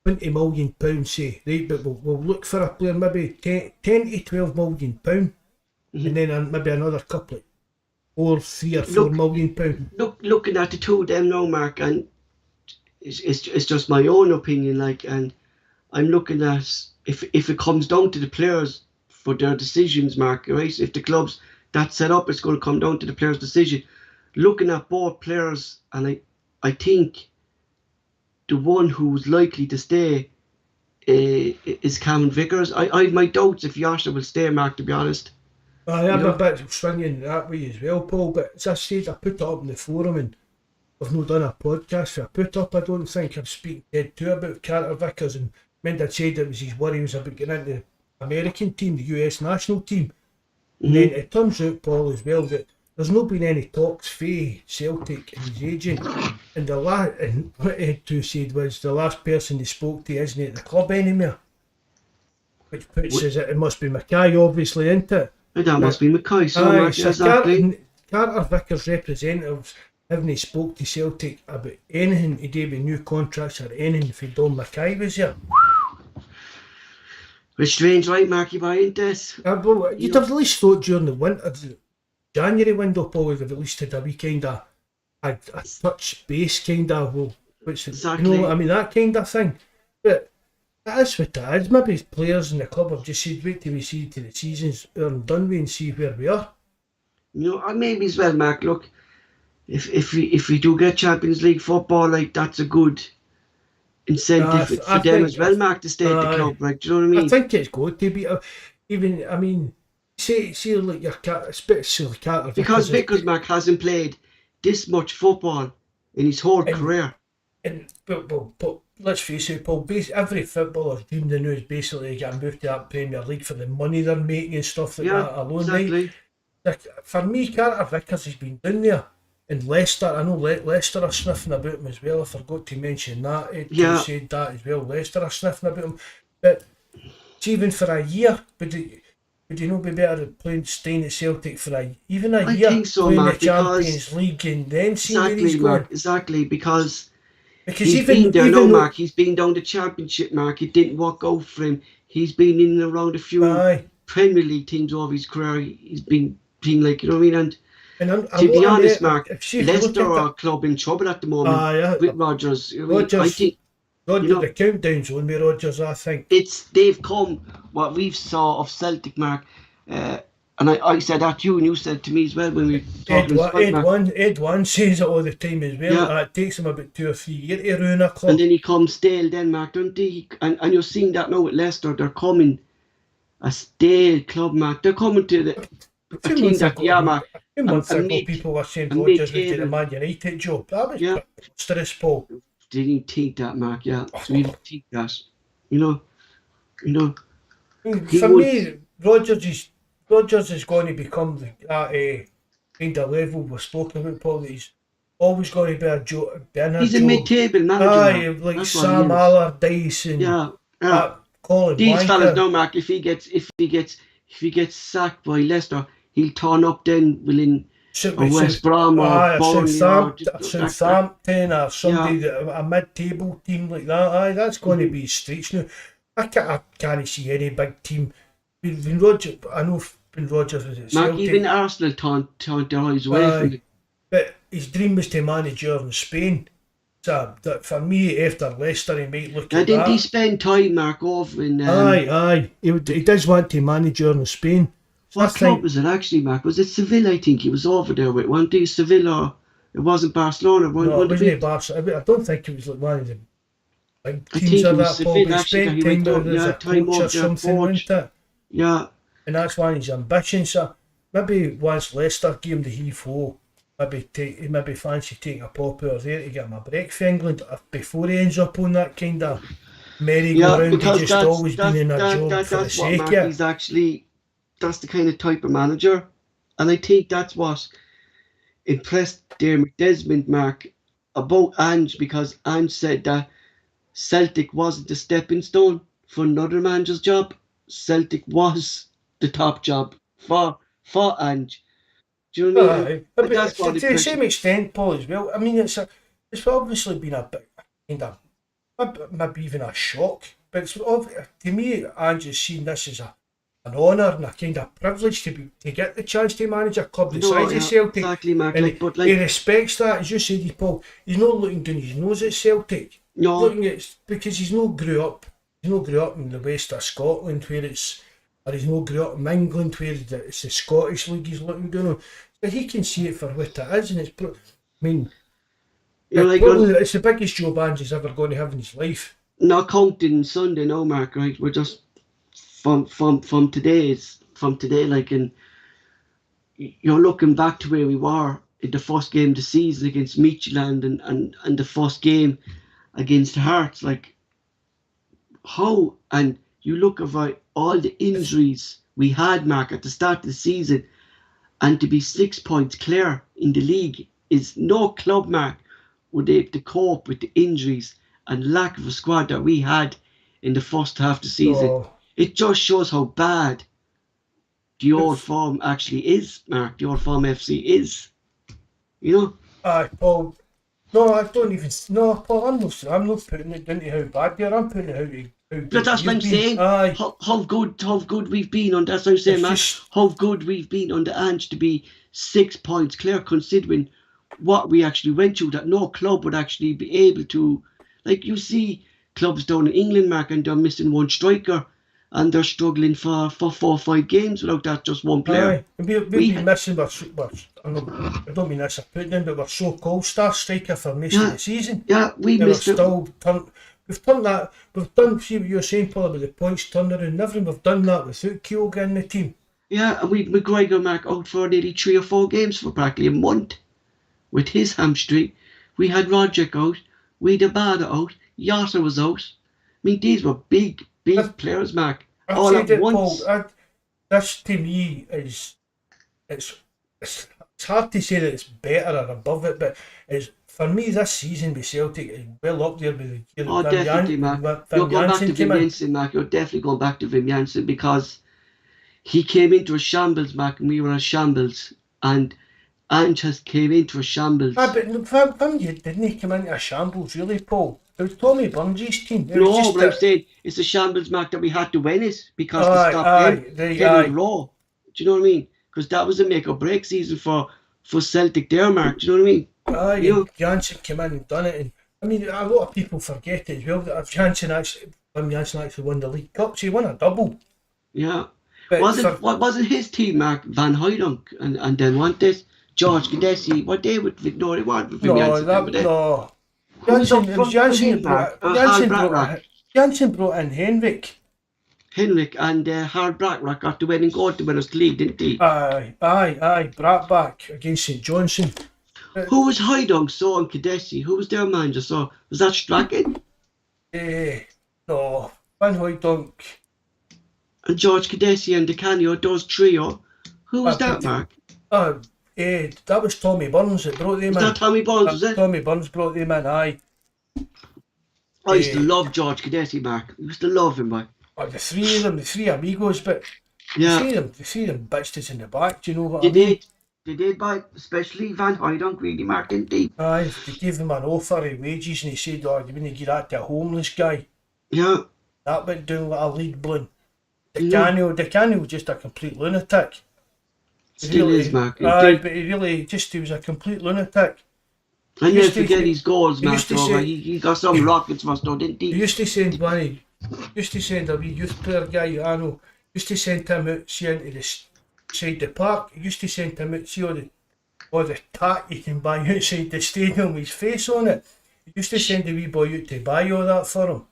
£20 million, say, right, but we'll look for a player, maybe 10 to 12 million pound, and then maybe another couple of £4 million pound. Looking at the two of them now, Mark, and it's just my own opinion, like, and I'm looking at if it comes down to the players for their decisions, Mark, right? If the club's that set up, it's going to come down to the players' decision. Looking at both players, and I think the one who's likely to stay is Cameron Vickers. I have my doubts if Yasha will stay, Mark, to be honest. I am a bit swinging that way as well, Paul, but as I said, I put it up in the forum, and I've not done a podcast, so I don't think I'm speaking dead too about Carter Vickers, and Mendy said it was his worries about getting into the American team, the US national team. And then it turns out, Paul, as well, that there's not been any talks for Celtic and his agent. And and what Ed Two said was the last person he spoke to isn't at the club anymore. Which puts us it must be Mackay obviously, isn't it? That must be Mackay, so Aye, much so exactly. Carter Vickers representatives haven't spoke to Celtic about anything to do with new contracts or anything if Don Mackay was here. It's strange, right, Marky boy, ain't this? Well, you'd have at least thought during the winter, January window, Paul would have at least had a wee kind of a touch base kind of, well, which Exactly. you know what I mean, that kind of thing. But that is what it is. Maybe players in the club have just said, wait till we see to the season's done with and see where we are. You know, and maybe as well, Mark, look, if we do get Champions League football, like, that's a good incentive for them as well, Mark, to stay at the club, like, do you know what I mean? I think it's good to be, even, I mean, say like your cat, it's a bit silly cat. Because Vickers, Mark, hasn't played this much football in his whole career. But let's face it, Paul, every footballer's dream they know is basically getting moved to that Premier League for the money they're making and stuff like that alone. Exactly. Like, for me, Carter Vickers has been down there. And Leicester, I know Leicester are sniffing about him as well. I forgot to mention that. Ed said that as well. Leicester are sniffing about him. But even for a year, would you not be better at staying at Celtic for even a year? I think so, playing Mark, the Champions League and then seeing where he's going. Mark, exactly, because he's even been there, even Mark. He's been down the Championship, Mark. It didn't work out for him. He's been in and around a few Premier League teams over his career. He's been like, you know what I mean? And to be honest, Mark, Leicester are a club in trouble at the moment with Rodgers. I think the countdown's on with Rodgers, I think. They've come, what we've saw of Celtic, Mark, and I said that to you and you said to me as well when we were talking. Ed One says it all the time as well. Yeah. It takes him about 2 or 3 years to ruin a club. And then he comes stale then, Mark, don't he? And you're seeing that now with Leicester. They're coming a stale club, Mark. They're coming to a team that, Mark. A few months ago, people were saying Rodgers would get a Man United job. That was preposterous, Paul. Didn't take that, Mark. Yeah, so we didn't take that. You know. For me, Rodgers is going to become that kind of level we're talking about, Paul. That he's always going to be a joke. He's a mid-table manager. Like that's Sam Allardyce and Colin These Wanker. fellas know, Mark. If he gets sacked by Leicester, he'll turn up then within West Brom or Southampton or somebody a mid-table team like that. That's going to be streets now. I can't see any big team. When Rodgers was at Celtic, Mark, even Arsenal turned their eyes away from it. But his dream was to manage in Spain. So that for me, after Leicester, he might look at that. Didn't he spend time, Mark, over in... He does want to manage in Spain. What club was it actually, Mark? Was it Seville? I think he was over there with one day. Seville, or it wasn't Barcelona. No, it wasn't Barcelona. I don't think it was like one of the big teams of that. Paul, he spent time there as a coach or something, wasn't it? Yeah. And that's one of his ambitions. So maybe once Leicester gave him the heave-ho, he maybe fancy taking a pop out there to get him a break for England before he ends up on that kind of merry-go-round. He's just always been in a job for the sake of it. He's actually... That's the kind of type of manager. And I think that's what impressed Dermot Desmond, Mark, about Ange, because Ange said that Celtic wasn't a stepping stone for another manager's job. Celtic was the top job for Ange. Do you know what I mean? But that's to the same extent, Paul, as well. I mean, it's obviously been a bit, kind of, maybe even a shock. But to me, Ange has seen this as an honour and a kind of privilege to get the chance to manage a club the size of Celtic. Exactly, Mark. And he respects that, as you said, Paul. He's not looking down his nose at Celtic. No. Looking at, because he's not grew up in the west of Scotland or he's not grew up in England where it's the Scottish League he's looking down on. So he can see it for what it is, and it's the biggest job Ange's ever going to have in his life. Not counting Sunday, no, Mark, right? We're just from today, like, and you're looking back to where we were in the first game of the season against Midtjylland and the first game against Hearts, like how, and you look at all the injuries we had, Mark, at the start of the season, and to be 6 points clear in the league is no club, Mark, would be able to cope with the injuries and lack of a squad that we had in the first half of the season. Oh. It just shows how bad the Old Firm actually is, Mark. The Old Firm FC is. You know? Paul. No, I don't even. No, Paul, I'm not putting it into how bad they are. I'm putting it how good. But that's what I'm saying. How good we've been on. That's what I'm saying, Mark. How good we've been on the Ange to be 6 points clear, considering what we actually went through. That no club would actually be able to. Like you see clubs down in England, Mark, and they're missing one striker, and they're struggling for 4 or 5 games without that just one player. We've been missing. I don't mean that's a put in, but we're so-called star striker for most of the season. Yeah, we missed it. We've done that. We've done. See what you're saying, Paul, about the points turnaround. Never. We've done that without Kyoga in the team. Yeah, and we McGregor, Mark, out for nearly 3 or 4 games for practically a month with his hamstring. We had Roderick out. We had Abada out. Yata was out. I mean, these were big players, Mark. All at once. Paul, this to me is it's hard to say that it's better or above it, but it's, for me, this season with Celtic is well up there with the year. Oh, definitely, Mark. You're going back to Wim Jansen, Mark. You're definitely going back to Wim Jansen because he came into a shambles, Mark, and we were a shambles. And Ange has came into a shambles. But didn't he come into a shambles, really, Paul? It was Tommy Burns' team. No, but I'm saying it's a shambles, Mark, that we had to win it because we stopped getting raw. Do you know what I mean? Because that was a make or break season for Celtic there, Mark. Do you know what I mean? Jansen came in and done it. And I mean, a lot of people forget as well that if Jansen actually won the League Cup, so he won a double. Yeah. Wasn't his team, Mark, Van Hooydonk and then want this? George Gadesi, what they would no, they weren't with no. Jansen brought in Henrik and Hard Brackrock got the winning goal to win us the league, didn't he? Aye, back against St Johnstone. Who was Hooydonk, so and Gadesi? Who was their manager? So was that Strachan? No, Van Hooydonk. And George Gadesi and DeCanio, those trio. Who was that, Mark? That was Tommy Burns that brought them in. Was that Tommy Burns, was it? Tommy Burns brought them in, aye. I used to love George Gadesi, Mark. I used to love him, boy. The three of them, the three amigos, but the three of them bitched us in the back, do you know what I mean? They did, boy. Especially Van Hooydonk, really, Mark, didn't they? Aye, they gave them an offer of wages and he said, you wouldn't give that to a homeless guy. Yeah. That went down like a lead balloon. DeCanio was just a complete lunatic. Still is, Mark. But he was a complete lunatic. And you forget his goals, Mark. He got some rockets for us, didn't he? He used to send a wee youth player guy, I know, used to send him out, see into the side the park. He used to send him out, see all the tack you can buy outside the stadium with his face on it. He used to send a wee boy out to buy all that for him.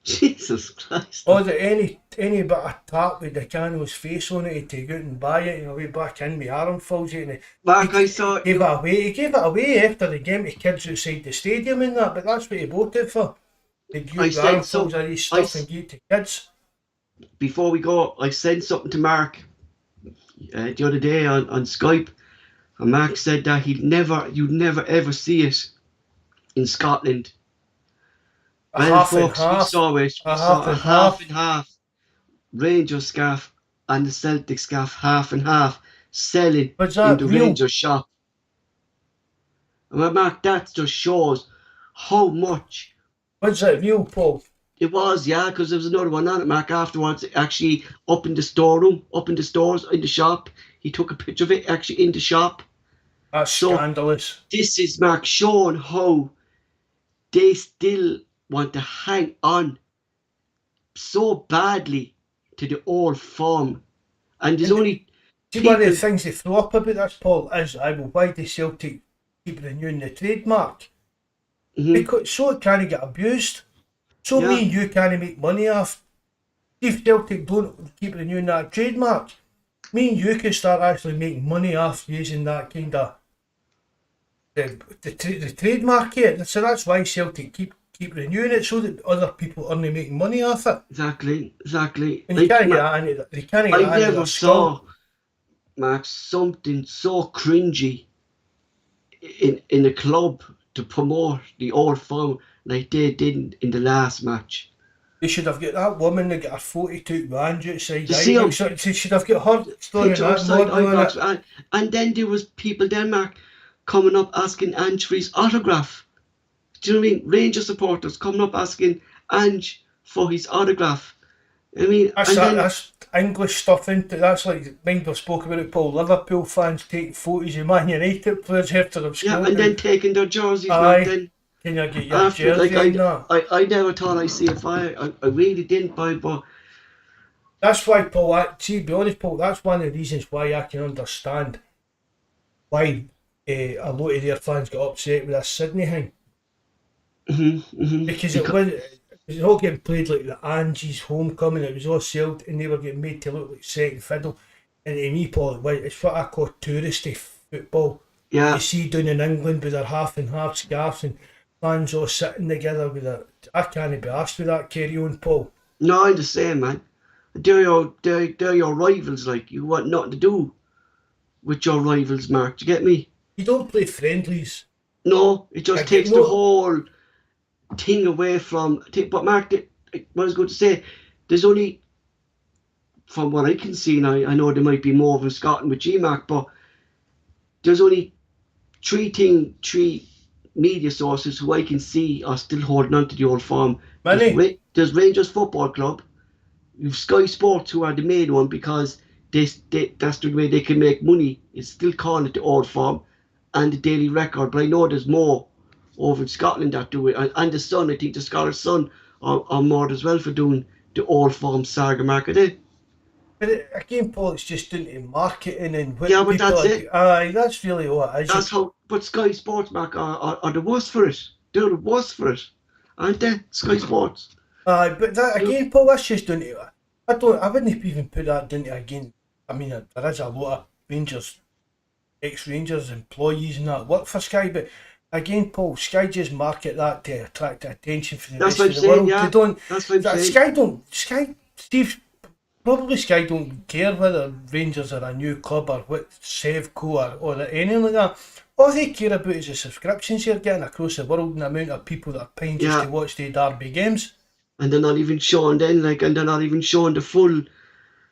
Jesus Christ. Or any bit of tack with DeCanio's face on it, he'd take out and buy it, way back in with armfuls of it. Mark, I saw it. He gave it away after the game to kids outside the stadium and that, but that's what he bought it for. He'd use armfuls of his stuff and give it to kids. Before we go, I sent something to Mark the other day on Skpe, and Mark said that you'd never ever see it in Scotland. Well, folks, we saw it. We saw a half and half Rangers scarf and the Celtic scarf half and half selling in the Rangers shop. And Mark, that just shows how much. Was that real, Paul? It was, yeah, because there was another one on it, Mark, afterwards, actually up in the storeroom, up in the stores, in the shop. He took a picture of it actually in the shop. That's scandalous. This is, Mark, showing how they still want to hang on so badly to the old form. And there's only one of the things they throw up about this, Paul, is why the Celtic keep renewing the trademark? Because so it can't get abused. So me and you can't make money off. If Celtic don't keep renewing that trademark, me and you can start actually making money off using that kind of the trademark here. So that's why Celtic keep renewing it, so that other people aren't making money off it. Exactly. And you can't get that into Mark, something so cringy in a club to promote the old firm like they did in the last match. They should have got that woman that got her 42 bands outside. You see him? They should have got her story Picture that outside model on Ibrox, it. and then there was people Denmark coming up asking Ange for his autograph. Do you know what I mean? Rangers supporters coming up asking Ange for his autograph. I mean, That's English stuff, isn't it? That's like, mind we spoke about it, Paul. Liverpool fans take photos of Man United players after they've scored. yeah, and then taking their jerseys. Aye. Then Can you get your after, jersey like, and that? I never thought I'd see I really didn't buy, but That's why, Paul, see, be honest, Paul, that's one of the reasons why I can understand why a lot of their fans got upset with this Sydney thing. Because it was all getting played like the Angie's homecoming, it was all sold and they were getting made to look like second fiddle. And to me, Paul, it's what I call touristy football. yeah. You see down in England with their half and half scarves and fans all sitting together with their... I can't be asked with that carry on, Paul. No, I'm the same, man. They're your rivals, like, you want nothing to do with your rivals, Mark. Do you get me? You don't play friendlies. No, it just takes the whole thing away from. But Mark, what I was going to say, there's only, from what I can see now, I know there might be more of in Scotland with G-Mark, but there's only three media sources who I can see are still holding on to the old form. There's Rangers Football Club, you've Sky Sports, who are the main one because that's the way they can make money. It's still calling it the old form, and the Daily Record. But I know there's more over in Scotland that do it, and the Sun. I think the Scottish Sun are more as well for doing the old form saga market. But again, Paul, it's just down to marketing and what Yeah, but that's it. Aye, that's really what it is. That's how. But Sky Sports, Mark, are the worst for it. They're the worst for it, aren't they? Sky Sports. Aye, but that again, Paul, that's just down to... I wouldn't even put that down to, again, I mean, there is a lot of Rangers, ex-Rangers employees and that work for Sky, but again, Paul, Sky just market that to attract attention for the rest of the world. Yeah. They don't... That's what I'm saying. Sky don't care whether Rangers are a new club or what, Sevco or anything like that. All they care about is the subscriptions you're getting across the world and the amount of people that are paying just to watch the Derby games. And they're not even showing and they're not even showing the full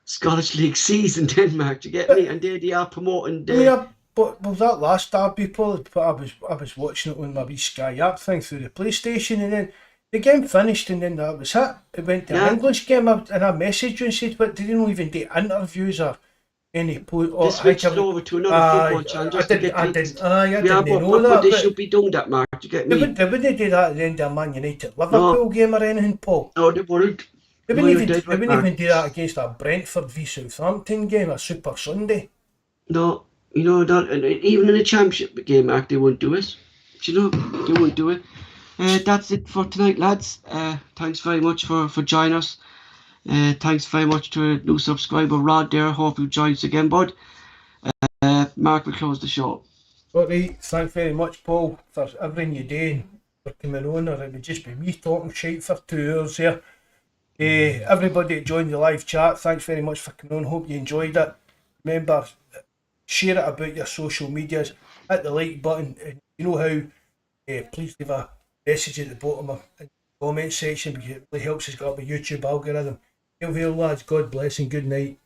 Scottish League season, Denmark. Do you get me? And they are promoting the... But that last Derby, Paul, I was watching it on my wee Sky app thing through the PlayStation, and then the game finished and then that was it. It went to an English game, and I messaged you and said, but they didn't even do interviews or any... They switched over to another football channel. I didn't know that. But they should be doing that, Mark. Do you get me? They wouldn't do that at the end of a Man United Liverpool game or anything, Paul. No, they wouldn't. They wouldn't even do that against a Brentford v Southampton game, a Super Sunday. No, you know that, and even in a championship game, Mark, they wouldn't do it. Do you know, they wouldn't do it. That's it for tonight, lads. Thanks very much for joining us. Thanks very much to a new subscriber, Rod there. Hope you join us again, bud. Mark will close the show. Right, thanks very much, Paul, for everything you're doing, for coming on, or it would just be me talking shite for 2 hours here. Everybody that joined the live chat, thanks very much for coming on. Hope you enjoyed it. Remember, share it about your social medias, hit the like button, and you know how, please leave a message at the bottom of the comment section because it really helps us get up the YouTube algorithm. Hail, lads, God bless and good night.